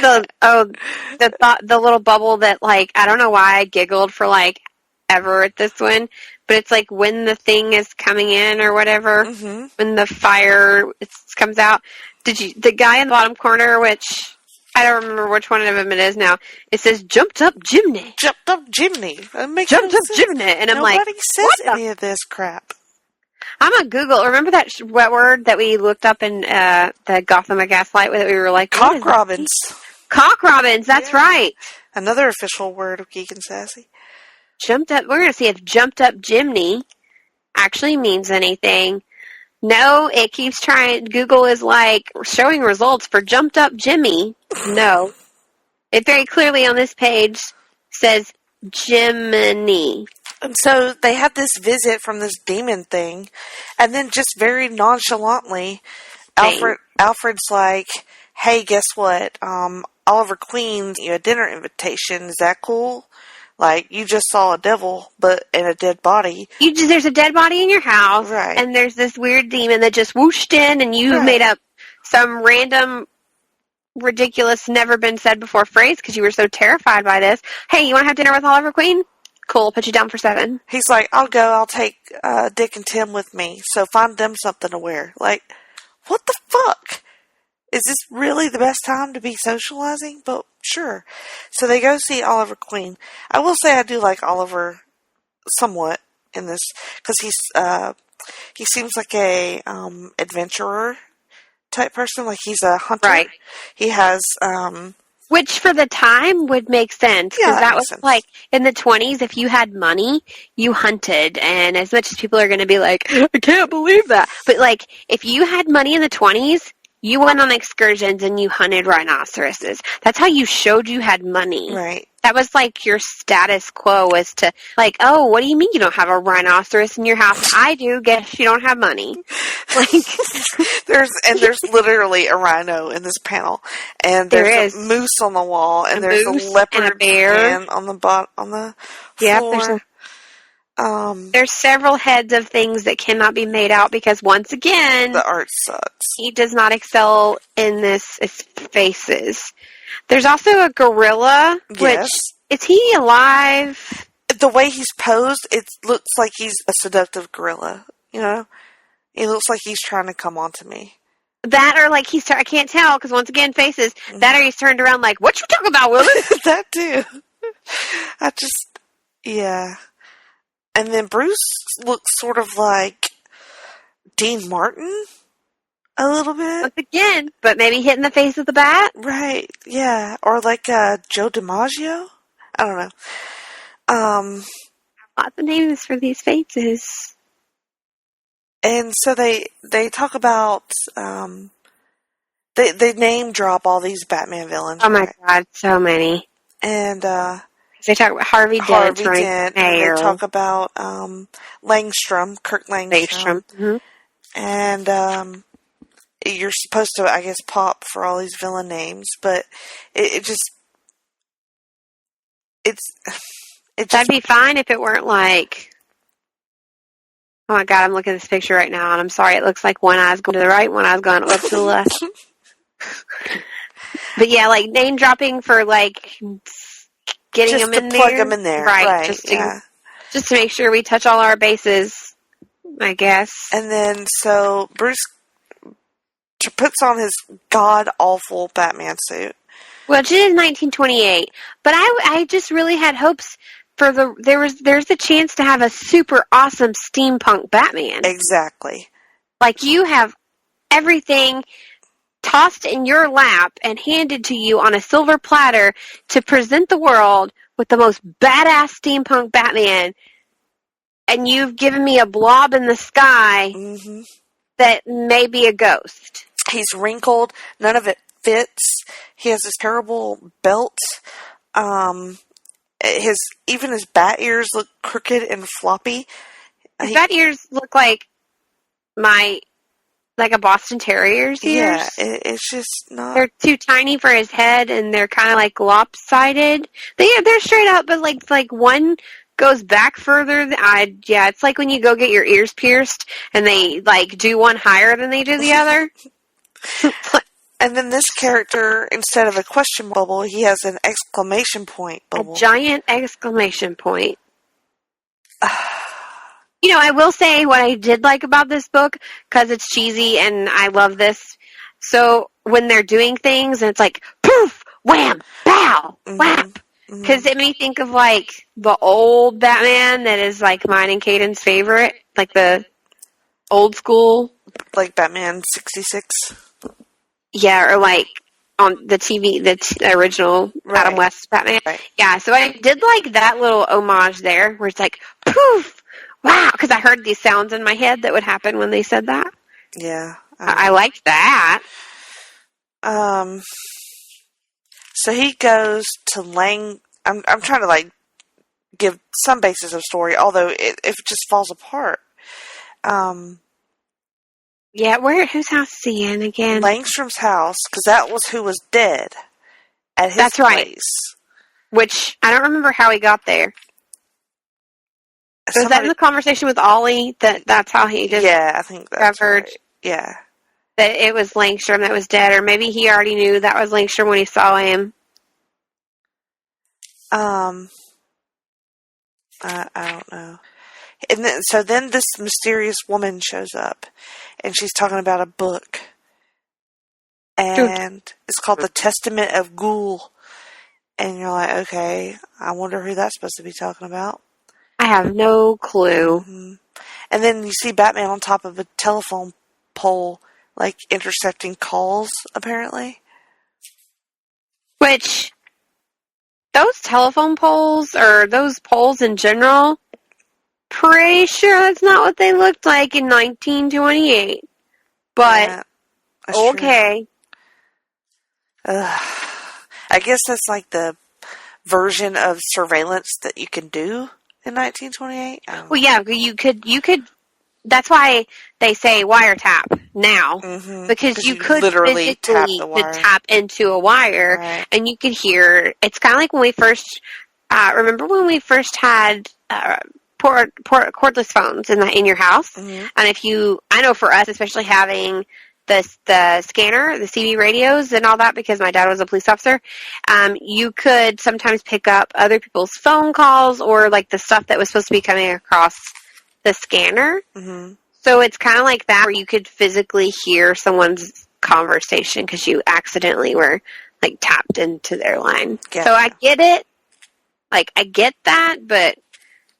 The little bubble that, like, I don't know why I giggled for, like, ever at this one, but it's like when the thing is coming in or whatever, when the fire comes out. The guy in the bottom corner, which... I don't remember which one of them it is now. It says, jumped up chimney. Jumped up chimney. Jumped up chimney. And I'm Nobody says any of this crap. I'm going to Google. Remember that word that we looked up in the Gotham of Gaslight that we were like, cock robins. Cock robins, that's right. Another official word of Geek and Sassy. jumped up. We're going to see if jumped up Jimny actually means anything. No, it keeps trying. Google is like showing results for jumped up Jimmy. No. It very clearly on this page says Jiminy. And so they had this visit from this demon thing, and then just very nonchalantly, Alfred's like, "Hey, guess what? Oliver Queen, you a dinner invitation. Is that cool? Like, you just saw a devil, but in a dead body. There's a dead body in your house, Right. And there's this weird demon that just whooshed in, and you Right. made up some random, ridiculous, never been said before phrase because you were so terrified by this. Hey, you want to have dinner with Oliver Queen? Cool, put you down for 7. He's like, I'll go. I'll take Dick and Tim with me. So find them something to wear. Like, what the fuck? Is this really the best time to be socializing? But sure. So they go see Oliver Queen. I will say I do like Oliver somewhat in this because he seems like a adventurer type person. Like he's a hunter. Right. He has which for the time would make sense because Yeah, that makes was sense. like in the 20s. If you had money, you hunted, and as much as people are going to be like, I can't believe that, but like if you had money in the 20s. You went on excursions and you hunted rhinoceroses. That's how you showed you had money. right. That was like your status quo was to like, oh, what do you mean you don't have a rhinoceros in your house? I do. Guess you don't have money. Like there's literally a rhino in this panel, and There there's is. a moose on the wall, and A there's moose a leopard and a bear. man on the yeah, floor. there's several heads of things that cannot be made out because once again, The art sucks. he does not excel in this faces. There's also a gorilla, Yes. which is he alive? The way he's posed, it looks like he's a seductive gorilla. You know, he looks like he's trying to come onto me. That or like I can't tell because once again faces. That or he's turned around like, what you talking about, Willis? That too. Yeah. And then Bruce looks sort of like Dean Martin a little bit. Once again, but maybe hitting the face with the bat. Right, yeah. Or like Joe DiMaggio? I don't know. Lots of names for these faces. And so they talk about, they name drop all these Batman villains. Oh my right? god, so many. And, They talk about Harvey Dent, Dent, and Mayor. they talk about, Langstrom, Kirk Langstrom. Mm-hmm. And, you're supposed to, I guess, pop for all these villain names, but it just That'd be fine if it weren't like... Oh my god, I'm looking at this picture right now, and I'm sorry, it looks like one eye's going to the right, one eye's going up to the left. But yeah, like name dropping for like getting just them in to plug there. them in there, Right, yeah. just to make sure we touch all our bases, I guess. And then, so, Bruce puts on his god-awful Batman suit. Well, it is 1928, but I just really had hopes for there's a chance to have a super awesome steampunk Batman. Exactly. Like you have everything tossed in your lap and handed to you on a silver platter to present the world with the most badass steampunk Batman, and you've given me a blob in the sky that may be a ghost. He's wrinkled. None of it fits. He has this terrible belt. Even his bat ears look crooked and floppy. His bat ears look like a Boston Terrier's ears. Yeah, it's just not... They're too tiny for his head, and they're kind of like lopsided. They're straight up, but like one goes back further. It's like when you go get your ears pierced, and they like do one higher than they do the other. And then this character, instead of a question bubble, he has an exclamation point bubble. A giant exclamation point. You know, I will say what I did like about this book, because it's cheesy and I love this. So when they're doing things and it's like, poof, wham, bow, whap. Because it made me think of like the old Batman that is like mine and Caden's favorite. Like the old school. Like Batman 66? Yeah, or like on the TV, the original Adam West Batman. Right. Yeah, so I did like that little homage there, where it's like, poof, wow, because I heard these sounds in my head that would happen when they said that. Yeah. I liked that. So he goes to Lang. I'm trying to like give some basis of story, although it just falls apart. Yeah, whose house is he in again? Langstrom's house, because that was who was dead at his That's place. right. Which I don't remember how he got there. Was that in the conversation with Ollie that's how he just I think that's discovered right. Yeah. that it was Langstrom that was dead, or maybe he already knew that was Langstrom when he saw him. I don't know. And then this mysterious woman shows up, and she's talking about a book, and it's called The Testament of Ghoul. And you're like, okay, I wonder who that's supposed to be talking about. I have no clue. Mm-hmm. And then you see Batman on top of a telephone pole, like intercepting calls, apparently. Which, those telephone poles, or those poles in general, pretty sure that's not what they looked like in 1928. But, okay. I guess that's like the version of surveillance that you can do in 1928. Well, yeah, you could. That's why they say wiretap now, because you could literally physically tap into a wire, and you could hear. It's kind of like when we first remember when we first had cordless phones in your house, and I know for us, especially having the scanner, the CB radios, and all that, because my dad was a police officer, you could sometimes pick up other people's phone calls or like the stuff that was supposed to be coming across the scanner. Mm-hmm. So it's kind of like that, where you could physically hear someone's conversation because you accidentally were like tapped into their line. Yeah. So I get it. Like, I get that, but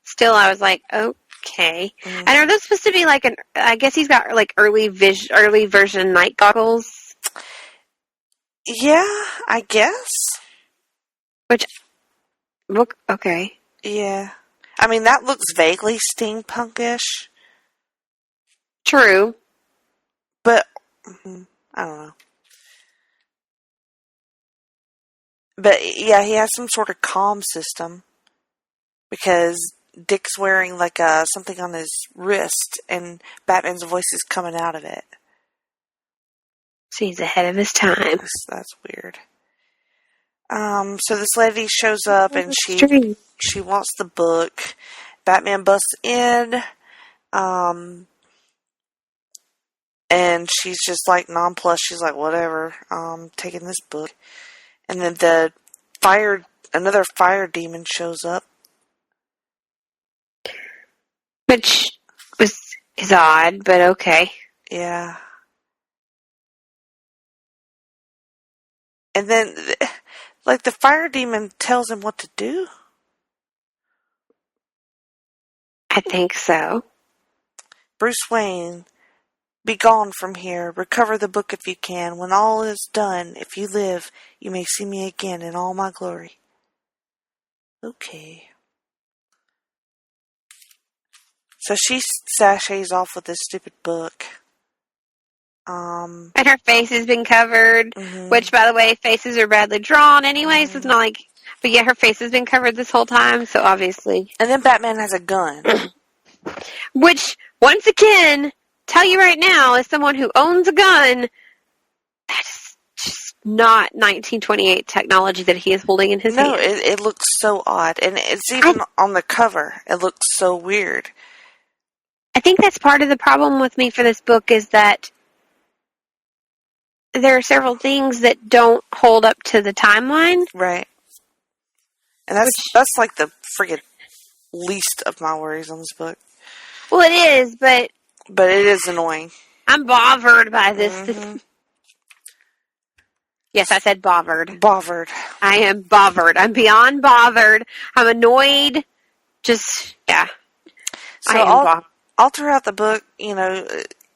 still I was like, okay. And are those supposed to be like I guess he's got like early version night goggles? Yeah, I guess. Which, look, okay. Yeah. I mean, that looks vaguely steampunkish. True. But, I don't know. But, yeah, he has some sort of comm system. Because Dick's wearing like something on his wrist, and Batman's voice is coming out of it. So he's ahead of his time. That's weird. So this lady shows up, and she wants the book. Batman busts in, and she's just like nonplussed. She's like, whatever, taking this book. And then another fire demon shows up. Which is odd, but okay. Yeah. And then, like, the fire demon tells him what to do. I think so. Bruce Wayne, be gone from here. Recover the book if you can. When all is done, if you live, you may see me again in all my glory. Okay. So she sashays off with this stupid book. And her face has been covered, which, by the way, faces are badly drawn anyway, so it's not like... But yeah, her face has been covered this whole time, so obviously... And then Batman has a gun. Which, once again, tell you right now, as someone who owns a gun, that is just not 1928 technology that he is holding in his hand. No, it looks so odd. And it's even on the cover. It looks so weird. I think that's part of the problem with me for this book, is that there are several things that don't hold up to the timeline. Right. And that's like the friggin' least of my worries on this book. Well, it is, but it is annoying. I'm bothered by this. Yes, I said bothered. Bothered. I am bothered. I'm beyond bothered. I'm annoyed. Just, yeah. So all throughout the book, you know,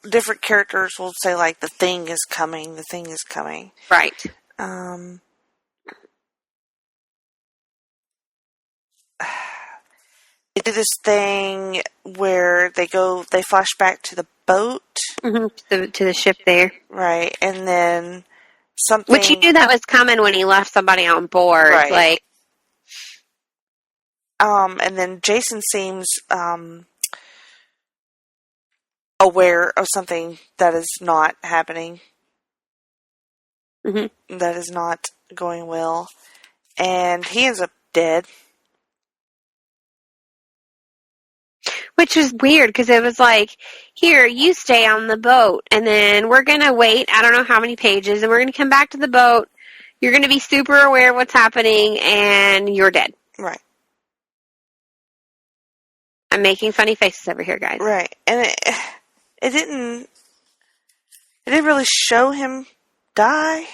different characters will say, like, the thing is coming, the thing is coming. Right. They do this thing where they flash back to the boat. Mm-hmm. To the ship there. Right, and then something... Which you knew that was coming when he left somebody on board. Right. Like, and then Jason seems aware of something that is not happening. mm-hmm. That is not going well. And he ends up dead. Which was weird, because it was like, here, you stay on the boat, and then we're going to wait, I don't know how many pages, and we're going to come back to the boat. You're going to be super aware of what's happening, and you're dead. Right. I'm making funny faces over here, guys. Right. And it didn't really show him die.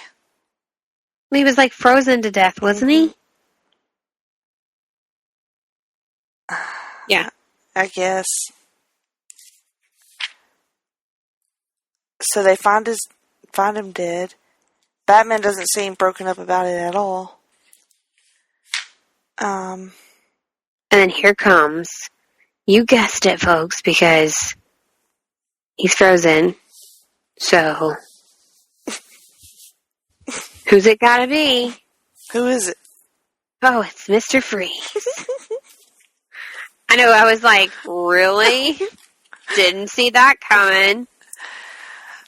He was like frozen to death, wasn't he? Yeah. I guess. So they find him dead. Batman doesn't seem broken up about it at all. And then here comes, you guessed it, folks, because he's frozen. So, who's it gotta be? Who is it? Oh, it's Mr. Freeze. I know, I was like, really? Didn't see that coming.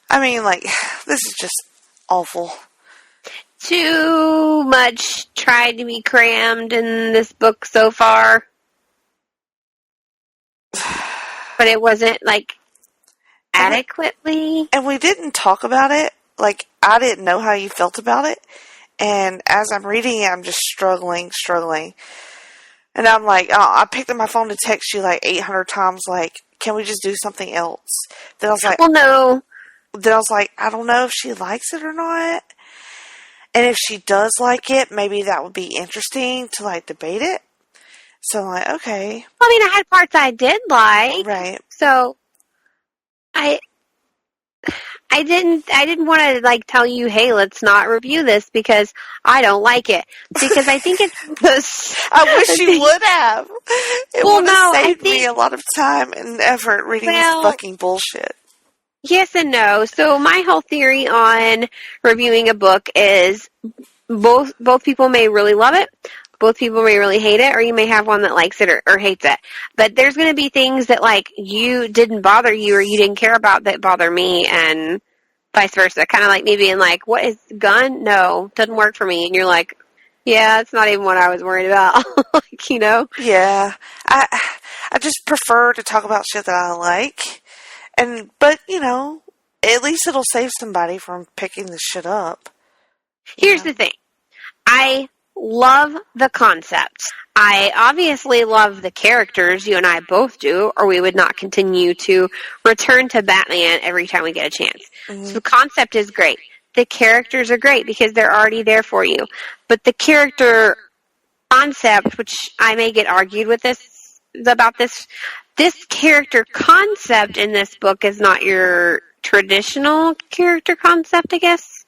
I mean, like, this is just awful. Too much tried to be crammed in this book so far. But it wasn't, like, adequately. And we didn't talk about it. Like, I didn't know how you felt about it. And as I'm reading it, I'm just struggling. And I'm like, I picked up my phone to text you like 800 times, like, can we just do something else? Then I was like, well, no. Then I was like, I don't know if she likes it or not. And if she does like it, maybe that would be interesting to, like, debate it. So I'm like, okay. I mean, I had parts I did like. Right. So, I didn't want to, like, tell you, hey, let's not review this because I don't like it. Because I think it's... I wish you would have. It would have saved me a lot of time and effort reading this fucking bullshit. Yes and no. So my whole theory on reviewing a book is both people may really love it, both people may really hate it, or you may have one that likes it or hates it. But there's going to be things that, like, you didn't bother you or you didn't care about that bother me, and vice versa. Kind of like me being like, what is gun? No, doesn't work for me. And you're like, yeah, it's not even what I was worried about. Like, you know? Yeah. I just prefer to talk about shit that I like. But, you know, at least it'll save somebody from picking this shit up. Here's the thing. I love the concept. I obviously love the characters. You and I both do, or we would not continue to return to Batman every time we get a chance. Mm-hmm. So the concept is great. The characters are great because they're already there for you. But the character concept, which I may get argued with this character concept in this book is not your traditional character concept, I guess.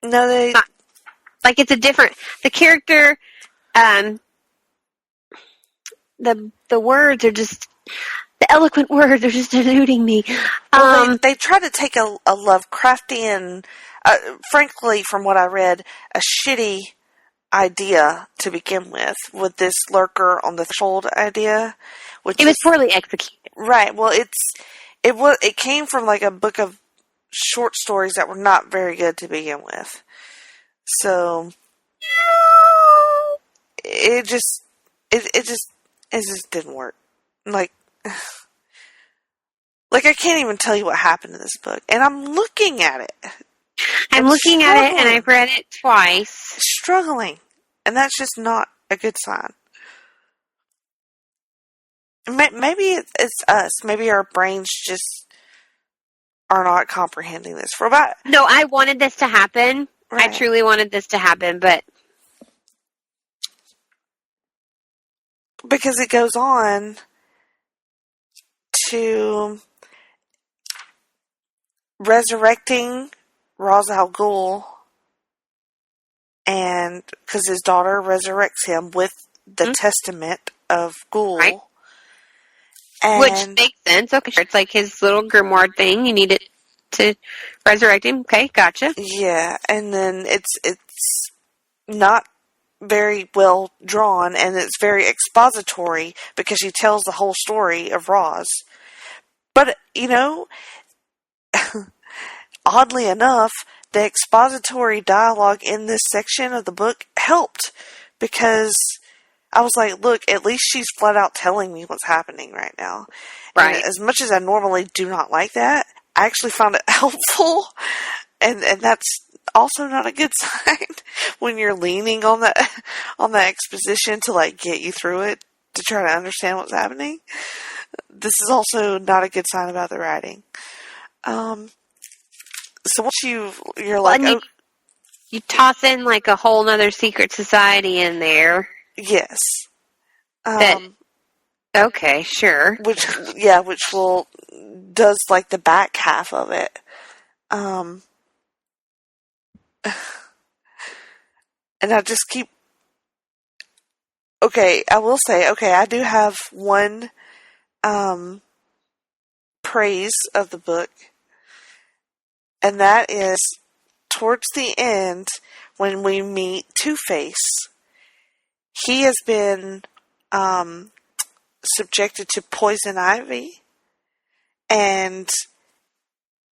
No, like, it's a different... The character... The words are just... The eloquent words are just eluding me. Well, they try to take a Lovecraftian... frankly, from what I read, a shitty idea to begin with this lurker on the threshold idea. Which it was poorly executed. Right. Well, it came from, like, a book of short stories that were not very good to begin with. So it just didn't work. Like I can't even tell you what happened in this book, and I'm looking at it. I'm looking at it, and I've read it twice. Struggling, and that's just not a good sign. Maybe it's us. Maybe our brains just are not comprehending this. No, I wanted this to happen. Right. I truly wanted this to happen, but... Because it goes on to resurrecting Ra's al Ghul and because his daughter resurrects him with the testament of Ghoul. Right. And Which makes sense. Okay, sure. It's like his little grimoire thing. You need it to resurrect him. Okay, gotcha. yeah, and then it's not very well drawn, and it's very expository because she tells the whole story of Roz. But, oddly enough, the expository dialogue in this section of the book helped because I was like, look, at least she's flat out telling me what's happening right now. Right. And as much as I normally do not like that, I actually found it helpful. And that's also not a good sign when you're leaning on the exposition to like get you through it to try to understand what's happening. This is also not a good sign about the writing. So once you're like, you toss in like a whole nother secret society in there. yes. Okay, sure. Which does like the back half of it. And I just keep, okay, I will say, okay, I do have one, praise of the book. And that is towards the end when we meet Two-Face. He has been, subjected to poison ivy, and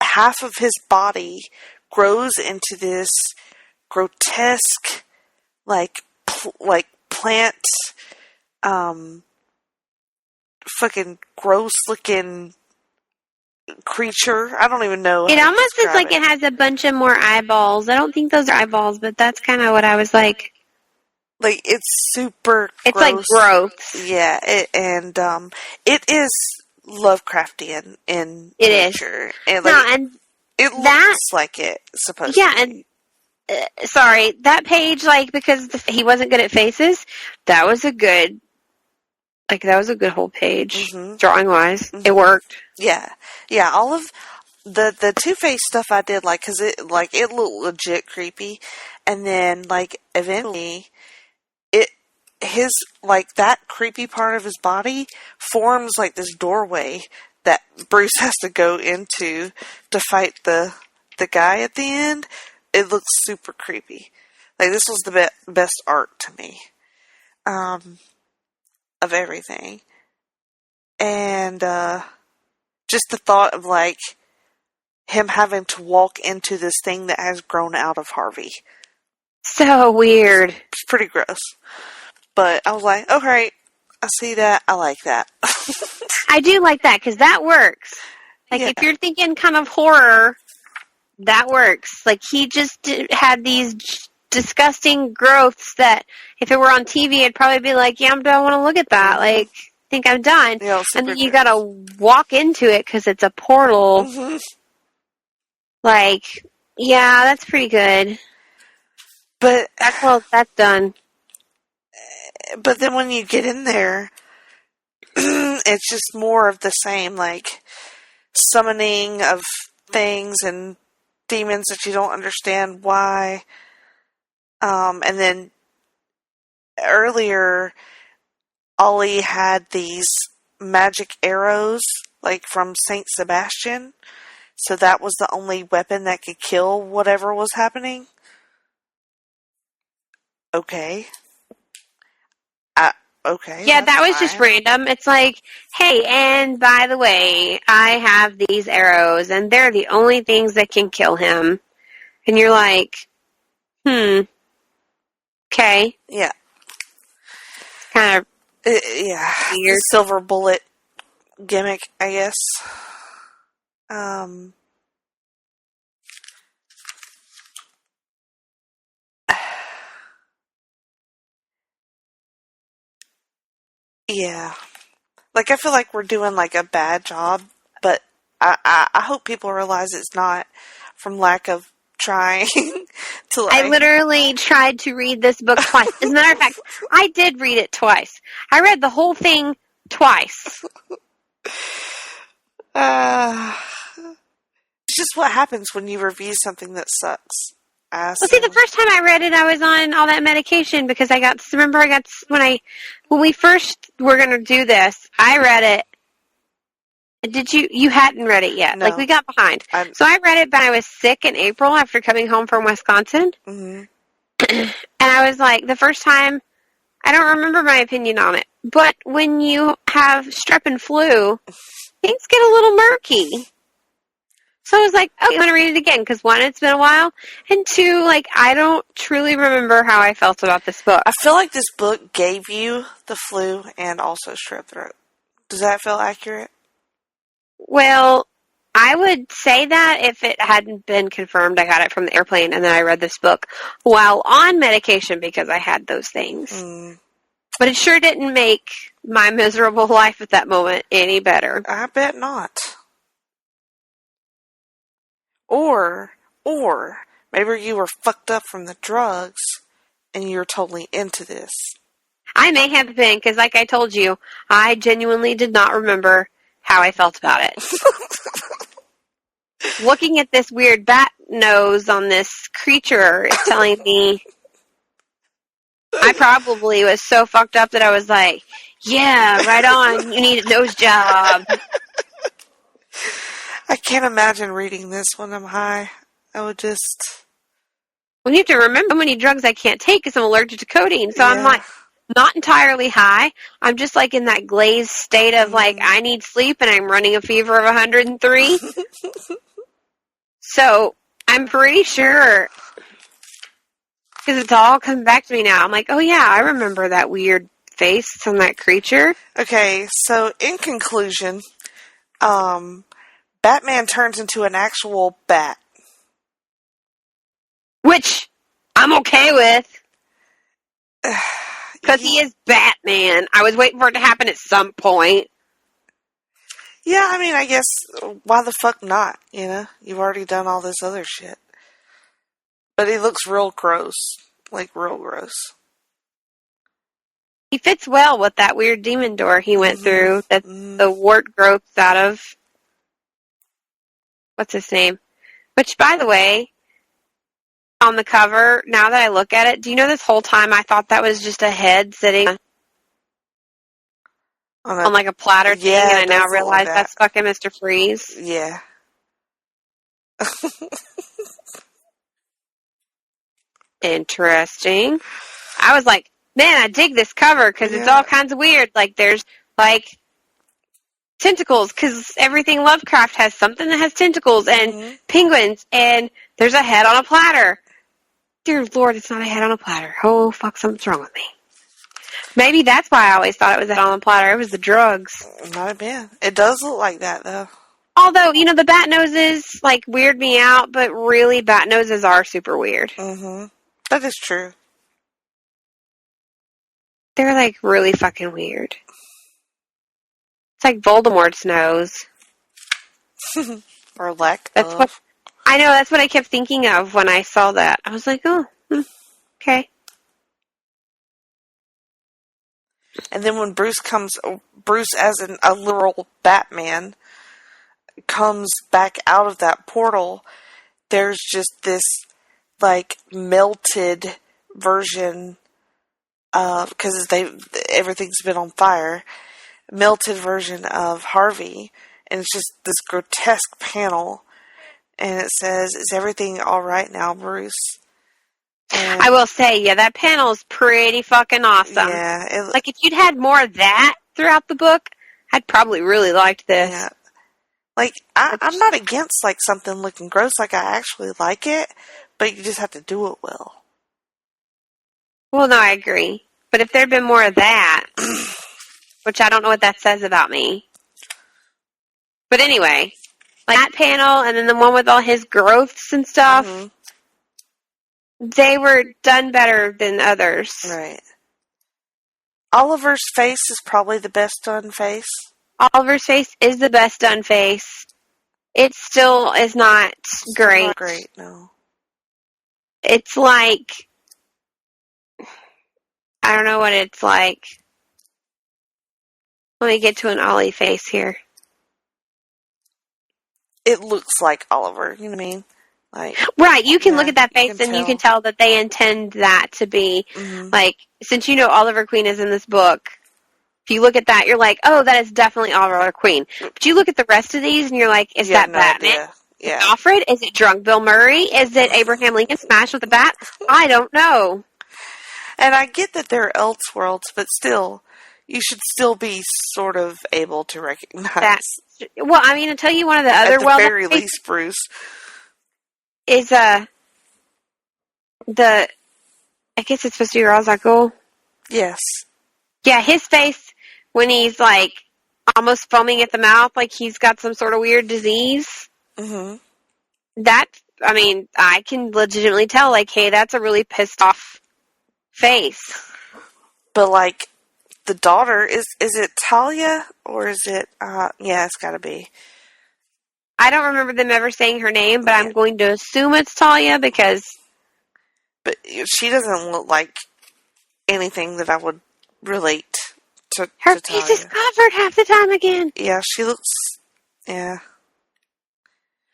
half of his body grows into this grotesque, like plant, fucking gross looking creature. I don't even know. It almost is like it has a bunch of more eyeballs. I don't think those are eyeballs, but that's kind of what I was like. Like, it's super It's gross. like growths. Yeah, it is Lovecraftian in nature. And, and it looks like it supposed to be. and sorry, that page, like, because he wasn't good at faces, that was a good whole page, drawing wise. Mm-hmm. It worked. Yeah, all of the Two-Face stuff I did, like, because it looked legit creepy, and then, like, eventually, his, like, that creepy part of his body forms, like, this doorway that Bruce has to go into to fight the guy at the end. It looks super creepy. Like, this was the best art to me, of everything. And, just the thought of, like, him having to walk into this thing that has grown out of Harvey. So weird. It's pretty gross. But I was like, okay, I see that. I like that. I do like that, because that works. Like, if you're thinking kind of horror, that works. Like, he just had these disgusting growths that, if it were on TV, I'd probably be like, yeah, I don't want to look at that. Like, I think I'm done. Yeah, and then you gotta walk into it, because it's a portal. Mm-hmm. Like, yeah, that's pretty good. But that's done. But then when you get in there, it's just more of the same, like, summoning of things and demons that you don't understand why. And then earlier, Ollie had these magic arrows, like from Saint Sebastian. So that was the only weapon that could kill whatever was happening. Okay. Okay. Yeah, that was just random. It's like, hey, and by the way, I have these arrows, and they're the only things that can kill him. And you're like, okay. Yeah. Kind of yeah. weird. Silver bullet gimmick, I guess. Yeah. Like, I feel like we're doing, like, a bad job, but I hope people realize it's not from lack of trying to, like... I literally tried to read this book twice. As a matter of fact, I did read it twice. I read the whole thing twice. It's just what happens when you review something that sucks, ass. Well, see, the first time I read it, I was on all that medication because when we first were going to do this, I read it. You hadn't read it yet. No. Like, we got behind. So I read it, but I was sick in April after coming home from Wisconsin. Mm-hmm. And I was like, the first time, I don't remember my opinion on it. But when you have strep and flu, things get a little murky. So I was like, okay, I'm going to read it again, because one, it's been a while, and two, like, I don't truly remember how I felt about this book. I feel like this book gave you the flu and also strep throat. Does that feel accurate? Well, I would say that if it hadn't been confirmed, I got it from the airplane, and then I read this book while on medication because I had those things. Mm. But it sure didn't make my miserable life at that moment any better. I bet not. Or maybe you were fucked up from the drugs and you were totally into this. I may have been, because like I told you, I genuinely did not remember how I felt about it. Looking at this weird bat nose on this creature is telling me I probably was so fucked up that I was like, yeah, right on, you need a nose job. I can't imagine reading this when I'm high. I would just... Well, you have to remember how many drugs I can't take because I'm allergic to codeine. So Yeah. I'm like, not entirely high. I'm just like in that glazed state of like, I need sleep and I'm running a fever of 103. So I'm pretty sure, because it's all coming back to me now. I'm like, oh yeah, I remember that weird face on that creature. Okay, so in conclusion, Batman turns into an actual bat. Which I'm okay with. Because he is Batman. I was waiting for it to happen at some point. Yeah, I mean, I guess, why the fuck not, you know? You've already done all this other shit. But he looks real gross. Like, real gross. He fits well with that weird demon door he went through, that the wart growths out of. What's his name? Which, by the way, on the cover, now that I look at it, do you know this whole time I thought that was just a head sitting on like a platter thing, and I now realize that's fucking Mr. Freeze? Yeah. Interesting. I was like, man, I dig this cover because it's all kinds of weird. Like, there's, like, tentacles, because everything Lovecraft has something that has tentacles, and penguins, and there's a head on a platter. Dear Lord, it's not a head on a platter. Oh, fuck, something's wrong with me. Maybe that's why I always thought it was a head on a platter. It was the drugs. Might have been. It does look like that, though. Although, you know, the bat noses, like, weird me out, but really, bat noses are super weird. Mm-hmm. That is true. They're, like, really fucking weird. It's like Voldemort's nose. Or lack That's of. what I know, that's what I kept thinking of when I saw that. I was like, oh, okay. And then when Bruce as a literal Batman comes back out of that portal, there's just this, like, melted version of, because everything's been on fire, melted version of Harvey, and it's just this grotesque panel, and it says, "Is everything all right now, Bruce?" And I will say, yeah, that panel is pretty fucking awesome. Yeah. Like, if you'd had more of that throughout the book, I'd probably really liked this. Yeah. Like, I'm not against, like, something looking gross. Like, I actually like it, but you just have to do it well. Well, no, I agree. But if there'd been more of that, which I don't know what that says about me. But anyway, like that panel and then the one with all his growths and stuff, they were done better than others. Right. Oliver's face is probably the best done face. Oliver's face is the best done face. It still is not great. Not great, no. It's like, I don't know what it's like. Let me get to an Ollie face here. It looks like Oliver, you know what I mean? Like, right, you can yeah, look at that you face can and you tell. can tell that they intend that to be, Mhm. like, since you know Oliver Queen is in this book, if you look at that, you're like, oh, that is definitely Oliver Queen. But you look at the rest of these and you're like, is You have that no Batman? idea. Yeah. Alfred? Is it drunk Bill Murray? Is it Abraham Lincoln smashed with a bat? I don't know. And I get that they're Elseworlds, but still, you should still be sort of able to recognize. That. Well, I mean, I'll tell you one of the other At the very least, Bruce. is I guess it's supposed to be Ra's al Ghul. Yes. Yeah, his face when he's like almost foaming at the mouth, like he's got some sort of weird disease. Mhm. That, I mean, I can legitimately tell, like, hey, that's a really pissed off face. But like the daughter is it Talia or is it? Yeah, it's got to be. I don't remember them ever saying her name, but I'm going to assume it's Talia because. But she doesn't look like anything that I would relate to. Her to face Talia. is covered half the time again. Yeah, she looks. Yeah.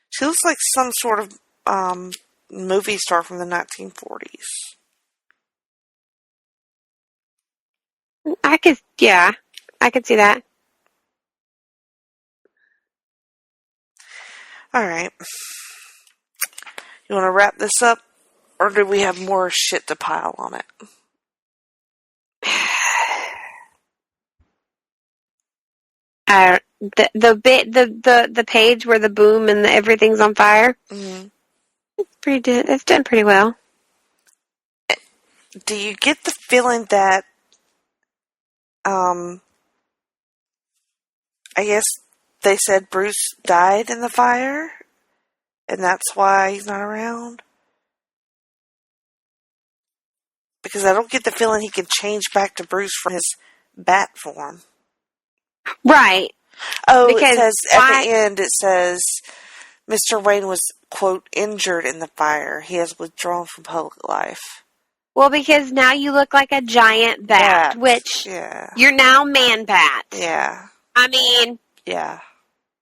She looks like some sort of movie star from the 1940s. I could see that. All right. You want to wrap this up, or do we have more shit to pile on it? The page where the boom and everything's on fire. Mm-hmm. It's done pretty well. Do you get the feeling that, I guess they said Bruce died in the fire, and that's why he's not around? Because I don't get the feeling he can change back to Bruce from his bat form. Right. Oh, because it says, at the end, it says, Mr. Wayne was, quote, injured in the fire. He has withdrawn from public life. Well, because now you look like a giant bat, which you're now man bat. Yeah. I mean, yeah.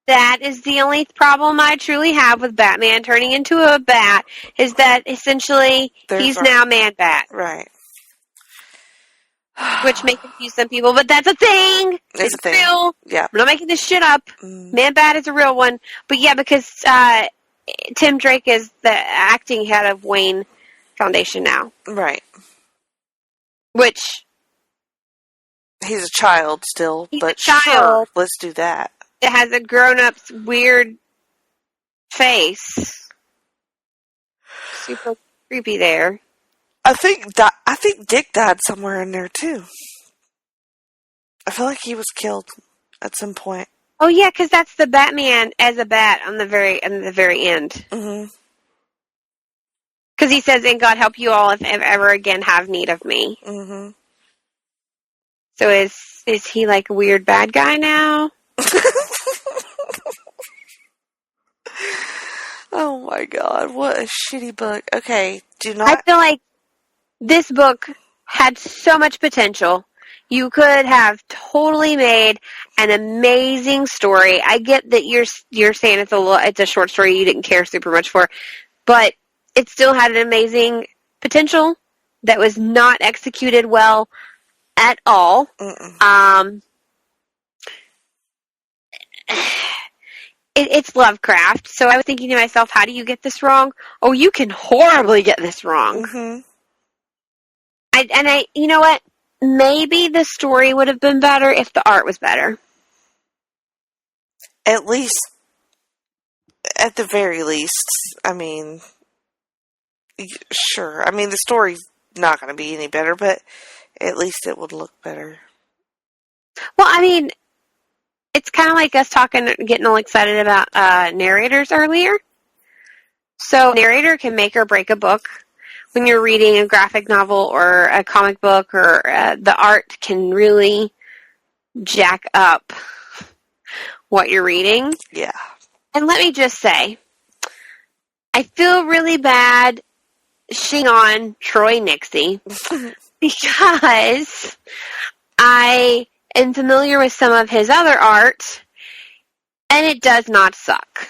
That is the only problem I truly have with Batman turning into a bat, is that essentially he's now man bat. Right. Which may confuse some people, but that's a thing. It's a thing. real. Yeah. I'm not making this shit up. Man bat is a real one. But yeah, because Tim Drake is the acting head of Wayne Foundation now. Right. Which... He's a child still, but child. Sure, let's do that. It has a grown-up's weird face. Super creepy there. I think Dick died somewhere in there too. I feel like he was killed at some point. Oh yeah, because that's the Batman as a bat on the very end. Mm-hmm. Because he says, "And God help you all if ever again have need of me." Mm-hmm. So is he like a weird bad guy now? Oh my god, what a shitty book. Okay, do not... I feel like this book had so much potential. You could have totally made an amazing story. I get that you're saying it's a short story you didn't care super much for, but it still had an amazing potential that was not executed well at all. It's Lovecraft, so I was thinking to myself, how do you get this wrong? Oh, you can horribly get this wrong. Mm-hmm. I you know what? Maybe the story would have been better if the art was better. At the very least, I mean, sure. I mean, the story's not going to be any better, but at least it would look better. Well, I mean, it's kind of like us getting all excited about narrators earlier. So, narrator can make or break a book. When you're reading a graphic novel or a comic book, or the art can really jack up what you're reading. Yeah. And let me just say, I feel really bad shitting on Troy Nixie because I am familiar with some of his other art, and it does not suck.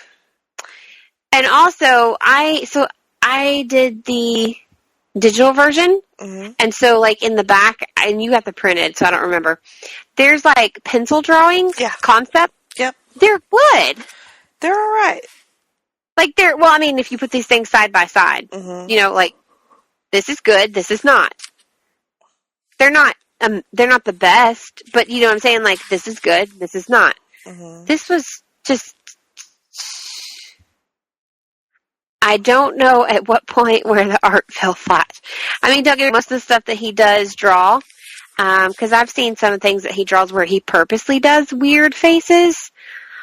And also, I did the digital version, and so, like, in the back, and you got the printed, so I don't remember, there's, like, pencil drawings, concept. Yep. They're good. They're all right. Like, well, I mean, if you put these things side by side, you know, like, this is good, this is not. They're not the best, but you know what I'm saying? Like, this is good, this is not. This was just, I don't know at what point where the art fell flat. I mean, don't get me, most of the stuff that he does draw, because I've seen some things that he draws where he purposely does weird faces.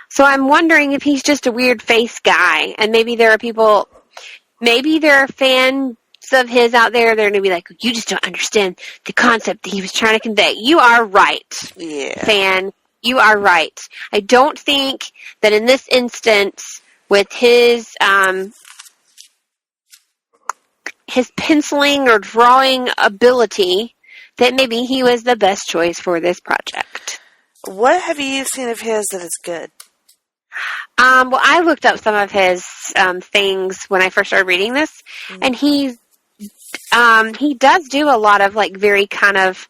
So I'm wondering if he's just a weird face guy, and maybe there are fans of his out there that are going to be like, you just don't understand the concept that he was trying to convey. You are right, fan. You are right. I don't think that in this instance, with his penciling or drawing ability, that maybe he was the best choice for this project. What have you seen of his that is good? Well, I looked up some of his things when I first started reading this, and he does do a lot of, like, very kind of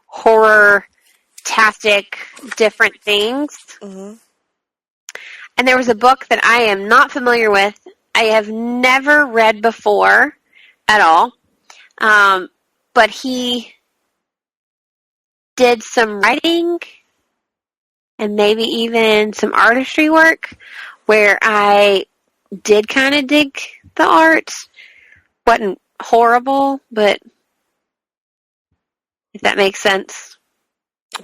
horror-tastic different things. And there was a book that I am not familiar with. I have never read before at all. But he did some writing and maybe even some artistry work where I did kind of dig the art. Wasn't horrible, but if that makes sense.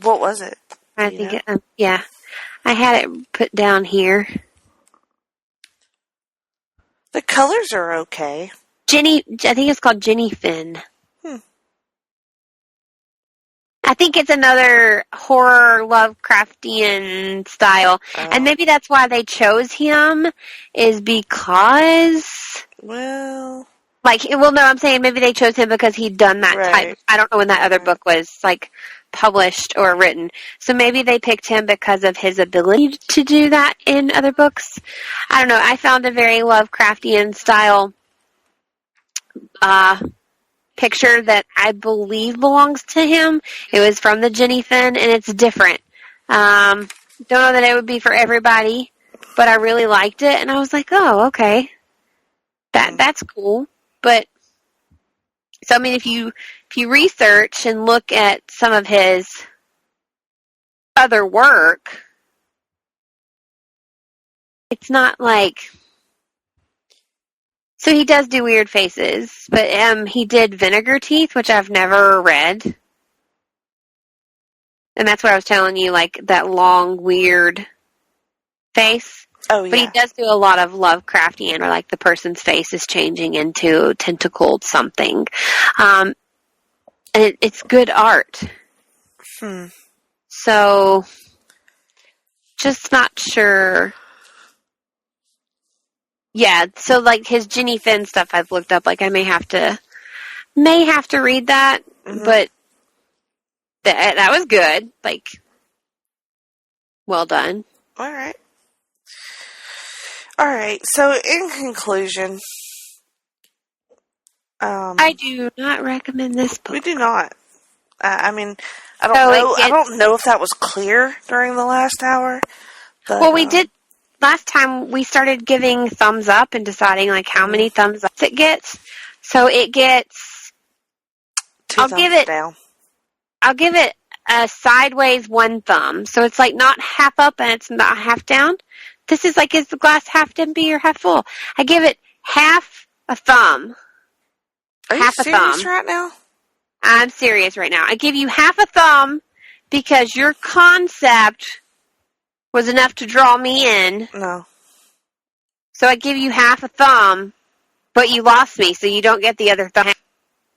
What was it? I think yeah. I had it put down here. The colors are okay. I think it's called Jenny Finn. I think it's another horror Lovecraftian style. And maybe that's why they chose him, is because... no, I'm saying maybe they chose him because he'd done that type. I don't know when that other book was, like, published or written. So maybe they picked him because of his ability to do that in other books. I don't know. I found a very Lovecraftian style picture that I believe belongs to him. It was from the Jenny Finn, and it's different. Don't know that it would be for everybody, but I really liked it, and I was like, oh, okay. That's cool. But, so I mean, if you research and look at some of his other work, it's not like... So he does do weird faces, but he did Vinegar Teeth, which I've never read. And that's what I was telling you, like, that long, weird face. Oh, yeah. But he does do a lot of Lovecraftian, or like the person's face is changing into tentacled something. And it's good art. So, just not sure... Yeah, so like his Jenny Finn stuff I've looked up, like I may have to read that, but that was good. Like, well done. All right. So in conclusion, I do not recommend this book. We do not. I mean, I don't know if that was clear during the last hour. But, well, we did. Last time we started giving thumbs up and deciding like how many thumbs up it gets. So it gets 2 thumbs down. I'll give it a sideways 1 thumb. So it's like not half up and it's not half down. This is like, is the glass half empty or half full? I give it half a thumb. Are you serious right now? I'm serious right now. I give you half a thumb because your concept was enough to draw me in. No. So I give you half a thumb, but you lost me, so you don't get the other thumb.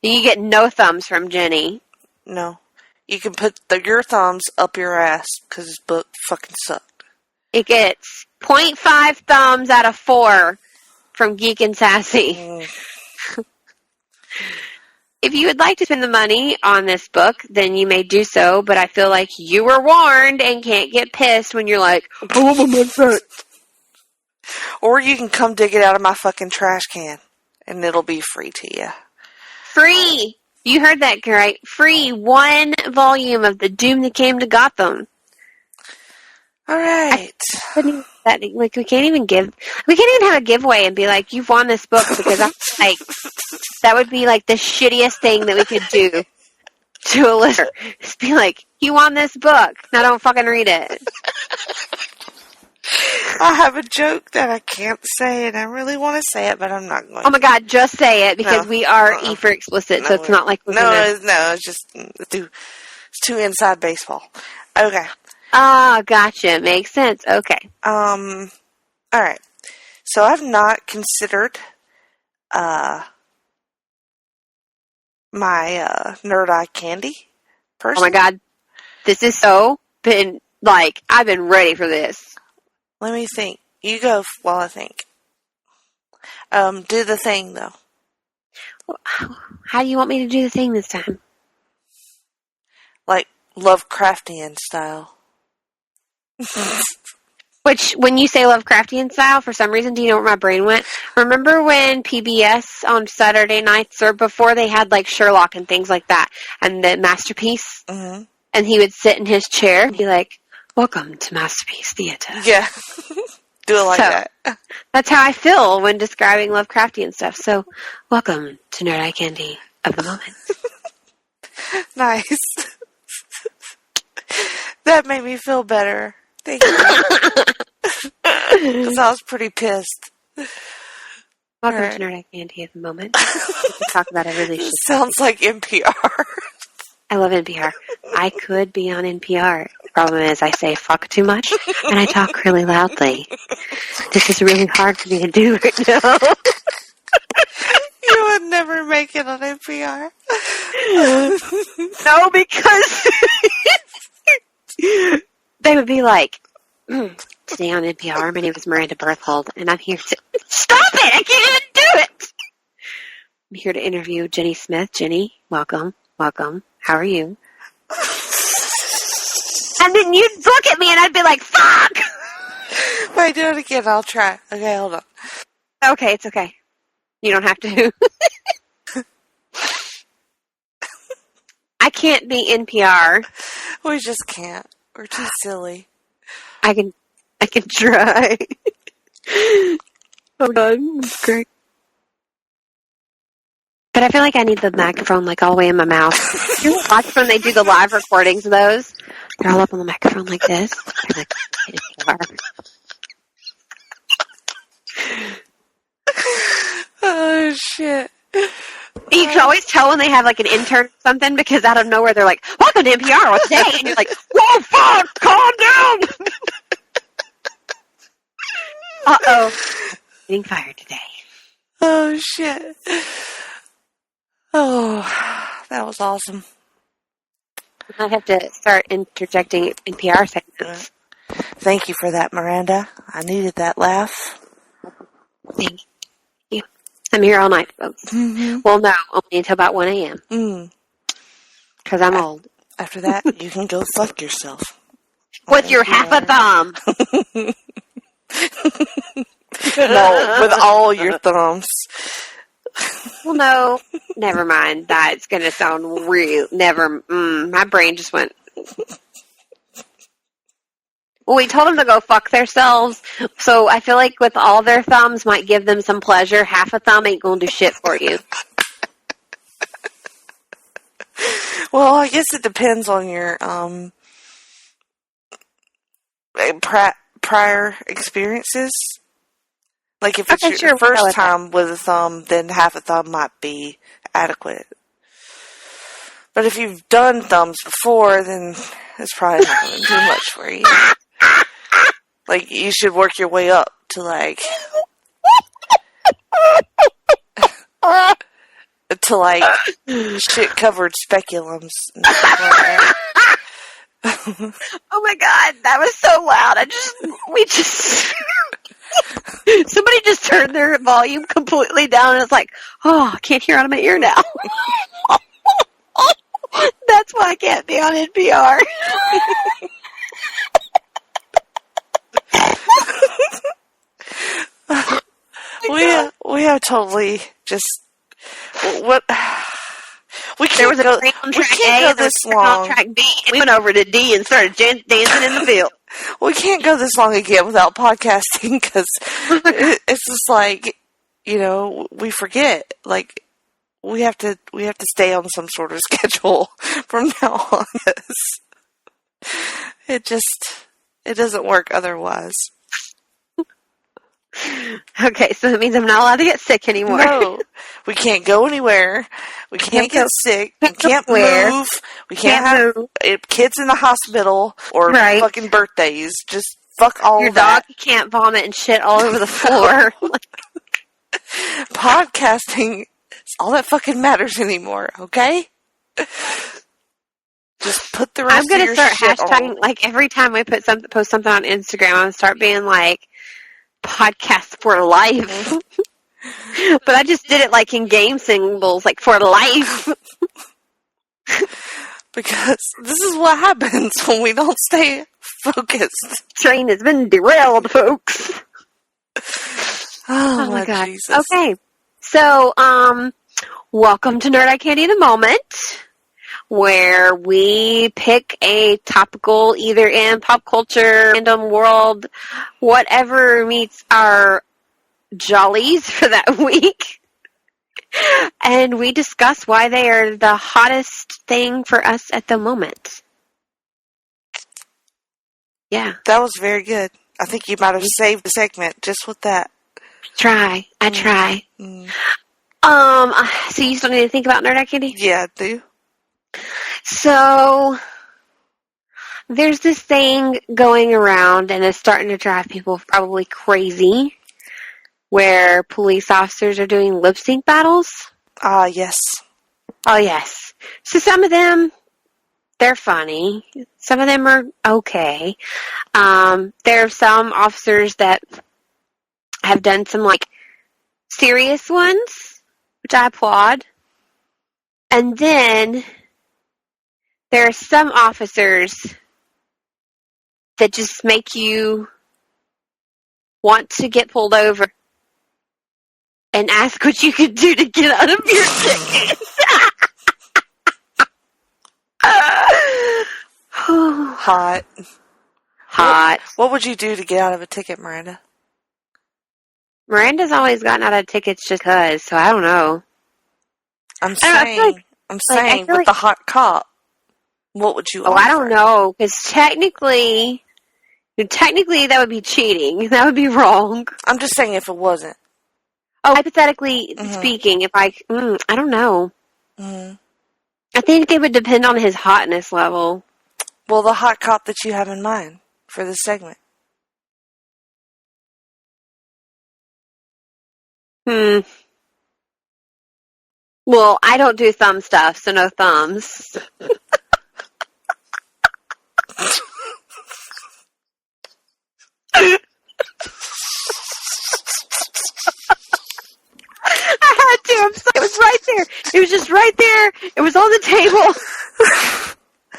You get no thumbs from Jenny. No. You can put your thumbs up your ass, because this book fucking sucked. It gets 0.5 thumbs out of 4 from Geek and Sassy. If you would like to spend the money on this book, then you may do so, but I feel like you were warned and can't get pissed when you're like, I want my money back. Or you can come dig it out of my fucking trash can, and it'll be free to you. Free! You heard that right. Free 1 volume of The Doom That Came to Gotham. All right. We can't even have a giveaway and be like, you've won this book, because I'm like, that would be like the shittiest thing that we could do to a listener. Just be like, you won this book. Now don't fucking read it. I have a joke that I can't say, and I really want to say it, but I'm not going to. Oh my god, just say it, because we are E for explicit, so it's not like we're it's just it's too inside baseball. Okay. Ah, gotcha. Makes sense. Okay. All right. So I've not considered my Nerd Eye candy person. Oh my god. This is so been, like, I've been ready for this. Let me think. You go while I think. Do the thing, though. How do you want me to do the thing this time? Like Lovecraftian style. Which, when you say Lovecraftian style, for some reason, do you know where my brain went? Remember when PBS on Saturday nights, or before they had, like, Sherlock and things like that, and the Masterpiece? Mm-hmm. And he would sit in his chair and be like, welcome to Masterpiece Theater. Yeah. Do it like that. That's how I feel when describing Lovecraftian stuff. So, welcome to Nerd Eye Candy of the Moment. Nice. That made me feel better. Thank you. Because I was pretty pissed. Welcome to Nerd Eye Candy of the Moment. We can talk about every shit. Sounds like NPR. I love NPR. I could be on NPR. The problem is I say fuck too much, and I talk really loudly. This is really hard for me to do right now. You would never make it on NPR. No, because they would be like, today on NPR, my name is Miranda Berthold, and I'm here to... Stop it! I can't even do it! I'm here to interview Jenny Smith. Jenny, welcome. Welcome. How are you? And then you'd look at me and I'd be like, fuck! Wait, do it again. I'll try. Okay, hold on. Okay, it's okay. You don't have to. I can't be NPR. We just can't. We're too silly. I can try. Oh god, it's great. But I feel like I need the microphone like all the way in my mouth. You watch when they do the live recordings of those? They're all up on the microphone like this. They're like, oh shit. You can always tell when they have like an intern or something, because out of nowhere they're like, welcome to NPR, what's today? And you're like, whoa, fuck, calm down! Uh-oh. Getting fired today. Oh shit. Oh, that was awesome. I have to start interjecting NPR segments. Thank you for that, Miranda. I needed that laugh. Thank you. I'm here all night, folks. Mm-hmm. Well, no, only until about 1 a.m. Because I'm old. After that, you can go fuck yourself. With your half a thumb. No, with all your thumbs. Well, no, never mind. That's going to sound real. My brain just went. Well, we told them to go fuck themselves, so I feel like with all their thumbs might give them some pleasure. Half a thumb ain't going to do shit for you. Well, I guess it depends on your prior experiences. Like, if it's your first time with a thumb, then half a thumb might be adequate. But if you've done thumbs before, then it's probably not going to do much for you. Like, you should work your way up to, like... shit-covered speculums and stuff like that. Oh my god, that was so loud. Somebody just turned their volume completely down, and it's like, oh, I can't hear out of my ear now. That's why I can't be on NPR. We have totally just what we can't There was a go. train on We track can't A go and there was this a train on long. track B. And we went over to D and started dancing in the field. We can't go this long again without podcasting because it's just like, we forget. Like we have to stay on some sort of schedule from now on. It doesn't work otherwise. Okay, so that means I'm not allowed to get sick anymore. No, we can't go anywhere. We can't get sick. We can't Where? move. We can't have kids in the hospital or Right. fucking birthdays. Just fuck all Your that. dog can't vomit and shit all over the floor. Podcasting is all that fucking matters anymore, okay? Just put the rest I'm going of to your start shit hashtagging, on. like, every time I post something on Instagram, I'm going to start being like, podcast for life. But I just did it, like, in game symbols, like, for life. Because this is what happens when we don't stay focused. Train has been derailed, folks. Oh my God. Jesus. Okay. So, welcome to Nerd I Can't Eat a Moment, where we pick a topical, either in pop culture, random world, whatever meets our jollies for that week. And we discuss why they are the hottest thing for us at the moment. Yeah. That was very good. I think you might have saved the segment just with that. I try. Mm. So you still need to think about Nerd I Can't Eat? Yeah, I do. So, there's this thing going around, and it's starting to drive people probably crazy, where police officers are doing lip sync battles. Ah, yes. Oh, yes. So some of them, they're funny. Some of them are okay. There are some officers that have done some, like, serious ones, which I applaud. And then there are some officers that just make you want to get pulled over and ask what you could do to get out of your ticket. Hot. Hot. What would you do to get out of a ticket, Miranda? Miranda's always gotten out of tickets just because, so I don't know. I'm I feel saying, like- with the hot cop, what would you Oh, offer? I don't know, because technically that would be cheating. That would be wrong. I'm just saying if it wasn't. Oh, hypothetically Mhm. speaking, if I don't know. Mm-hmm. I think it would depend on his hotness level. Well, the hot cop that you have in mind for this segment. Well, I don't do thumb stuff, so no thumbs. I had to. I'm sorry. It was right there. It was just right there. It was on the table.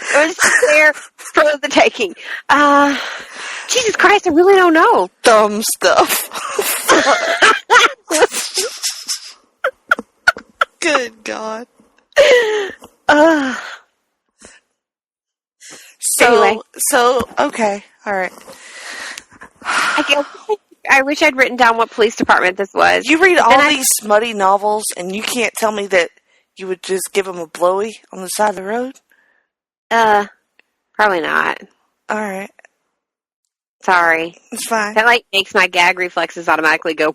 It was just there for the taking. Jesus Christ, I really don't know. Dumb stuff. Good God. Anyway. So, okay. All right. I wish I'd written down what police department this was. You read all these smutty novels, and you can't tell me that you would just give them a blowy on the side of the road? Probably not. All right. Sorry. It's fine. That, like, makes my gag reflexes automatically go.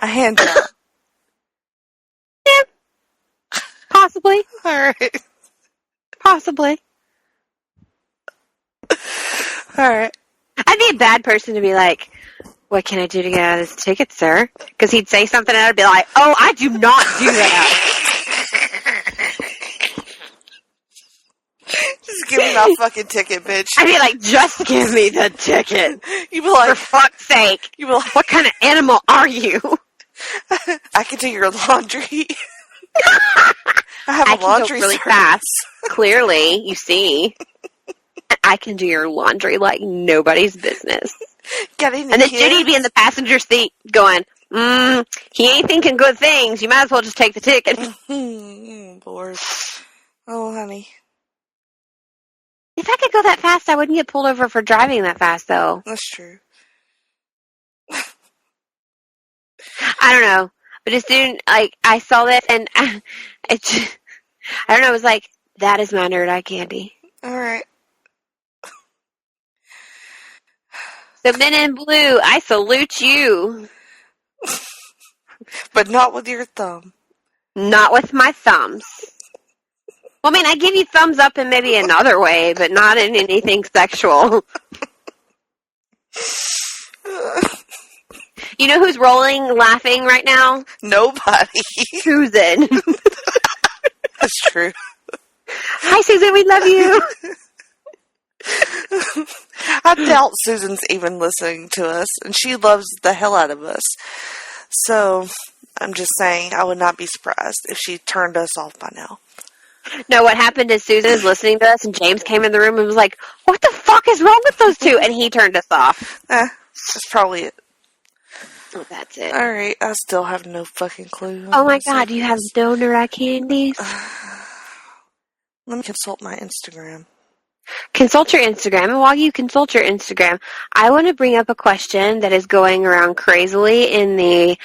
A hand job. Yeah. Possibly. All right. Possibly. All right. I'd be a bad person to be like, what can I do to get out of this ticket, sir? Because he'd say something and I'd be like, oh, I do not do that. Just give me my fucking ticket, bitch. I'd be like, just give me the ticket. You'd be like, for fuck's sake. You'd be like, what kind of animal are you? I can do your laundry. I have a laundry really service. fast. Clearly, you see. I can do your laundry like nobody's business. Got any And then kids? Judy'd be in the passenger seat going, he ain't thinking good things. You might as well just take the ticket. Lord. Oh, honey. If I could go that fast, I wouldn't get pulled over for driving that fast, though. That's true. I don't know. But as soon, like, I saw this, and I don't know, it was like, that is my nerd eye candy. All right. So, Men in Blue, I salute you. But not with your thumb. Not with my thumbs. Well, I mean, I give you thumbs up in maybe another way, but not in anything sexual. You know who's rolling, laughing right now? Nobody. Susan. That's true. Hi, Susan, we love you. I doubt Susan's even listening to us, and she loves the hell out of us. So, I'm just saying, I would not be surprised if she turned us off by now. No, what happened is Susan is listening to us, and James came in the room and was like, what the fuck is wrong with those two? And he turned us off. That's probably it. Oh, that's it. Alright, I still have no fucking clue. Oh my god, you have no nerd eye candies? Let me consult my Instagram. Consult your Instagram, and while you consult your Instagram, I want to bring up a question that is going around crazily in the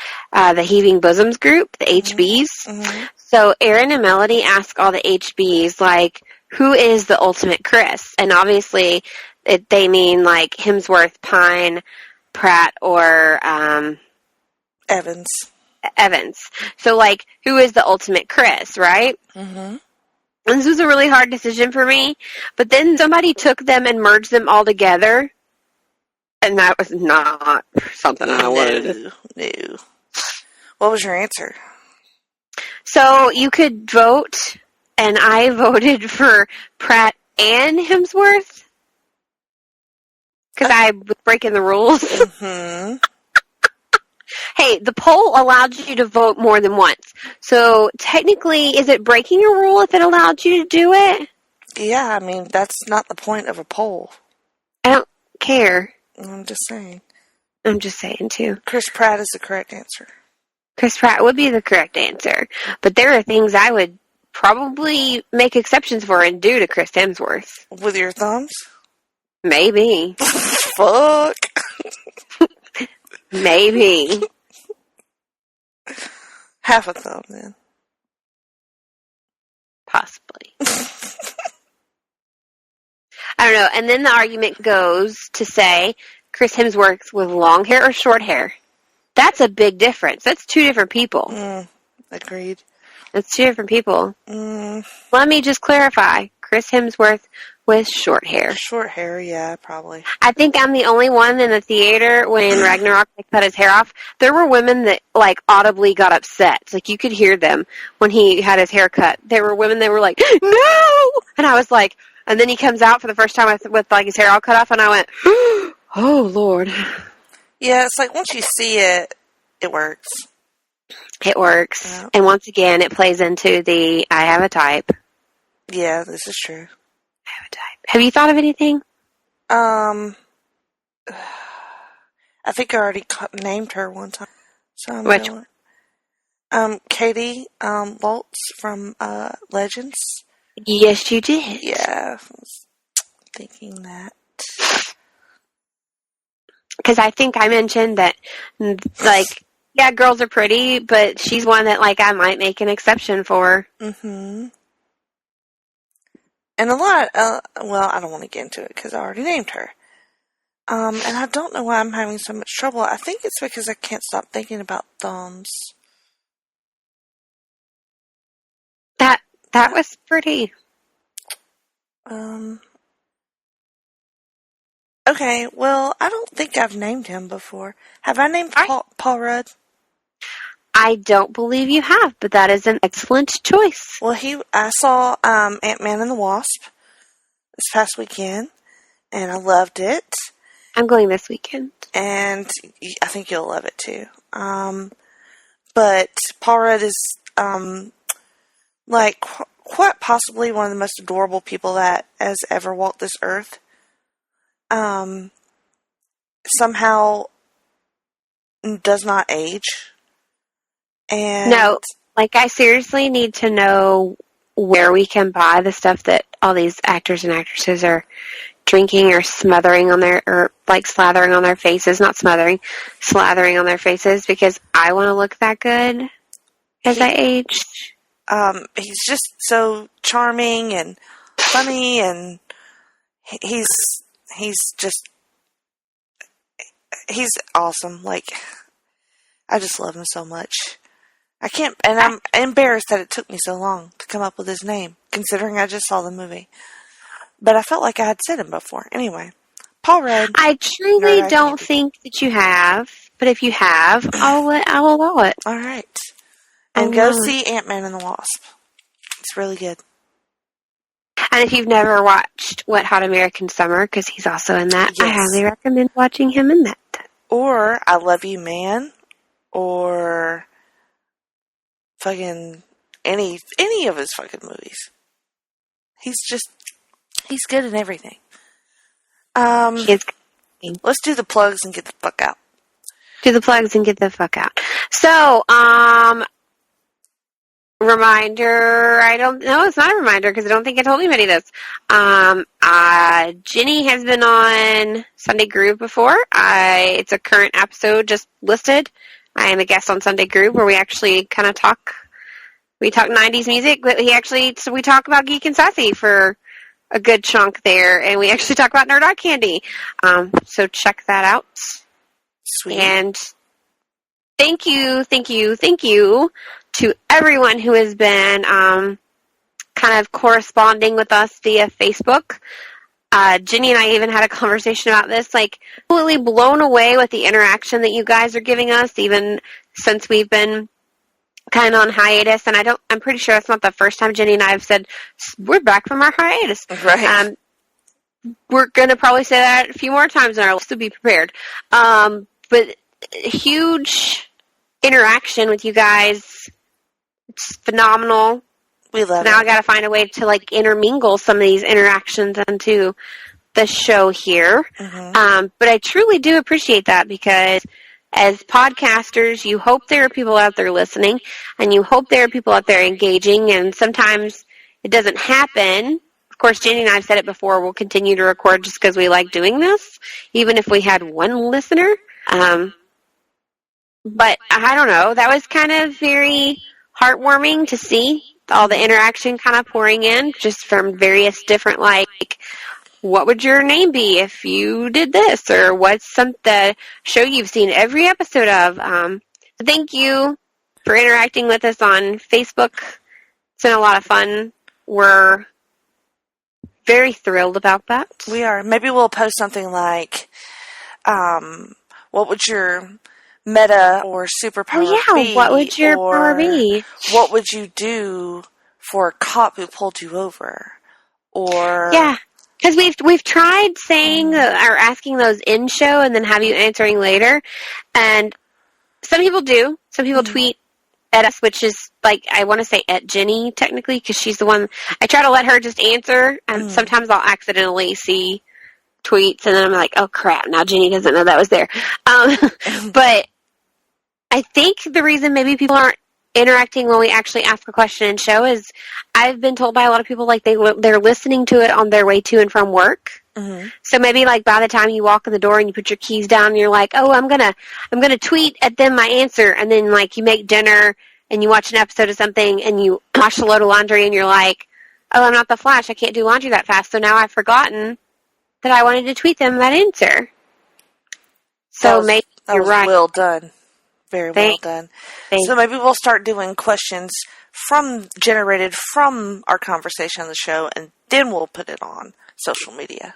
Heaving Bosoms group, the HBs. Mm-hmm. So Aaron and Melody ask all the HBs, like, who is the ultimate Chris? And obviously, they mean, like, Hemsworth, Pine, Pratt, or Evans. So, like, who is the ultimate Chris, right? Mm-hmm. And this was a really hard decision for me, but then somebody took them and merged them all together, and that was not something I wanted. No. What was your answer? So you could vote, and I voted for Pratt and Hemsworth, because I was breaking the rules. Mm-hmm. Hey, the poll allowed you to vote more than once. So technically, is it breaking a rule if it allowed you to do it? Yeah, I mean, that's not the point of a poll. I don't care. I'm just saying. I'm just saying, too. Chris Pratt is the correct answer. Chris Pratt would be the correct answer. But there are things I would probably make exceptions for and do to Chris Hemsworth. With your thumbs? Maybe. Fuck. Maybe. Half a thumb, then. Possibly. I don't know. And then the argument goes to say Chris Hemsworth with long hair or short hair. That's a big difference. That's two different people. Agreed. That's two different people. Let me just clarify. Chris Hemsworth with short hair. Short hair, yeah, probably. I think I'm the only one in the theater when Ragnarok cut his hair off. There were women that, like, audibly got upset. It's like, you could hear them when he had his hair cut. There were women that were like, no! And I was like, and then he comes out for the first time with like, his hair all cut off, and I went, oh, Lord. Yeah, it's like, once you see it, it works. It works. Yeah. And once again, it plays into the, I have a type. Yeah, this is true. I have a type. Have you thought of anything? I think I already named her one time. So I'm Which one? Katie Waltz from Legends. Yes, you did. Yeah, I was thinking that. Because I think I mentioned that, like, yeah, girls are pretty, but she's one that, like, I might make an exception for. Mm-hmm. And a lot, well, I don't want to get into it because I already named her. And I don't know why I'm having so much trouble. I think it's because I can't stop thinking about thumbs. That was pretty. Okay, well, I don't think I've named him before. Have I named Paul Rudd? I don't believe you have, but that is an excellent choice. Well, I saw Ant-Man and the Wasp this past weekend, and I loved it. I'm going this weekend. And I think you'll love it too. But Paul Rudd is like quite possibly one of the most adorable people that has ever walked this earth. somehow does not age. And No, like, I seriously need to know where we can buy the stuff that all these actors and actresses are drinking or smothering on their, or like slathering on their faces, not smothering, slathering on their faces, because I want to look that good as I age. he's just so charming and funny, and he's awesome. Like, I just love him so much. I can't, and I'm embarrassed that it took me so long to come up with his name, considering I just saw the movie. But I felt like I had said him before. Anyway, Paul Rudd. I truly don't think that you have, but if you have, I'll allow it. All right. And go see Ant-Man and the Wasp. It's really good. And if you've never watched Wet Hot American Summer, because he's also in that, I Yes. highly recommend watching him in that. Or I Love You, Man. Or fucking any of his fucking movies. He's good in everything. Let's do the plugs and get the fuck out. Do the plugs and get the fuck out. So, reminder, I don't know, it's not a reminder because I don't think I told anybody this. Ginny has been on Sunday Groove before. It's a current episode just listed. I am a guest on Sunday Groove where we actually kind of talk 90s music, but we talk about Geek and Sassy for a good chunk there, and we actually talk about Nerd Eye Candy. So check that out. Sweet. And thank you to everyone who has been kind of corresponding with us via Facebook. Ginny and I even had a conversation about this, like, completely blown away with the interaction that you guys are giving us, even since we've been kind of on hiatus. And I'm pretty sure it's not the first time Ginny and I have said, we're back from our hiatus. Right. We're going to probably say that a few more times in our list, so be prepared. But huge interaction with you guys. It's phenomenal. We love now it. I got to find a way to, like, intermingle some of these interactions into the show here. Mm-hmm. But I truly do appreciate that, because as podcasters, you hope there are people out there listening, and you hope there are people out there engaging, and sometimes it doesn't happen. Of course, Jenny and I have said it before, we'll continue to record just because we like doing this, even if we had one listener. But I don't know, that was kind of very heartwarming to see all the interaction kind of pouring in, just from various different, like, what would your name be if you did this? Or what's the show you've seen every episode of? Thank you for interacting with us on Facebook. It's been a lot of fun. We're very thrilled about that. We are. Maybe we'll post something like, what would your meta or superpower be? What would your power be? What would you do for a cop who pulled you over? Or because we've tried saying or asking those in show and then have you answering later, and some people do. Some people tweet at us, which is, like, I want to say at Jenny technically, because she's the one. I try to let her just answer, and sometimes I'll accidentally see tweets, and then I'm like, oh crap, now Jenny doesn't know that was there. But I think the reason maybe people aren't interacting when we actually ask a question in show is I've been told by a lot of people, like, they're listening to it on their way to and from work. Mm-hmm. So maybe, like, by the time you walk in the door and you put your keys down and you're like, oh, I'm gonna tweet at them my answer, and then, like, you make dinner and you watch an episode of something and you wash a load of laundry and you're like, oh, I'm not the Flash, I can't do laundry that fast, so now I've forgotten that I wanted to tweet them that answer. So maybe you're right. Well done. Very well done. So maybe we'll start doing questions generated from our conversation on the show, and then we'll put it on social media.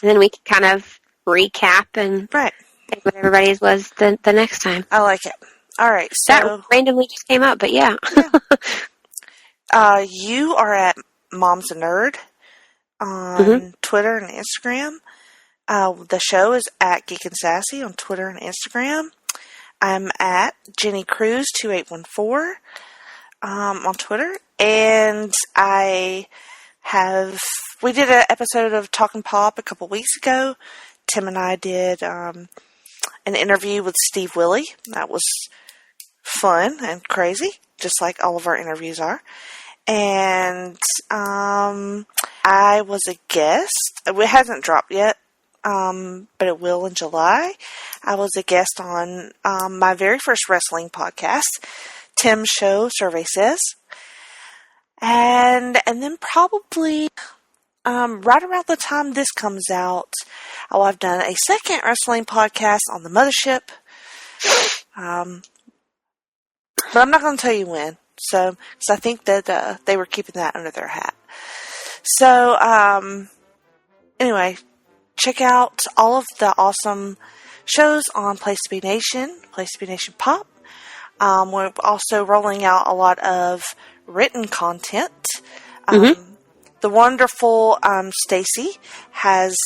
And then we can kind of recap and think what everybody's was the next time. I like it. All right. So that randomly just came up, but yeah. You are at Mom's a Nerd on Twitter and Instagram. The show is at Geek and Sassy on Twitter and Instagram. I'm at Jenny Cruz 2814 on Twitter, and we did an episode of Talkin' Pop a couple weeks ago, Tim and I did an interview with Steve Willie. That was fun and crazy, just like all of our interviews are. And I was a guest. It hasn't dropped yet, but it will in July. I was a guest on my very first wrestling podcast, Tim's show, Survey Says. And then probably right around the time this comes out, I've done a second wrestling podcast on the Mothership. But I'm not going to tell you when. So, because I think that they were keeping that under their hat. So, anyway, check out all of the awesome shows on Place to Be Nation Pop. We're also rolling out a lot of written content. The wonderful Stacy has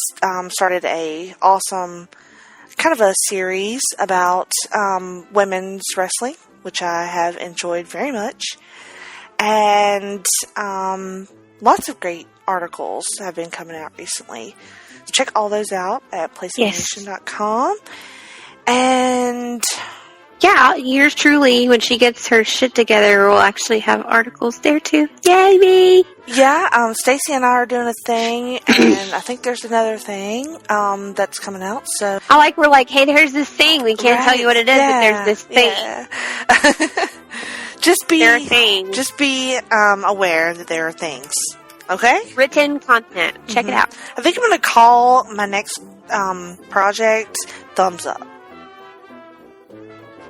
started a awesome kind of a series about women's wrestling, which I have enjoyed very much. And lots of great articles have been coming out recently. So check all those out at placeofnation.com. And yeah, yours truly, when she gets her shit together, will actually have articles there too. Yay me! Yeah, Stacy and I are doing a thing, and I think there's another thing that's coming out. So we're like, hey, there's this thing. We can't tell you what it is, but there's this thing. Yeah. Just be aware that there are things. Okay? Written content. Check it out. I think I'm going to call my next project Thumbs Up.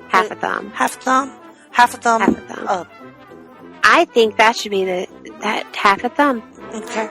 Half a thumb. Half a thumb? Half a thumb up. I think that should be that half a thumb. Okay.